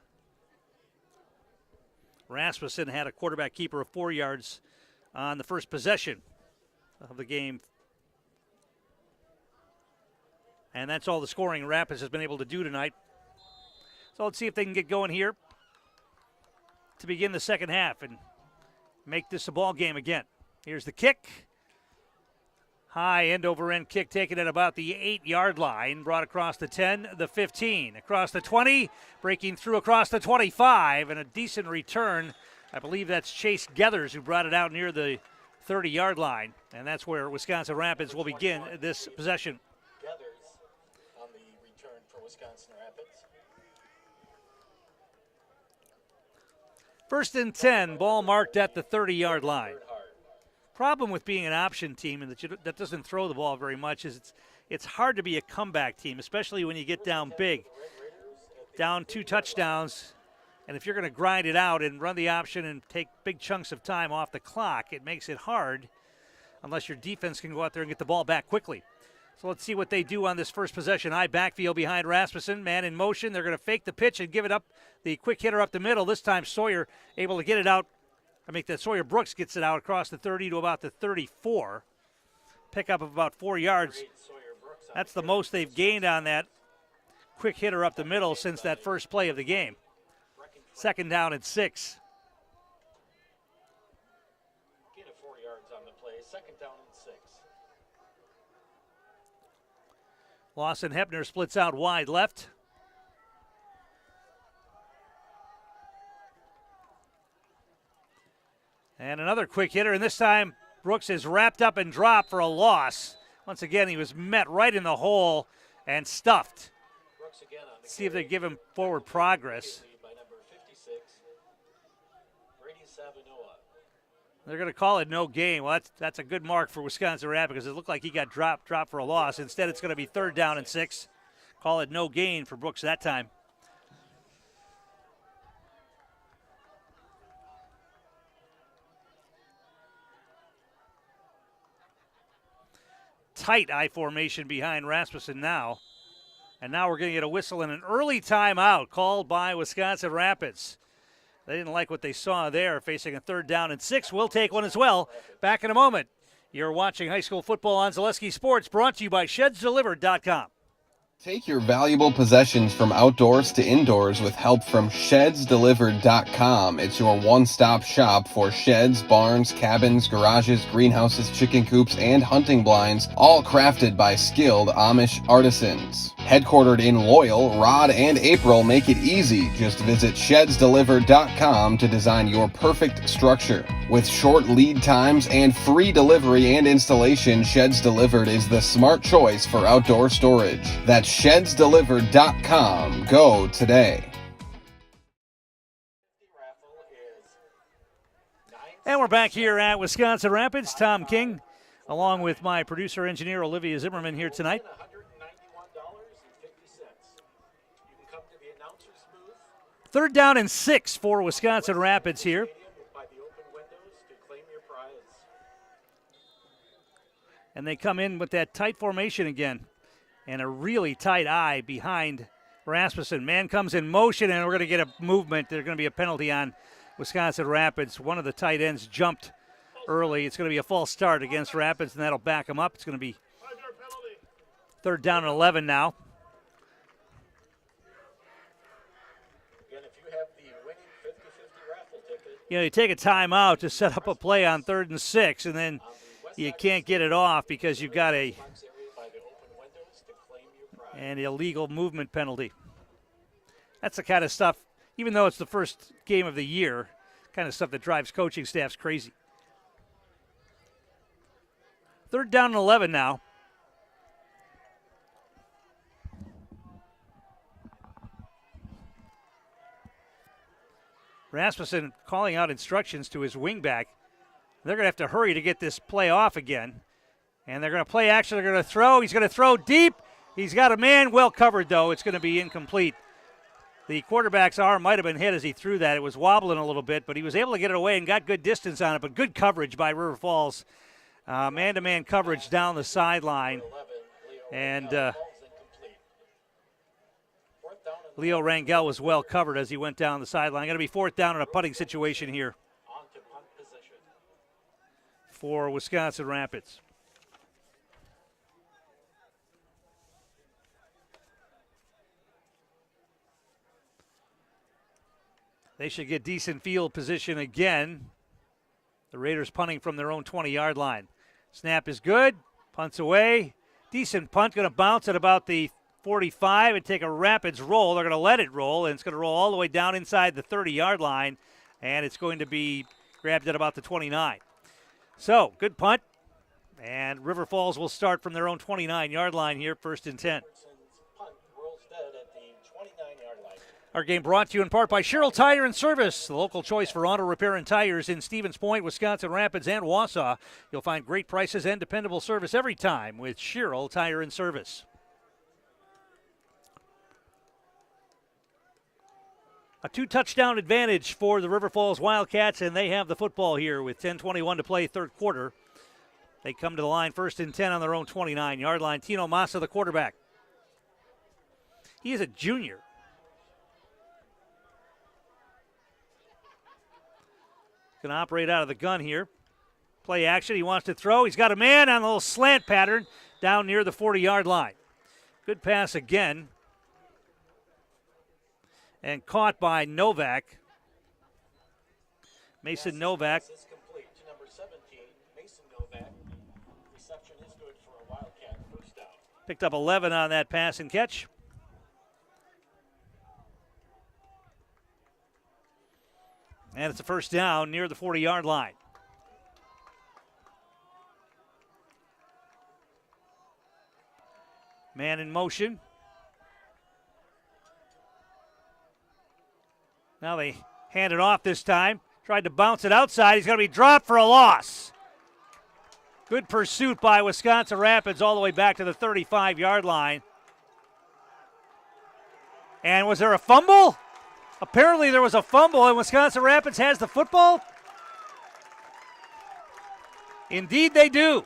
Rasmussen had a quarterback keeper of 4 yards on the first possession of the game. And that's all the scoring Rapids has been able to do tonight. So let's see if they can get going here to begin the second half and make this a ball game again. Here's the kick. High end-over-end kick taken at about the 8-yard line. Brought across the 10, the 15. Across the 20, breaking through across the 25, and a decent return. I believe that's Chase Gethers who brought it out near the 30-yard line. And that's where Wisconsin Rapids will begin this possession. Gethers on the return for Wisconsin Rapids. First and 10, ball marked at the 30-yard line. Problem with being an option team and that doesn't throw the ball very much is it's hard to be a comeback team, especially when you get down big. Down 2 touchdowns, and if you're going to grind it out and run the option and take big chunks of time off the clock, it makes it hard unless your defense can go out there and get the ball back quickly. So let's see what they do on this first possession. High backfield behind Rasmussen. Man in motion. They're going to fake the pitch and give it up. The quick hitter up the middle. This time Sawyer able to get it out. Sawyer Brooks gets it out across the 30 to about the 34. Pickup of about 4 yards. That's the most they've gained on that quick hitter up the middle since that first play of the game. Second down and 6. Gain of 4 yards on the play. Second down and 6. Lawson Hepner splits out wide left. And another quick hitter, and this time Brooks is wrapped up and dropped for a loss. Once again, he was met right in the hole and stuffed. Let's see if they give him forward progress. By number 56, Brady Savinoa. They're going to call it no gain. Well, that's a good mark for Wisconsin Rapids because it looked like he got dropped for a loss. Instead, it's going to be third down and 6. Call it no gain for Brooks that time. Tight I formation behind Rasmussen now. And now we're going to get a whistle and an early timeout called by Wisconsin Rapids. They didn't like what they saw there, facing a third down and 6. We'll take one as well. Back in a moment. You're watching high school football on Zaleski Sports, brought to you by ShedsDelivered.com. Take your valuable possessions from outdoors to indoors with help from ShedsDelivered.com. It's your one-stop shop for sheds, barns, cabins, garages, greenhouses, chicken coops, and hunting blinds, all crafted by skilled Amish artisans. Headquartered in Loyal, Rod and April make it easy. Just visit shedsdelivered.com to design your perfect structure. With short lead times and free delivery and installation, Sheds Delivered is the smart choice for outdoor storage. That's shedsdelivered.com. Go today. And we're back here at Wisconsin Rapids. Tom King, along with my producer engineer Olivia Zimmerman here tonight. Third down and 6 for Wisconsin Rapids here. And they come in with that tight formation again. And a really tight eye behind Rasmussen. Man comes in motion, and we're going to get a movement. There's going to be a penalty on Wisconsin Rapids. One of the tight ends jumped early. It's going to be a false start against Rapids, and that'll back them up. It's going to be third down and 11 now. You know, you take a timeout to set up a play on 3rd and 6, and then you can't get it off because you've got an illegal movement penalty. That's the kind of stuff, even though it's the first game of the year, kind of stuff that drives coaching staffs crazy. Third down and 11 now. Rasmussen calling out instructions to his wingback. They're going to have to hurry to get this play off again. And they're going to play action. They're going to throw. He's going to throw deep. He's got a man well covered, though. It's going to be incomplete. The quarterback's arm might have been hit as he threw that. It was wobbling a little bit, but he was able to get it away and got good distance on it. But good coverage by River Falls. Man-to-man coverage down the sideline. And Leo Rangel was well covered as he went down the sideline. Going to be fourth down in a punting situation here for Wisconsin Rapids. They should get decent field position again. The Raiders punting from their own 20-yard line. Snap is good. Punts away. Decent punt. Going to bounce at about the 45 and take a Rapids roll. They're going to let it roll, and it's going to roll all the way down inside the 30-yard line, and it's going to be grabbed at about the 29. So, good punt, and River Falls will start from their own 29-yard line here, 1st and 10. Our game brought to you in part by Sherrill Tire and Service, the local choice for auto repair and tires in Stevens Point, Wisconsin Rapids, and Wausau. You'll find great prices and dependable service every time with Sherrill Tire and Service. A 2-touchdown advantage for the River Falls Wildcats, and they have the football here with 10:21 to play, third quarter. They come to the line 1st and 10 on their own 29-yard line. Tino Massa, the quarterback. He is a junior. Going to operate out of the gun here. Play action. He wants to throw. He's got a man on a little slant pattern down near the 40-yard line. Good pass again. And caught by Novak. Mason Novak. Picked up 11 on that pass and catch. And it's a first down near the 40-yard line. Man in motion. Now they hand it off this time. Tried to bounce it outside. He's going to be dropped for a loss. Good pursuit by Wisconsin Rapids all the way back to the 35-yard line. And was there a fumble? Apparently there was a fumble, and Wisconsin Rapids has the football. Indeed they do.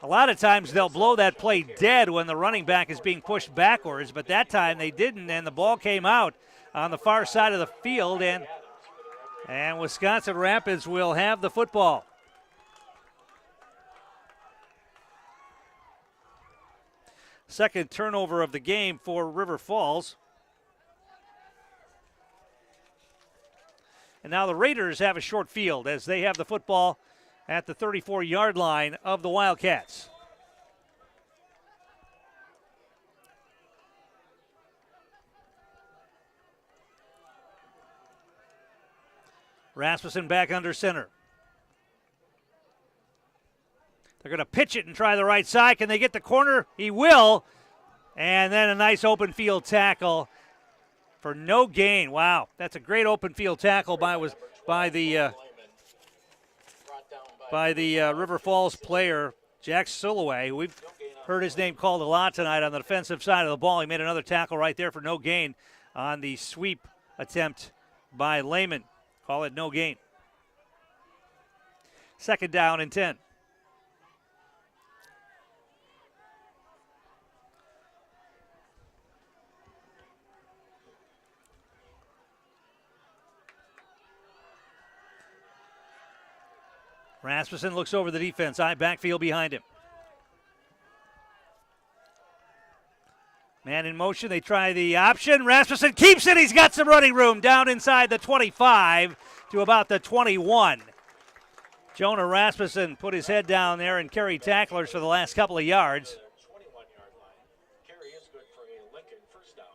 A lot of times they'll blow that play dead when the running back is being pushed backwards, but that time they didn't, and the ball came out on the far side of the field, and Wisconsin Rapids will have the football. Second turnover of the game for River Falls. And now the Raiders have a short field as they have the football at the 34-yard line of the Wildcats. Rasmussen back under center. They're going to pitch it and try the right side. Can they get the corner? He will. And then a nice open field tackle for no gain. Wow, that's a great open field tackle by the River Falls player, Jack Silaway. We've heard his name called a lot tonight on the defensive side of the ball. He made another tackle right there for no gain on the sweep attempt by Lehman. Call it no gain. 2nd down and 10. Rasmussen looks over the defense. Backfield behind him. Man in motion. They try the option. Rasmussen keeps it. He's got some running room down inside the 25 to about the 21. Jonah Rasmussen put his head down there and carried tacklers for the last couple of yards. 21-yard line. Carry is good for a Lincoln first down.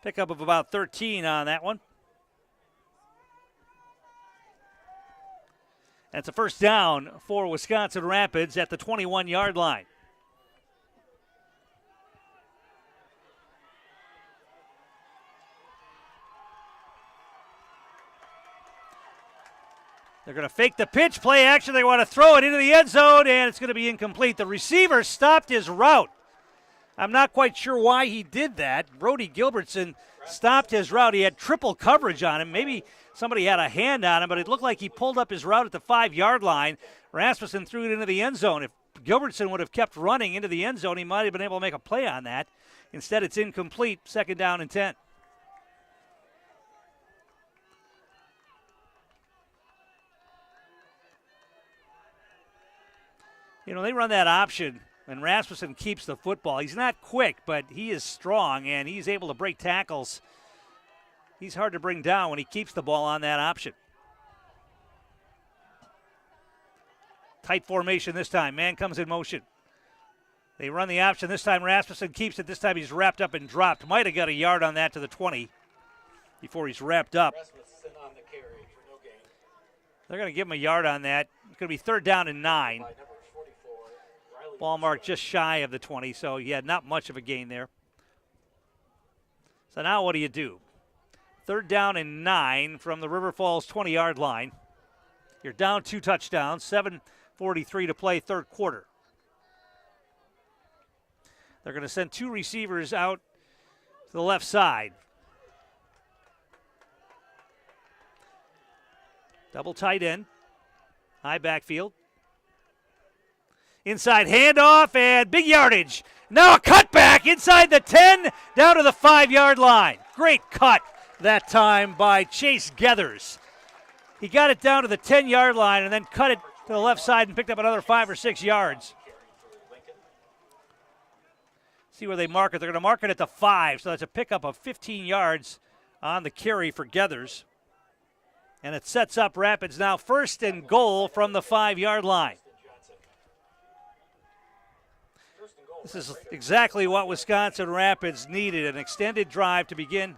Pickup of about 13 on that one. That's a first down for Wisconsin Rapids at the 21-yard line. They're going to fake the pitch, play action. They want to throw it into the end zone, and it's going to be incomplete. The receiver stopped his route. I'm not quite sure why he did that. Brody Gilbertson stopped his route. He had triple coverage on him. Maybe somebody had a hand on him, but it looked like he pulled up his route at the 5-yard line. Rasmussen threw it into the end zone. If Gilbertson would have kept running into the end zone, he might have been able to make a play on that. Instead, it's incomplete. 2nd down and 10. You know, they run that option, and Rasmussen keeps the football. He's not quick, but he is strong, and he's able to break tackles. He's hard to bring down when he keeps the ball on that option. Tight formation this time. Man comes in motion. They run the option. This time Rasmussen keeps it. This time he's wrapped up and dropped. Might have got a yard on that to the 20 before he's wrapped up. Rasmussen on the carry for no gain. They're going to give him a yard on that. It's going to be 3rd down and 9. Ball marked just shy of the 20, so he had not much of a gain there. So now what do? 3rd down and 9 from the River Falls 20-yard line. You're down 2 touchdowns, 7:43 to play, 3rd quarter. They're going to send 2 receivers out to the left side. Double tight end, high backfield. Inside handoff and big yardage. Now a cutback inside the 10 down to the 5-yard line. Great cut that time by Chase Gethers. He got it down to the 10-yard line and then cut it to the left side and picked up another 5 or 6 yards. See where they mark it. They're going to mark it at the 5, so that's a pickup of 15 yards on the carry for Gethers. And it sets up Rapids now 1st and goal from the 5-yard line. This is exactly what Wisconsin Rapids needed, an extended drive to begin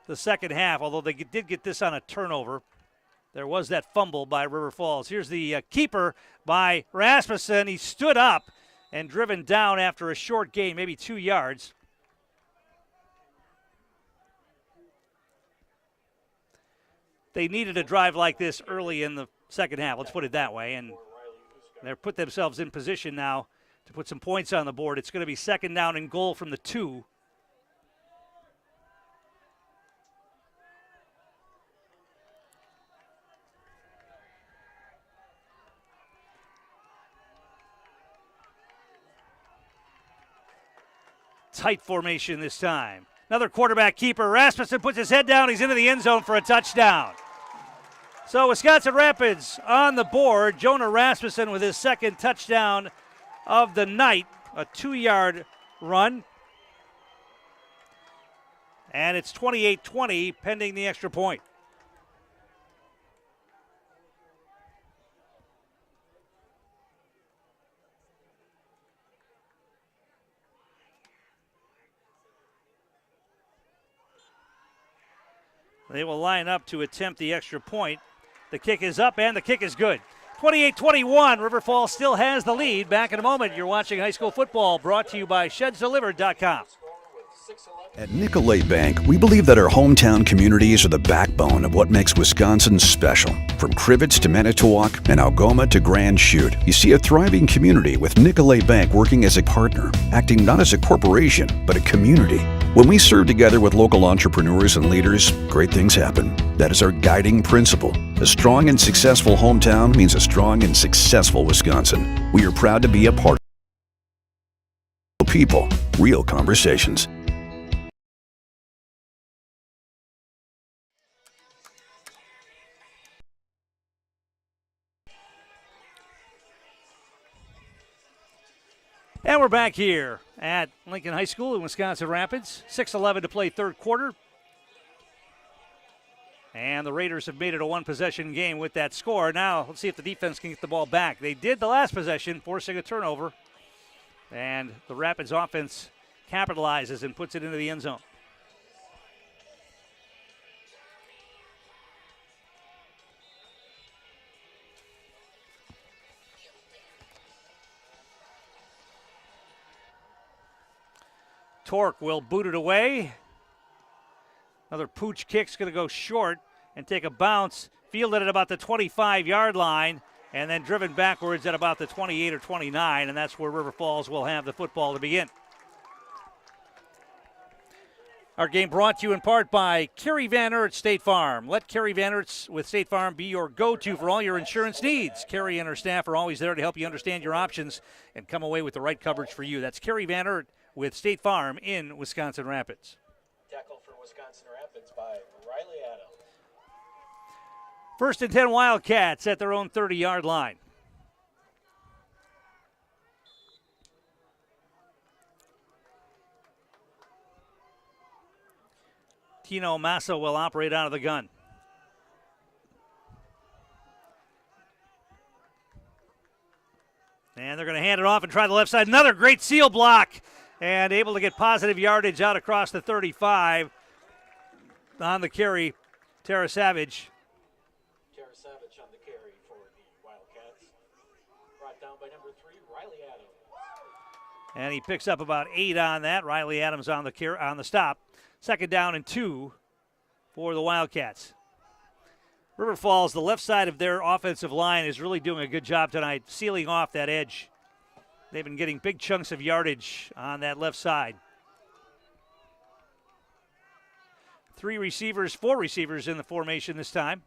the second half, although they did get this on a turnover. There was that fumble by River Falls. Here's the keeper by Rasmussen. He stood up and driven down after a short gain, maybe 2 yards. They needed a drive like this early in the second half, let's put it that way, and they've put themselves in position now to put some points on the board. It's going to be 2nd down and goal from the 2. Tight formation this time. Another quarterback keeper. Rasmussen puts his head down. He's into the end zone for a touchdown. So Wisconsin Rapids on the board. Jonah Rasmussen with his 2nd touchdown of the night. A 2-yard run. And it's 28-20 pending the extra point. They will line up to attempt the extra point. The kick is up, and the kick is good. 28-21, River Falls still has the lead. Back in a moment, you're watching high school football, brought to you by ShedsDelivered.com. At Nicolay Bank, we believe that our hometown communities are the backbone of what makes Wisconsin special. From Crivets to Manitowoc and Algoma to Grand Chute, you see a thriving community with Nicolay Bank working as a partner, acting not as a corporation, but a community. When we serve together with local entrepreneurs and leaders, great things happen. That is our guiding principle. A strong and successful hometown means a strong and successful Wisconsin. We are proud to be a part of people, real conversations. And we're back here at Lincoln High School in Wisconsin Rapids. 6:11 to play third quarter. And the Raiders have made it a one-possession game with that score. Now, let's see if the defense can get the ball back. They did the last possession, forcing a turnover. And the Rapids offense capitalizes and puts it into the end zone. Torque will boot it away. Another pooch kick's going to go short and take a bounce, fielded at about the 25-yard line, and then driven backwards at about the 28 or 29, and that's where River Falls will have the football to begin. Our game brought to you in part by Kerry Van Aert State Farm. Let Kerry Van Aert with State Farm be your go-to for all your insurance needs. Kerry and her staff are always there to help you understand your options and come away with the right coverage for you. That's Kerry Van Aert with State Farm in Wisconsin Rapids. Tackle for Wisconsin Rapids by Riley Adams. 1st and 10 Wildcats at their own 30-yard line. Tino Massa will operate out of the gun. And they're going to hand it off and try the left side. Another great seal block. And able to get positive yardage out across the 35 on the carry, Tara Savage. Tara Savage on the carry for the Wildcats. Brought down by number 3, Riley Adams. And he picks up about 8 on that. Riley Adams on the stop. 2nd down and 2 for the Wildcats. River Falls, the left side of their offensive line, is really doing a good job tonight, sealing off that edge. They've been getting big chunks of yardage on that left side. 4 receivers in the formation this time.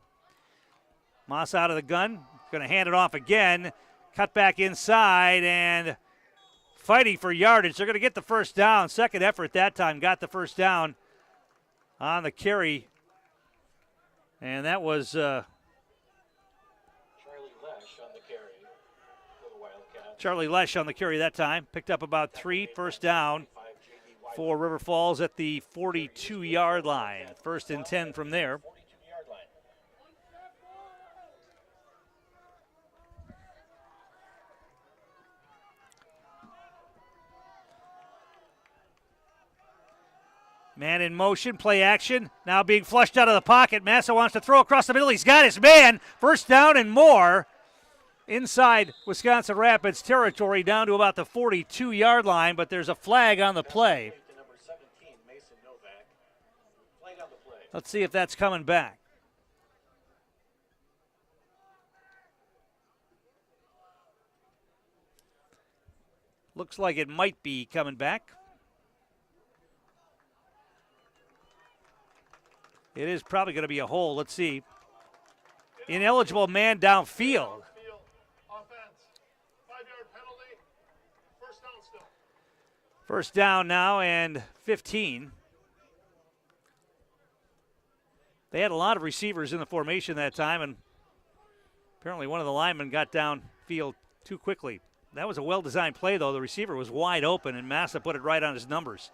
Moss out of the gun, going to hand it off again. Cut back inside and fighting for yardage. They're going to get the first down. Second effort that time, got the first down on the carry. And that was Charlie Lesh on the carry that time. Picked up about 3, first down for River Falls at the 42-yard line. 1st and 10 from there. Man in motion, play action. Now being flushed out of the pocket. Massa wants to throw across the middle. He's got his man. First down and more. Inside Wisconsin Rapids territory down to about the 42-yard line, but there's a flag on the play. Let's see if that's coming back. Looks like it might be coming back. It is probably going to be a hole. Let's see. Ineligible man downfield. First down now and 15. They had a lot of receivers in the formation that time, and apparently one of the linemen got downfield too quickly. That was a well-designed play, though. The receiver was wide open, and Massa put it right on his numbers.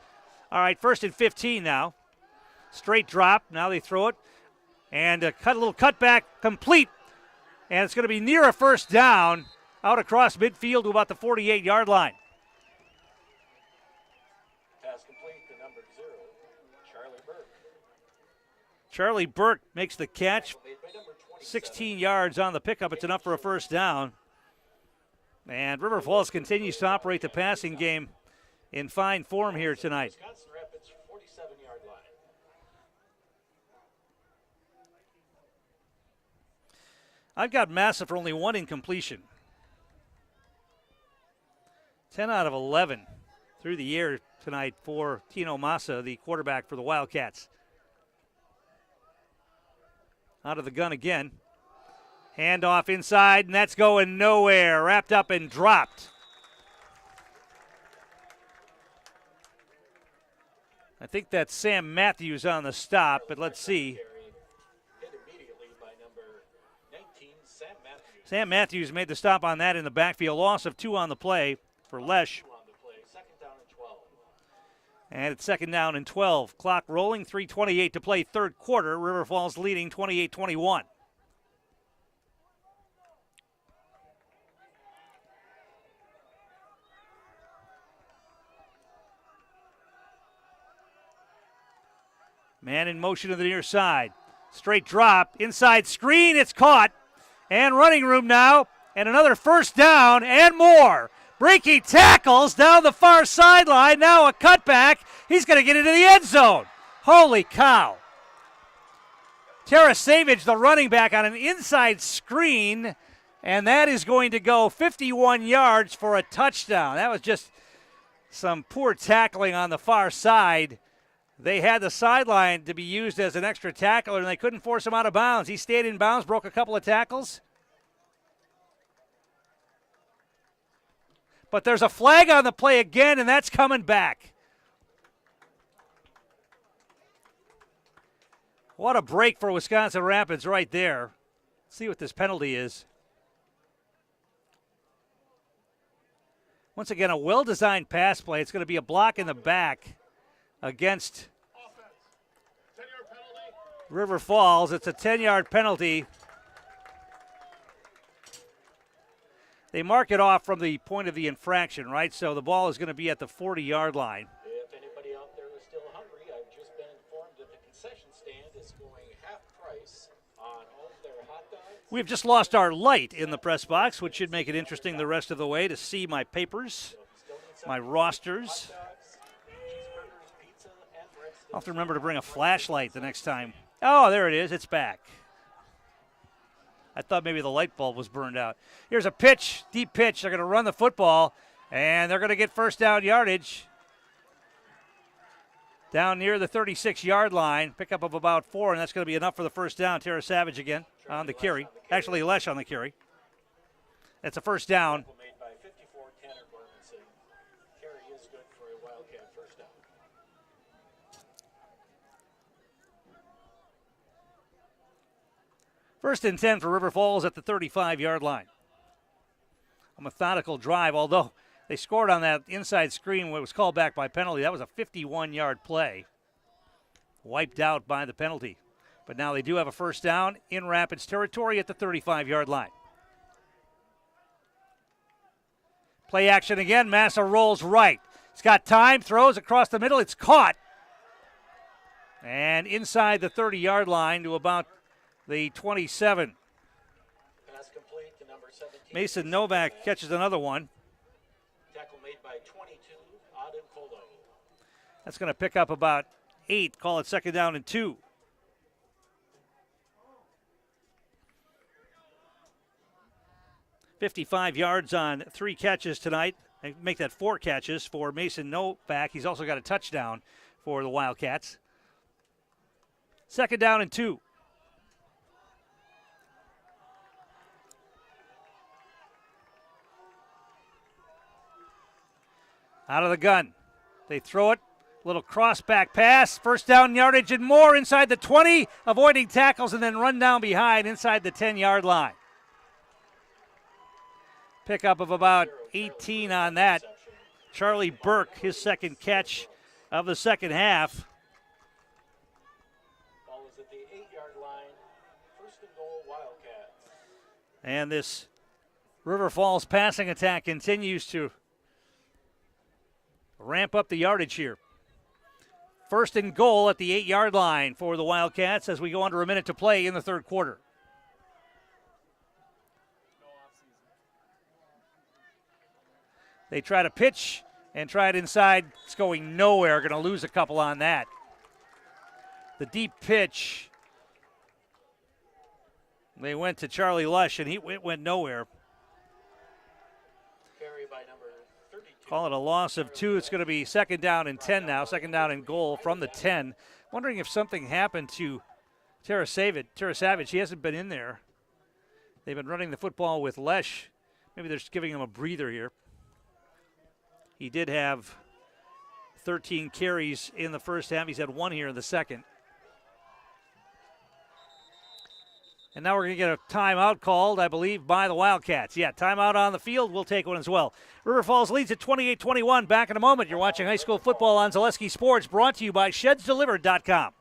All right, 1st and 15 now. Straight drop. Now they throw it. And a little cutback complete. And it's going to be near a first down out across midfield to about the 48-yard line. Pass complete to number 0, Charlie Burke. Charlie Burke makes the catch. 16 yards on the pickup. It's enough for a first down. And River Falls continues to operate the passing game in fine form here tonight. Wisconsin Rapids 47-yard line. I've got Massa for only one incompletion. 10 out of 11 through the air tonight for Tino Massa, the quarterback for the Wildcats. Out of the gun again. Handoff inside, and that's going nowhere. Wrapped up and dropped. I think that's Sam Matthews on the stop, but let's see. Sam Matthews made the stop on that in the backfield. Loss of 2 on the play for Lesh. And it's 2nd down and 12. Clock rolling, 3:28 to play, third quarter. River Falls leading 28-21. Man in motion to the near side. Straight drop, inside screen, it's caught. And running room now, and another first down and more. Breaking tackles down the far sideline. Now a cutback. He's going to get into the end zone. Holy cow. Tarasevich, the running back, on an inside screen, and that is going to go 51 yards for a touchdown. That was just some poor tackling on the far side. They had the sideline to be used as an extra tackler, and they couldn't force him out of bounds. He stayed in bounds, broke a couple of tackles. But there's a flag on the play again, and that's coming back. What a break for Wisconsin Rapids right there. Let's see what this penalty is. Once again, a well-designed pass play. It's going to be a block in the back against River Falls. It's a 10-yard penalty. They mark it off from the point of the infraction, right? So the ball is going to be at the 40-yard line. If anybody out there is still hungry, I've just been informed that the concession stand is going half price on all of their hot dogs. We've just lost our light in the press box, which should make it interesting the rest of the way to see my papers, my rosters. I'll have to remember to bring a flashlight the next time. Oh, there it is. It's back. I thought maybe the light bulb was burned out. Here's a pitch, deep pitch. They're going to run the football, and they're going to get first down yardage. Down near the 36-yard line. Pickup of about 4, and that's going to be enough for the first down. Tara Savage again on the carry. Actually, Lesh on the carry. That's a first down. Made by 54 Tanner Gormanson. Carry is good for a Wildcat first down. First and 10 for River Falls at the 35-yard line. A methodical drive, although they scored on that inside screen when it was called back by penalty. That was a 51-yard play. Wiped out by the penalty. But now they do have a first down in Rapids territory at the 35-yard line. Play action again. Massa rolls right. He's got time, throws across the middle. It's caught. And inside the 30-yard line to about the 27. Pass complete to number 17. Mason Novak catches another one. Tackle made by 22, Auden Kolo. That's going to pick up about 8. Call it 2nd down and 2. $55 yards on 3 catches tonight. They make that 4 catches for Mason Novak. He's also got a touchdown for the Wildcats. 2nd down and 2. Out of the gun. They throw it. Little cross-back pass. First down yardage and more inside the 20. Avoiding tackles and then run down behind inside the 10-yard line. Pickup of about 18 on that. Charlie Burke, his second catch of the second half. Ball is at the 8-yard line. First and goal, Wildcats. And this River Falls passing attack continues to ramp up the yardage here. First and goal at the 8-yard line for the Wildcats as we go under a minute to play in the third quarter. They try to pitch and try it inside. It's going nowhere. Going to lose a couple on that. The deep pitch. They went to Charlie Lush, and it went nowhere. Carry by number 32. Call it a loss of 2. It's going to be second down and 10 now. Second down and goal from the 10. Wondering if something happened to Tara Savage. He hasn't been in there. They've been running the football with Lesh. Maybe they're just giving him a breather here. He did have 13 carries in the first half. He's had 1 here in the second. And now we're going to get a timeout called, I believe, by the Wildcats. Yeah, timeout on the field. We'll take one as well. River Falls leads at 28-21. Back in a moment. You're watching high school football on Zaleski Sports, brought to you by ShedsDelivered.com.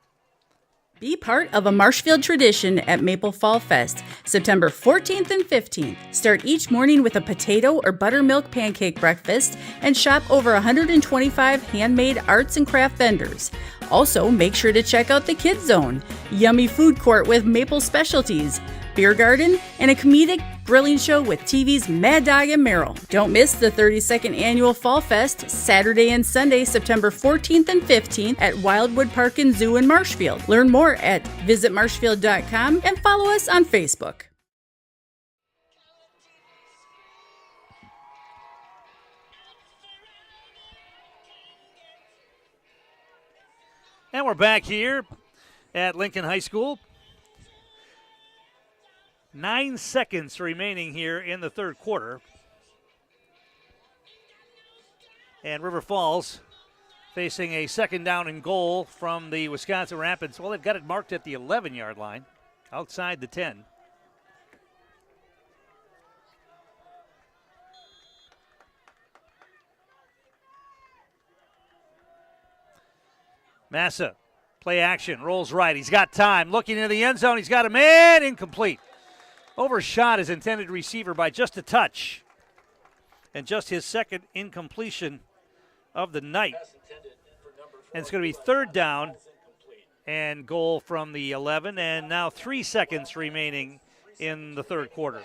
Be part of a Marshfield tradition at Maple Fall Fest, September 14th and 15th. Start each morning with a potato or buttermilk pancake breakfast and shop over 125 handmade arts and craft vendors. Also, make sure to check out the Kids Zone, yummy food court with maple specialties, beer garden, and a comedic grilling show with TV's Mad Dog and Merrill. Don't miss the 32nd Annual Fall Fest, Saturday and Sunday, September 14th and 15th at Wildwood Park and Zoo in Marshfield. Learn more at visitmarshfield.com and follow us on Facebook. And we're back here at Lincoln High School. 9 seconds remaining here in the third quarter. And River Falls facing a second down and goal from the Wisconsin Rapids. Well, they've got it marked at the 11-yard line, outside the 10. Massa, play action, rolls right. He's got time, looking into the end zone. He's got a man, incomplete. Overshot his intended receiver by just a touch. And just his second incompletion of the night. And it's going to be third down and goal from the 11. And now 3 seconds remaining in the third quarter.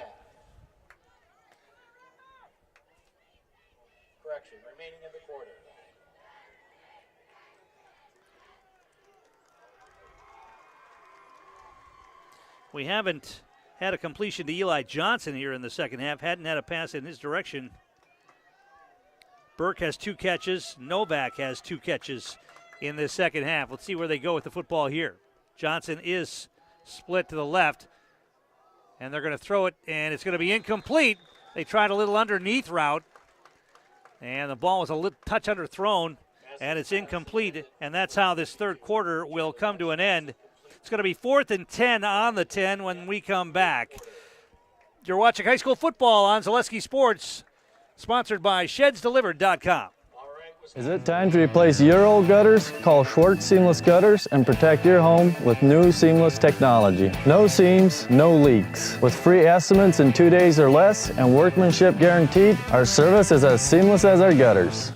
Correction, remaining in the quarter. We haven't had a completion to Eli Johnson here in the second half. Hadn't had a pass in his direction. Burke has 2 catches. Novak has 2 catches in this second half. Let's see where they go with the football here. Johnson is split to the left, and they're going to throw it, and it's going to be incomplete. They tried a little underneath route, and the ball was a little touch underthrown, and it's incomplete, and that's how this third quarter will come to an end. It's going to be 4th and 10 on the 10 when we come back. You're watching high school football on Zaleski Sports, sponsored by ShedsDelivered.com. Is it time to replace your old gutters? Call Schwartz Seamless Gutters and protect your home with new seamless technology. No seams, no leaks. With free estimates in 2 days or less and workmanship guaranteed, our service is as seamless as our gutters.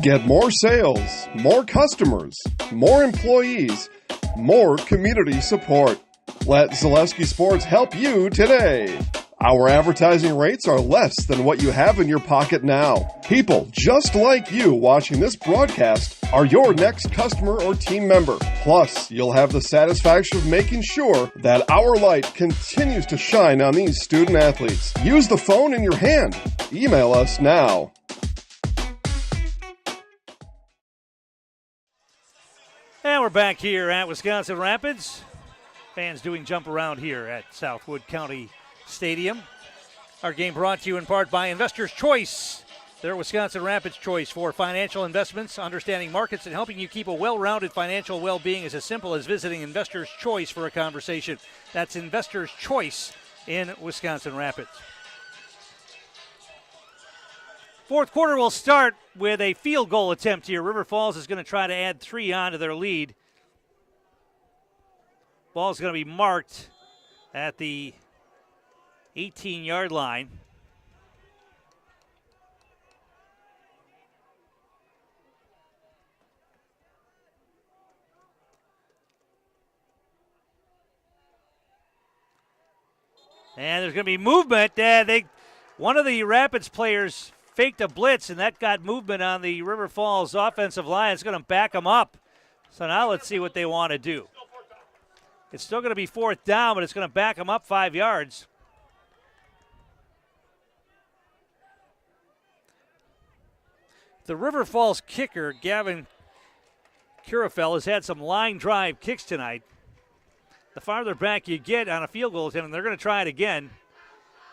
Get more sales, more customers, more employees, more community support. Let Zaleski Sports help you today. Our advertising rates are less than what you have in your pocket now. People just like you watching this broadcast are your next customer or team member. Plus, you'll have the satisfaction of making sure that our light continues to shine on these student athletes. Use the phone in your hand. Email us now. And we're back here at Wisconsin Rapids. Fans doing jump around here at Southwood County Stadium. Our game brought to you in part by Investors Choice. Their Wisconsin Rapids choice for financial investments, understanding markets, and helping you keep a well-rounded financial well-being is as simple as visiting Investors Choice for a conversation. That's Investors Choice in Wisconsin Rapids. Fourth quarter will start with a field goal attempt here. River Falls is going to try to add 3 on to their lead. Ball's going to be marked at the 18-yard line. And there's going to be movement. One of the Rapids players faked a blitz, and that got movement on the River Falls offensive line. It's going to back them up. So now let's see what they want to do. It's still going to be 4th down, but it's going to back them up 5 yards. The River Falls kicker, Gavin Curafel, has had some line drive kicks tonight. The farther back you get on a field goal attempt, and they're going to try it again.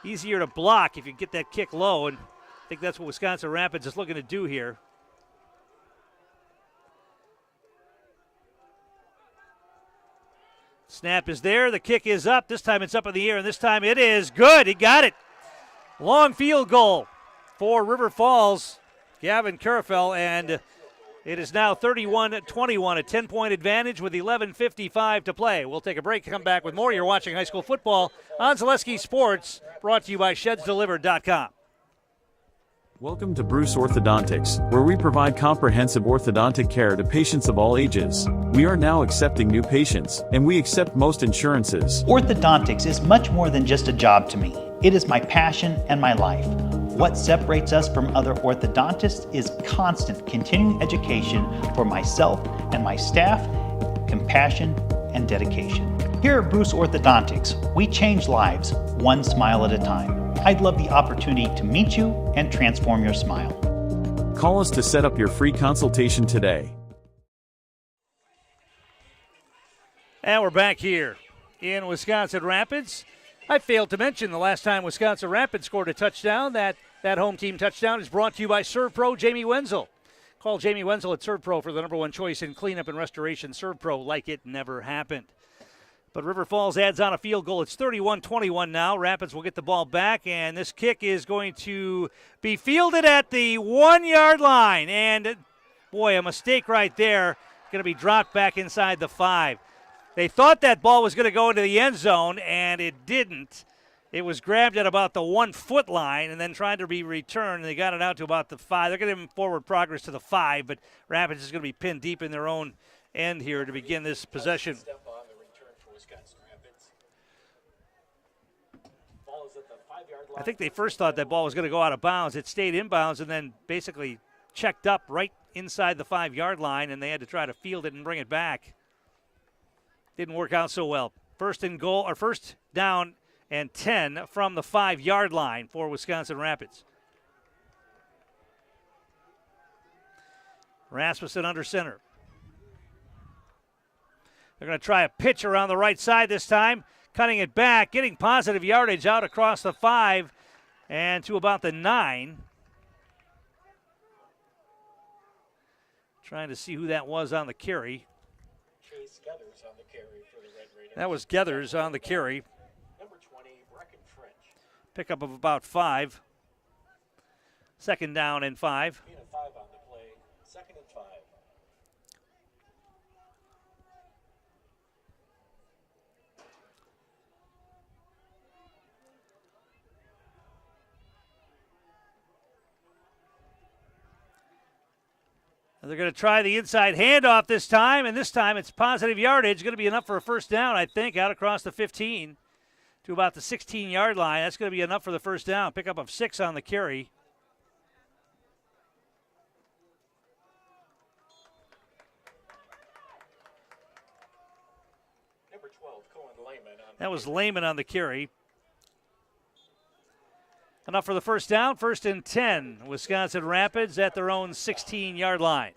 Easier to block if you get that kick low, and I think that's what Wisconsin Rapids is looking to do here. Snap is there. The kick is up. This time it's up in the air, and this time it is good. He got it. Long field goal for River Falls. Gavin Curafel, and it is now 31-21, a 10-point advantage with 11:55 to play. We'll take a break, come back with more. You're watching high school football on Zaleski Sports, brought to you by ShedsDelivered.com. Welcome to Bruce Orthodontics, where we provide comprehensive orthodontic care to patients of all ages. We are now accepting new patients, and we accept most insurances. Orthodontics is much more than just a job to me. It is my passion and my life. What separates us from other orthodontists is constant continuing education for myself and my staff, compassion, and dedication. Here at Bruce Orthodontics, we change lives one smile at a time. I'd love the opportunity to meet you and transform your smile. Call us to set up your free consultation today. And we're back here in Wisconsin Rapids. I failed to mention the last time Wisconsin Rapids scored a touchdown. That home team touchdown is brought to you by Serve Pro Jamie Wenzel. Call Jamie Wenzel at Serve Pro for the #1 choice in cleanup and restoration. Serve Pro like it never happened. But River Falls adds on a field goal. It's 31-21 now. Rapids will get the ball back, and this kick is going to be fielded at the 1-yard line. And, boy, a mistake right there. Going to be dropped back inside the 5. They thought that ball was going to go into the end zone, and it didn't. It was grabbed at about the 1-foot line and then tried to be returned. They got it out to about the 5. They're going to give them forward progress to the 5, but Rapids is going to be pinned deep in their own end here to begin this possession. I think they first thought that ball was going to go out of bounds. It stayed inbounds and then basically checked up right inside the 5-yard line, and they had to try to field it and bring it back. Didn't work out so well. First down and 10 from the 5-yard line for Wisconsin Rapids. Rasmussen under center. They're going to try a pitch around the right side this time. Cutting it back, getting positive yardage out across the 5 and to about the 9. Trying to see who that was on the carry. That was Geathers on the carry. Pickup of about 5. Second down and 5. Second and 5. They're going to try the inside handoff this time, and this time it's positive yardage. Going to be enough for a first down, I think, out across the 15 to about the 16-yard line. That's going to be enough for the first down. Pickup of 6 on the carry. Number 12, Cohen Lehman. That was Lehman on the carry. Enough for the first down. First and 10. Wisconsin Rapids at their own 16-yard line.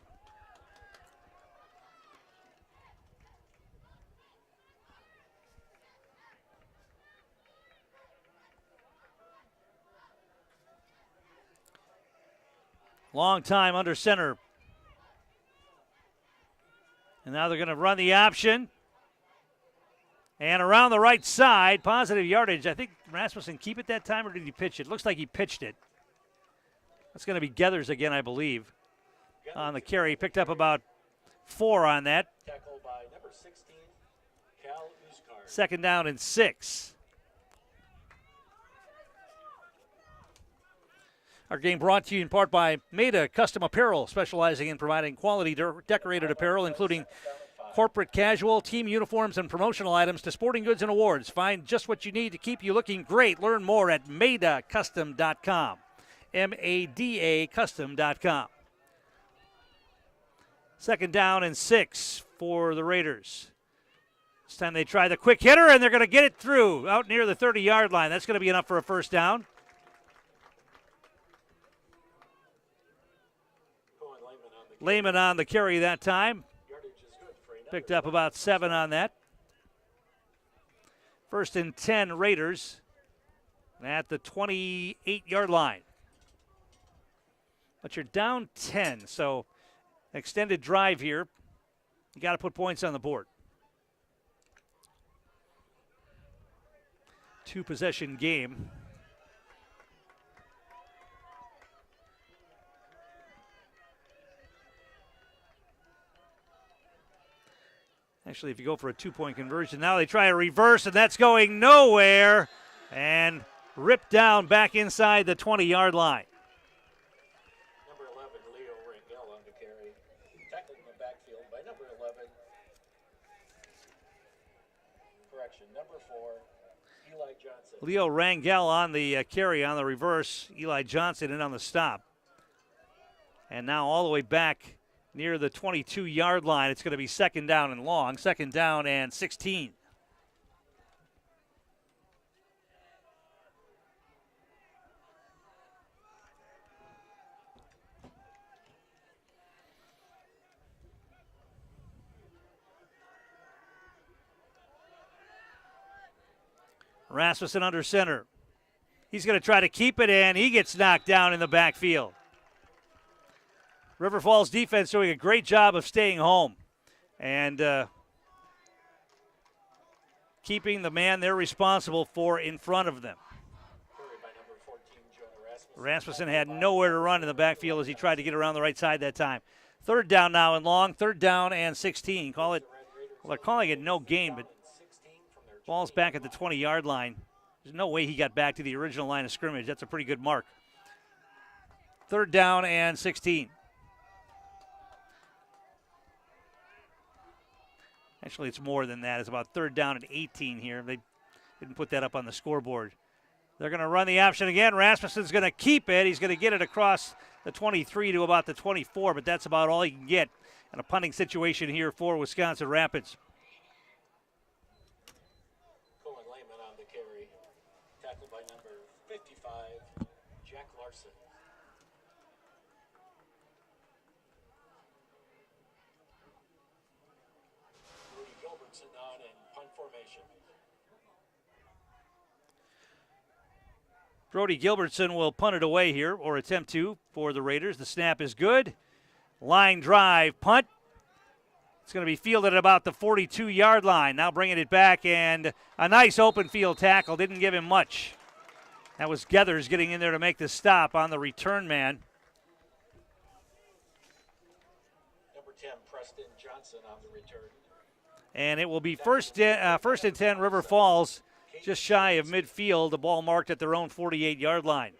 Long time under center. And now they're going to run the option. And around the right side, positive yardage. I think Rasmussen keep it that time, or did he pitch it? Looks like he pitched it. That's going to be Geathers again, I believe, on the carry. Picked up about 4 on that. Tackled by number 16, Cal Uskar. Second down and 6. Our game brought to you in part by Maida Custom Apparel, specializing in providing quality decorated apparel, including corporate casual, team uniforms, and promotional items to sporting goods and awards. Find just what you need to keep you looking great. Learn more at madacustom.com. MADA custom.com. 2nd down and 6 for the Raiders. This time they try the quick hitter, and they're going to get it through out near the 30-yard line. That's going to be enough for a first down. Lehman on the carry that time. Picked up about 7 on that. 1st and 10 Raiders at the 28-yard line. But you're down 10, so extended drive here. You got to put points on the board. 2-possession game. Actually, if you go for a 2-point conversion, now they try a reverse, and that's going nowhere. And ripped down back inside the 20-yard line. Number 11, Leo Rangel on the carry. Tackled in the backfield by number 11. Correction, number 4, Eli Johnson. Leo Rangel on the carry on the reverse. Eli Johnson in on the stop. And now all the way back near the 22-yard line. It's going to be 2nd down and long. 2nd down and 16. Rasmussen under center. He's going to try to keep it, and he gets knocked down in the backfield. River Falls defense doing a great job of staying home and keeping the man they're responsible for in front of them. Rasmussen had nowhere to run in the backfield as he tried to get around the right side that time. 3rd down now and long, 3rd down and 16. Well, they're calling it no gain, but ball's back at the 20-yard line. There's no way he got back to the original line of scrimmage. That's a pretty good mark. 3rd down and 16. Actually, it's more than that. It's about 3rd down and 18 here. They didn't put that up on the scoreboard. They're going to run the option again. Rasmussen's going to keep it. He's going to get it across the 23 to about the 24, but that's about all he can get in a punting situation here for Wisconsin Rapids. Colin Lehman on the carry. Tackled by number 55, Jack Larson. On in punt formation. Brody Gilbertson will punt it away here, or attempt to, for the Raiders. The snap is good. Line drive, punt. It's going to be fielded at about the 42-yard line. Now bringing it back, and a nice open field tackle. Didn't give him much. That was Gethers getting in there to make the stop on the return man. Number 10, Preston Johnson on the return. And it will be first and 10 River Falls, just shy of midfield. The ball marked at their own 48-yard line.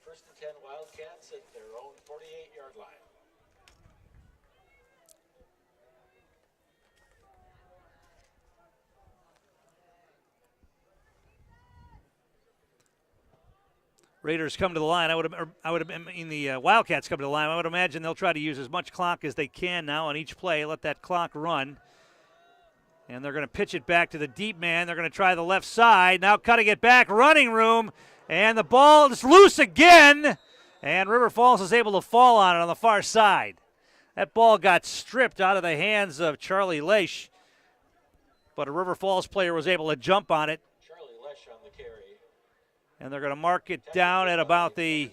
1st and 10 Wildcats at their own 48-yard line. Raiders come to the line. The Wildcats come to the line. I would imagine they'll try to use as much clock as they can now on each play. Let that clock run. And they're going to pitch it back to the deep man. They're going to try the left side. Now cutting it back, running room. And the ball is loose again. And River Falls is able to fall on it on the far side. That ball got stripped out of the hands of Charlie Lesh. But a River Falls player was able to jump on it. Charlie Lesh on the carry. And they're going to mark it down at about the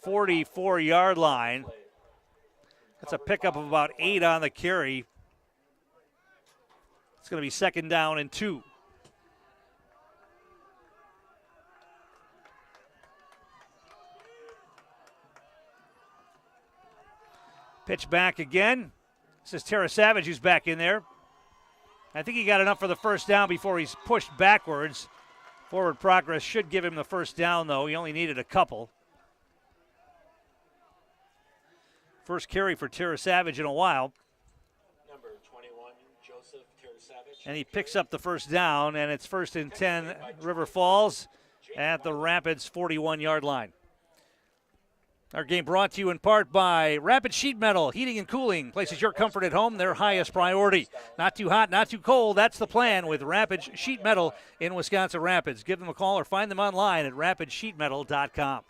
44-yard line. That's a pickup of about 8 on the carry. It's going to be 2nd down and 2. Pitch back again. This is Tara Savage who's back in there. I think he got enough for the first down before he's pushed backwards. Forward progress should give him the first down, though. He only needed a couple. First carry for Tara Savage in a while. Number 21, Joseph Teresavage. And he picks up the first down, and it's 1st and 10, River Falls at the Rapids 41-yard line. Our game brought to you in part by Rapid Sheet Metal, heating and cooling. Places your comfort at home, their highest priority. Not too hot, not too cold. That's the plan with Rapid Sheet Metal in Wisconsin Rapids. Give them a call or find them online at rapidsheetmetal.com.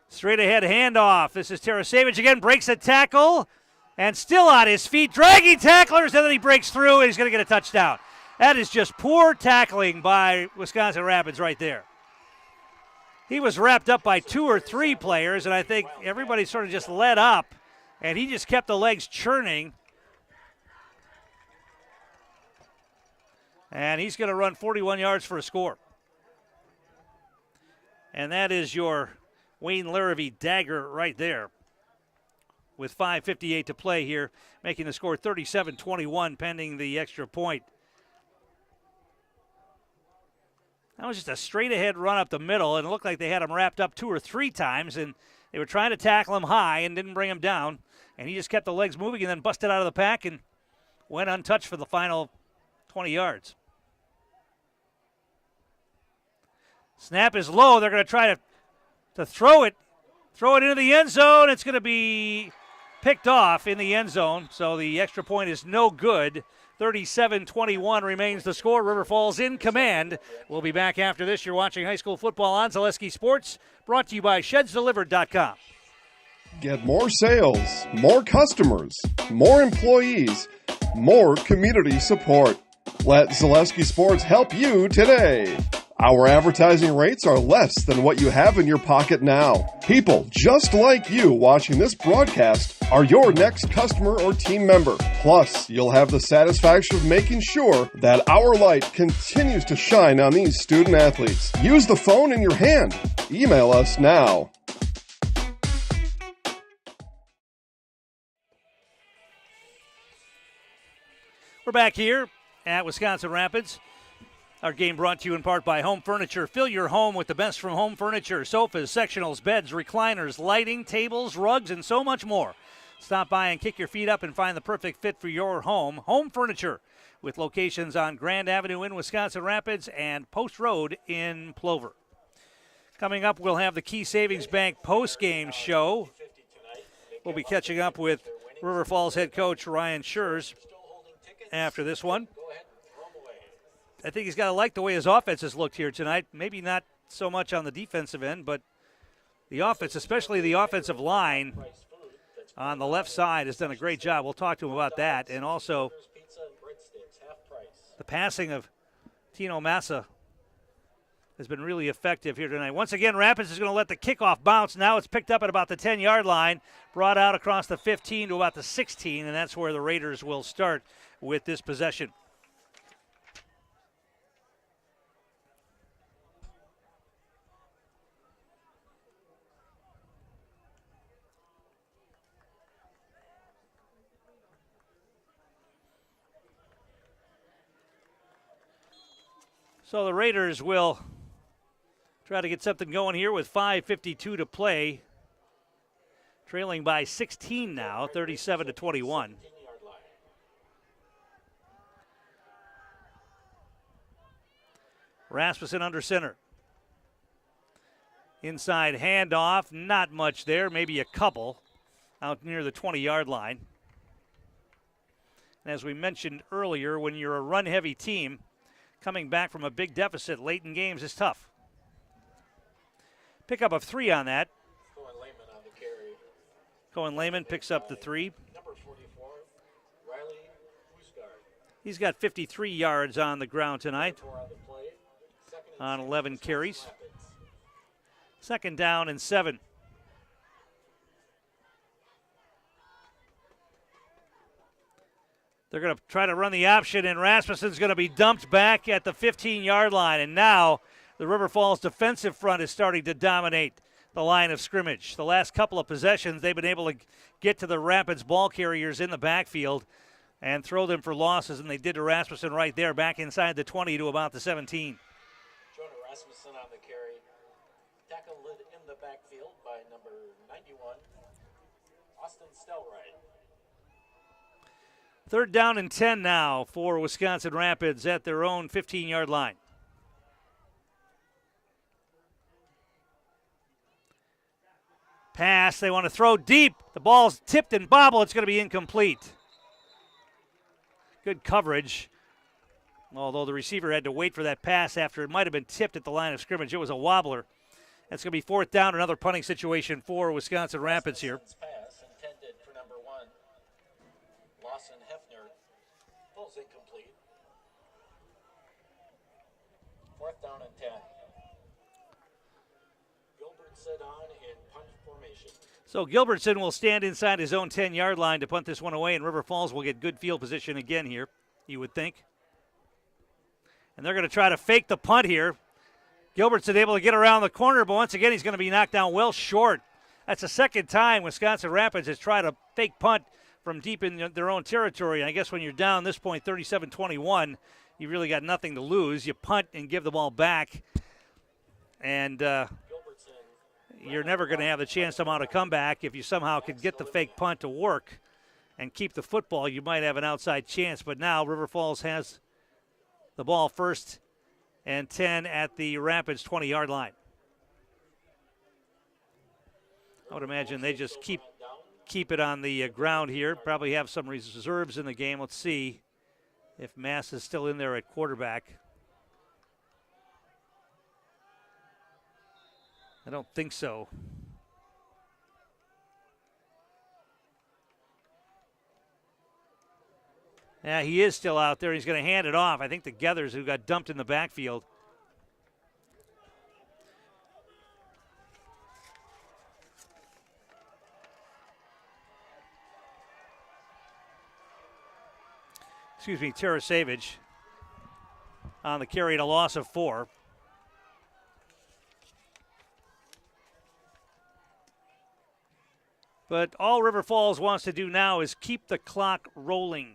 Straight ahead handoff. This is Teresavage again, breaks a tackle, and still on his feet, dragging tacklers, and then he breaks through, and he's going to get a touchdown. That is just poor tackling by Wisconsin Rapids right there. He was wrapped up by 2 or 3 players, and I think everybody sort of just let up, and he just kept the legs churning. And he's going to run 41 yards for a score. And that is your Wayne Larrabee dagger right there with 5:58 to play here, making the score 37-21 pending the extra point. That was just a straight-ahead run up the middle, and it looked like they had him wrapped up 2 or 3 times, and they were trying to tackle him high and didn't bring him down, and he just kept the legs moving and then busted out of the pack and went untouched for the final 20 yards. Snap is low. They're going to try to throw it into the end zone. It's going to be picked off in the end zone, so the extra point is no good. 37-21 remains the score. River Falls in command. We'll be back after this. You're watching high school football on Zaleski Sports, brought to you by ShedsDelivered.com. Get more sales, more customers, more employees, more community support. Let Zaleski Sports help you today. Our advertising rates are less than what you have in your pocket now. People just like you watching this broadcast are your next customer or team member. Plus, you'll have the satisfaction of making sure that our light continues to shine on these student athletes. Use the phone in your hand. Email us now. We're back here at Wisconsin Rapids. Our game brought to you in part by Home Furniture. Fill your home with the best from Home Furniture. Sofas, sectionals, beds, recliners, lighting, tables, rugs, and so much more. Stop by and kick your feet up and find the perfect fit for your home. Home Furniture, with locations on Grand Avenue in Wisconsin Rapids and Post Road in Plover. Coming up, we'll have the Key Savings Bank post-game show. We'll be catching up with River Falls head coach Ryan Schurz after this one. I think he's got to like the way his offense has looked here tonight. Maybe not so much on the defensive end, but the offense, especially the offensive line on the left side, has done a great job. We'll talk to him about that. And also the passing of Tino Massa has been really effective here tonight. Once again, Rapids is going to let the kickoff bounce. Now it's picked up at about the 10-yard line, brought out across the 15 to about the 16, and that's where the Raiders will start with this possession. So the Raiders will try to get something going here with 5:52 to play. Trailing by 16 now, 37-21. Rasmussen under center. Inside handoff, not much there, maybe a couple out near the 20-yard line. And as we mentioned earlier, when you're a run-heavy team, coming back from a big deficit late in games is tough. Pickup of 3 on that. Cohen Lehman picks up the 3. Number 44, Riley Husgaard. He's got 53 yards on the ground tonight on 11 carries. 2nd down and 7. They're going to try to run the option, and Rasmussen's going to be dumped back at the 15-yard line. And now the River Falls defensive front is starting to dominate the line of scrimmage. The last couple of possessions, they've been able to get to the Rapids ball carriers in the backfield and throw them for losses, and they did to Rasmussen right there, back inside the 20 to about the 17. Jonah Rasmussen on the carry. Tackled in the the backfield by number 91, Austin Stelride. 3rd down and 10 now for Wisconsin Rapids at their own 15-yard line. Pass, they want to throw deep. The ball's tipped and bobbled. It's going to be incomplete. Good coverage. Although the receiver had to wait for that pass after it might have been tipped at the line of scrimmage. It was a wobbler. That's going to be 4th down, another punting situation for Wisconsin Rapids here. Pass intended for number 1, Lawson Hefner. Ball's incomplete. 4th down and 10. Gilbertson on in punt formation. So Gilbertson will stand inside his own 10-yard line to punt this one away, and River Falls will get good field position again here, you would think. And they're going to try to fake the punt here. Gilbertson able to get around the corner, but once again he's going to be knocked down well short. That's the 2nd time Wisconsin Rapids has tried a fake punt from deep in their own territory. And I guess when you're down this point, 37-21, you really got nothing to lose. You punt and give the ball back. And you're never going to have the chance to mount a comeback. If you somehow could get the fake punt to work and keep the football, you might have an outside chance. But now River Falls has the ball 1st and 10 at the Rapids 20-yard line. I would imagine they just keep it on the ground here. Probably have some reserves in the game. Let's see if Mass is still in there at quarterback. I don't think so. Yeah, he is still out there. He's going to hand it off. I think the Gethers, who got dumped in the backfield. Excuse me, Tarasevich on the carry and a loss of 4. But all River Falls wants to do now is keep the clock rolling.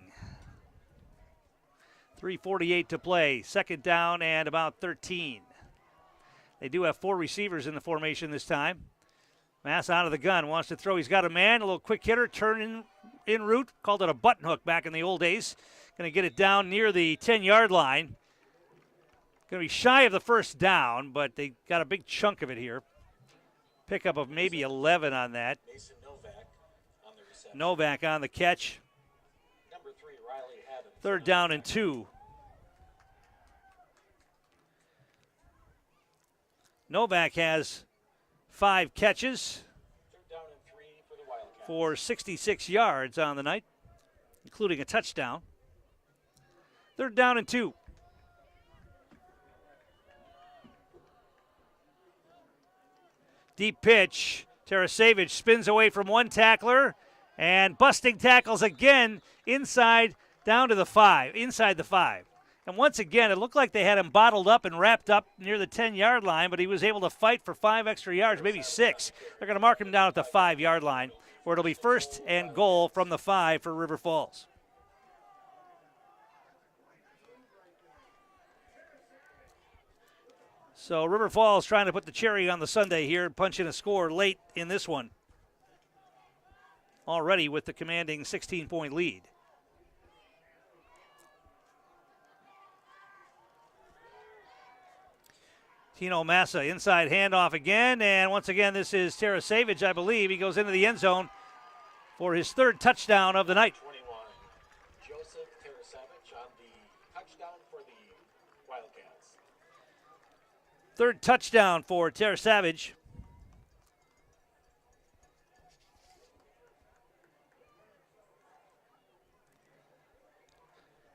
3:48 to play. 2nd down and about 13. They do have 4 receivers in the formation this time. Mass out of the gun. Wants to throw. He's got a man. A little quick hitter. Turn in route. Called it a button hook back in the old days. Going to get it down near the 10-yard line. Going to be shy of the 1st down, but they got a big chunk of it here. Pickup of maybe 11 on that. Novak on the catch. 3rd down and 2. Novak has 5 catches for 66 yards on the night, including a touchdown. 3rd down and 2. Deep pitch. Tarasevich spins away from one tackler and busting tackles again inside down to the 5, inside the 5. And once again, it looked like they had him bottled up and wrapped up near the 10-yard line, but he was able to fight for 5 extra yards, maybe 6. They're going to mark him down at the 5-yard line, where it'll be 1st and goal from the 5 for River Falls. So River Falls trying to put the cherry on the sundae here and punch in a score late in this one. Already with the commanding 16-point lead. Tino Massa, inside handoff again, and once again this is Tarasevich, I believe. He goes into the end zone for his 3rd touchdown of the night. 21, Joseph Tarasevich on the touchdown for the Wildcats. 3rd touchdown for Tarasevich.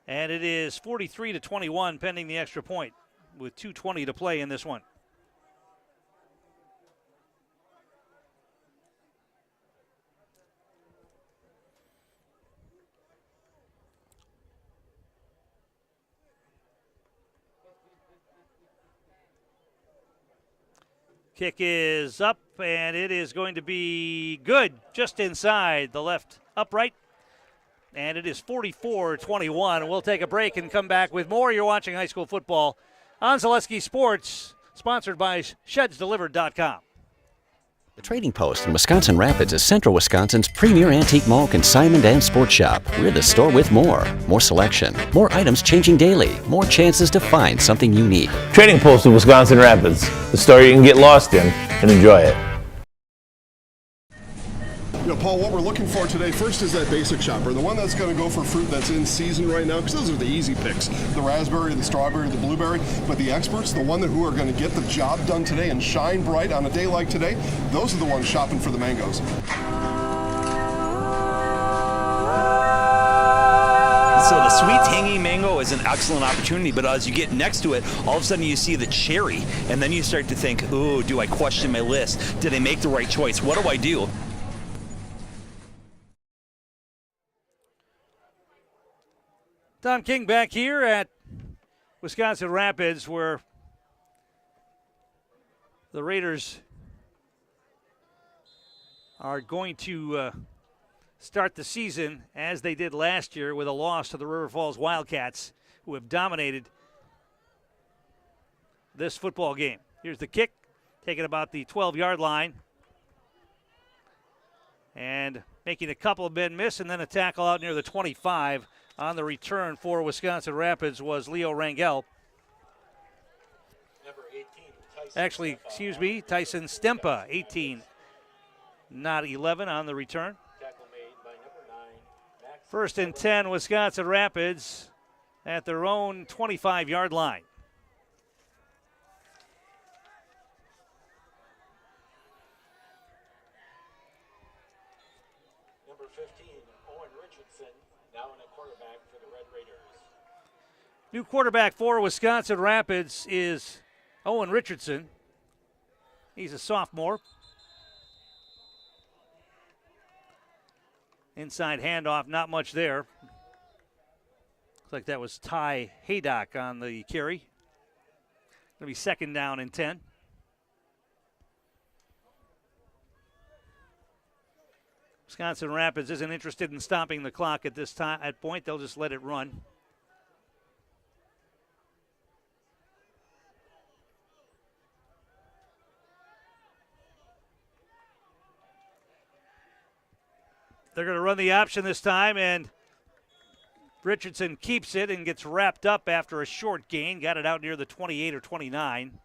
And it is 43-21 pending the extra point with 2:20 to play in this one. Kick is up, and it is going to be good just inside the left upright. And it is 44-21. We'll take a break and come back with more. You're watching high school football on Zaleski Sports, sponsored by ShedsDelivered.com. The Trading Post in Wisconsin Rapids is Central Wisconsin's premier antique mall, consignment, and sports shop. We're the store with more. More selection, more items changing daily, more chances to find something unique. Trading Post in Wisconsin Rapids, the store you can get lost in and enjoy it. Paul, what we're looking for today first is that basic shopper, the one that's going to go for fruit that's in season right now, because those are the easy picks, the raspberry, the strawberry, the blueberry. But the experts, the one who are going to get the job done today and shine bright on a day like today, those are the ones shopping for the mangoes. So the sweet tangy mango is an excellent opportunity, but as you get next to it, all of a sudden you see the cherry, and then you start to think, ooh, do I question my list? Did I make the right choice? What do I do? Tom King back here at Wisconsin Rapids, where the Raiders are going to start the season as they did last year with a loss to the River Falls Wildcats, who have dominated this football game. Here's the kick, taking about the 12-yard line and making a couple of men miss, and then a tackle out near the 25. On the return for Wisconsin Rapids was Leo Rangel. Number 18, Tyson Stempa, 18, not 11 on the return. Tackle made by number 9, Max. First and 10, Wisconsin Rapids at their own 25-yard line. Number 15, Owen Richardson, now in a quarterback for the Red Raiders. New quarterback for Wisconsin Rapids is Owen Richardson. He's a sophomore. Inside handoff, not much there. Looks like that was Ty Haydock on the carry. Going to be second down and 10. Wisconsin Rapids isn't interested in stopping the clock at this time. At point, they'll just let it run. They're going to run the option this time, and Richardson keeps it and gets wrapped up after a short gain. Got it out near the 28 or 29.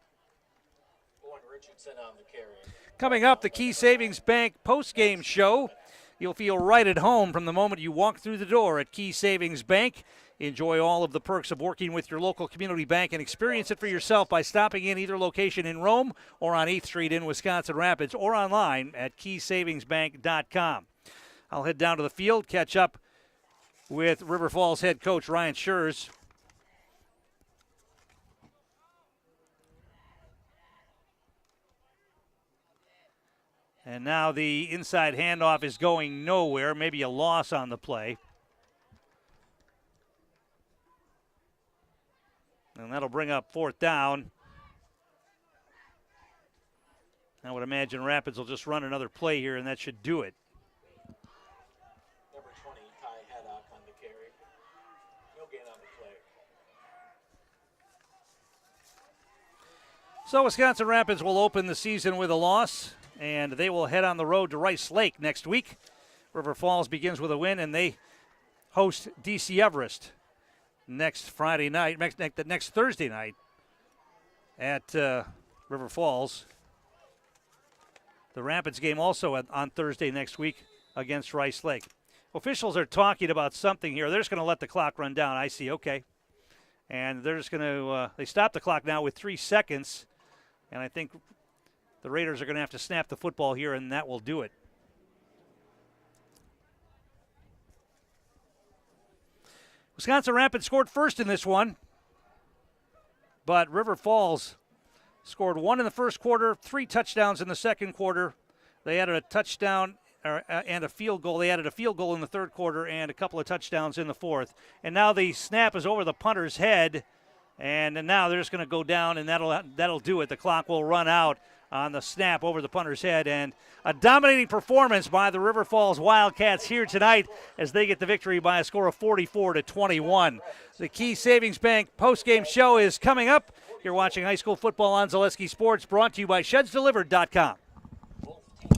Owen Richardson on the carry. Coming up, the Key Savings Bank postgame show. You'll feel right at home from the moment you walk through the door at Key Savings Bank. Enjoy all of the perks of working with your local community bank and experience it for yourself by stopping in either location in Rome or on 8th Street in Wisconsin Rapids or online at keysavingsbank.com. I'll head down to the field, catch up with River Falls head coach Ryan Schurz. And now the inside handoff is going nowhere, maybe a loss on the play. And that'll bring up fourth down. I would imagine Rapids will just run another play here, and that should do it. Number 20, Ty Haddock on the carry. No gain on the play. So Wisconsin Rapids will open the season with a loss, and they will head on the road to Rice Lake next week. River Falls begins with a win, and they host DC Everest next Friday night, next Thursday night at River Falls. The Rapids game also on Thursday next week against Rice Lake. Officials are talking about something here. They're just going to let the clock run down. I see, okay. And they're just going to, they stop the clock now with 3 seconds, and I think the Raiders are going to have to snap the football here, and that will do it. Wisconsin Rapids scored first in this one, but River Falls scored 1 in the first quarter, 3 touchdowns in the second quarter. They added a touchdown and a field goal. They added a field goal in the third quarter and a couple of touchdowns in the fourth. And now the snap is over the punter's head, and now they're just going to go down, and that'll do it. The clock will run out on the snap over the punter's head, and a dominating performance by the River Falls Wildcats here tonight as they get the victory by a score of 44-21. The Key Savings Bank postgame show is coming up. You're watching high school football on Zaleski Sports, brought to you by ShedsDelivered.com. Both teams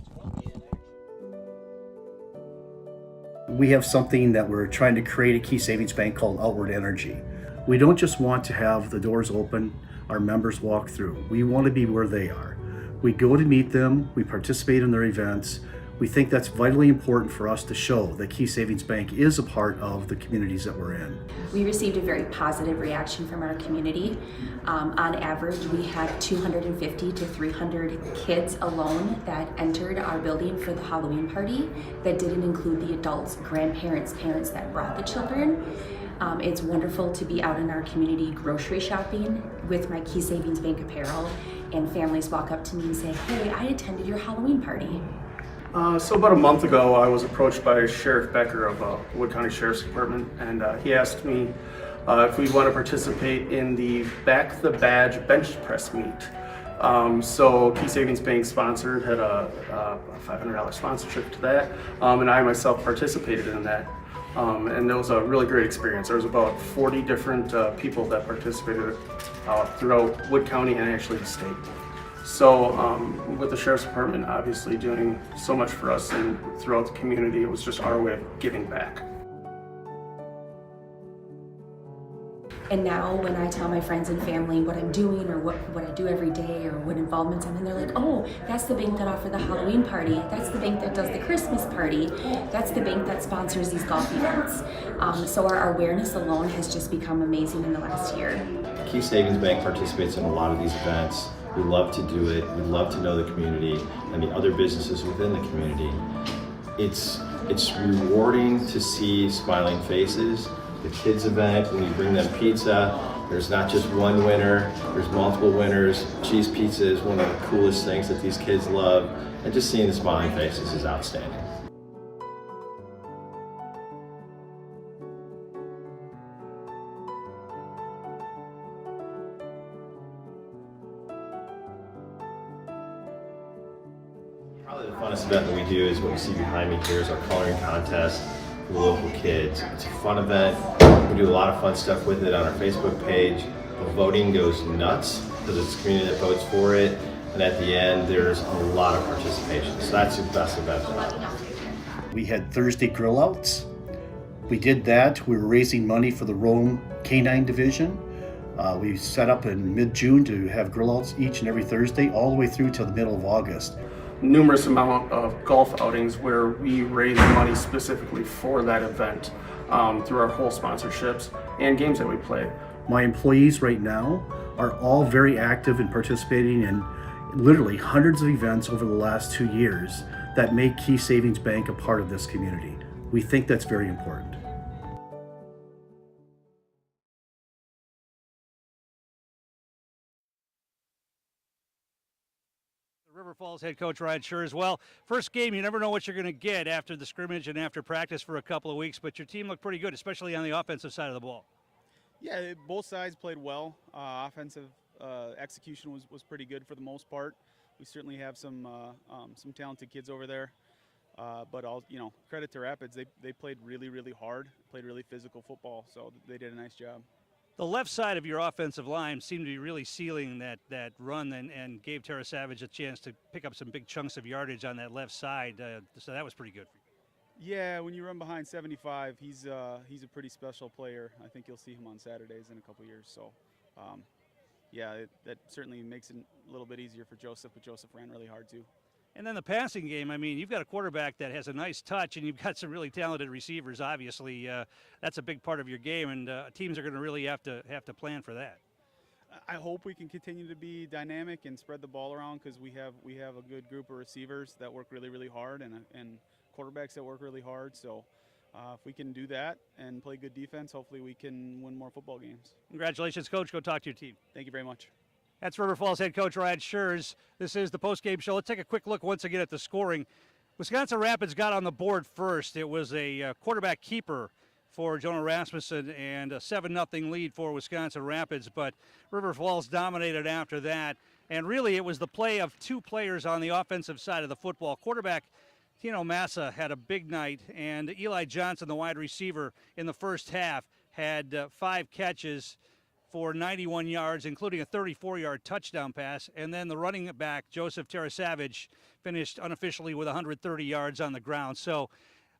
We have something that we're trying to create at Key Savings Bank called Outward Energy. We don't just want to have the doors open, our members walk through. We want to be where they are. We go to meet them, we participate in their events. We think that's vitally important for us to show that Key Savings Bank is a part of the communities that we're in. We received a very positive reaction from our community. On average, we had 250 to 300 kids alone that entered our building for the Halloween party. That didn't include the adults, grandparents, parents that brought the children. It's wonderful to be out in our community grocery shopping with my Key Savings Bank apparel, and families walk up to me and say, "Hey, I attended your Halloween party." So about a month ago, I was approached by Sheriff Becker of Wood County Sheriff's Department, and he asked me if we'd want to participate in the Back the Badge bench press meet. So Key Savings Bank sponsored, had a $500 sponsorship to that, and I myself participated in that. And it was a really great experience. There was about 40 different people that participated throughout Wood County and actually the state. So with the Sheriff's Department obviously doing so much for us and throughout the community, it was just our way of giving back. And now when I tell my friends and family what I'm doing or what I do every day or what involvements I'm in, they're like, "Oh, that's the bank that offered the Halloween party. That's the bank that does the Christmas party. That's the bank that sponsors these golf events." So our awareness alone has just become amazing in the last year. Key Savings Bank participates in a lot of these events. We love to do it. We love to know the community and the other businesses within the community. It's rewarding to see smiling faces. The kids event, when you bring them pizza, there's not just one winner, there's multiple winners. Cheese pizza is one of the coolest things that these kids love, and just seeing the smiling faces is outstanding. Probably the funnest event that we do is what you see behind me here is our coloring contest for the local kids. It's a fun event. We do a lot of fun stuff with it on our Facebook page. The voting goes nuts because it's the community that votes for it. And at the end, there's a lot of participation. So that's the best event. We had Thursday grill outs. We did that. We were raising money for the Rome Canine Division. We set up in mid-June to have grill outs each and every Thursday all the way through till the middle of August. Numerous amount of golf outings where we raise money specifically for that event through our whole sponsorships and games that we play. My employees right now are all very active in participating in literally hundreds of events over the last 2 years that make Key Savings Bank a part of this community. We think that's very important. River Falls head coach Ryan Sure as well. First game, you never know what you're going to get after the scrimmage and after practice for a couple of weeks, but your team looked pretty good, especially on the offensive side of the ball. Yeah, both sides played well. Offensive execution was pretty good for the most part. We certainly have some talented kids over there, but credit to Rapids. They played really hard, played really physical football, so they did a nice job. The left side of your offensive line seemed to be really sealing that run and gave Tara Savage a chance to pick up some big chunks of yardage on that left side. So that was pretty good for you. Yeah, when you run behind 75, he's a pretty special player. I think you'll see him on Saturdays in a couple years. So, that certainly makes it a little bit easier for Joseph, but Joseph ran really hard too. And then the passing game, I mean, you've got a quarterback that has a nice touch, and you've got some really talented receivers, obviously. That's a big part of your game, and teams are going to really have to plan for that. I hope we can continue to be dynamic and spread the ball around because we have a good group of receivers that work really hard and quarterbacks that work really hard. So if we can do that and play good defense, hopefully we can win more football games. Congratulations, Coach. Go talk to your team. Thank you very much. That's River Falls head coach Ryan Schurz. This is the postgame show. Let's take a quick look once again at the scoring. Wisconsin Rapids got on the board first. It was a quarterback keeper for Jonah Rasmussen and a 7-0 lead for Wisconsin Rapids, but River Falls dominated after that. And really it was the play of two players on the offensive side of the football. Quarterback Tino Massa had a big night, and Eli Johnson, the wide receiver, in the first half had 5 catches for 91 yards, including a 34-yard touchdown pass. And then the running back, Joseph Tarasavage, finished unofficially with 130 yards on the ground. So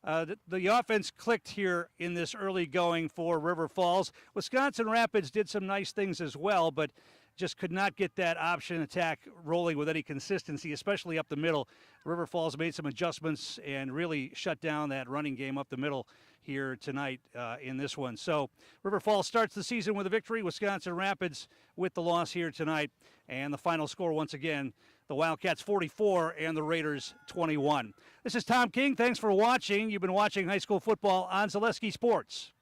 The offense clicked here in this early going for River Falls. Wisconsin Rapids did some nice things as well, but just could not get that option attack rolling with any consistency, especially up the middle. River Falls made some adjustments and really shut down that running game up the middle here tonight in this one. So River Falls starts the season with a victory. Wisconsin Rapids with the loss here tonight. And the final score once again, the Wildcats 44 and the Raiders 21. This is Tom King. Thanks for watching. You've been watching high school football on Zaleski Sports.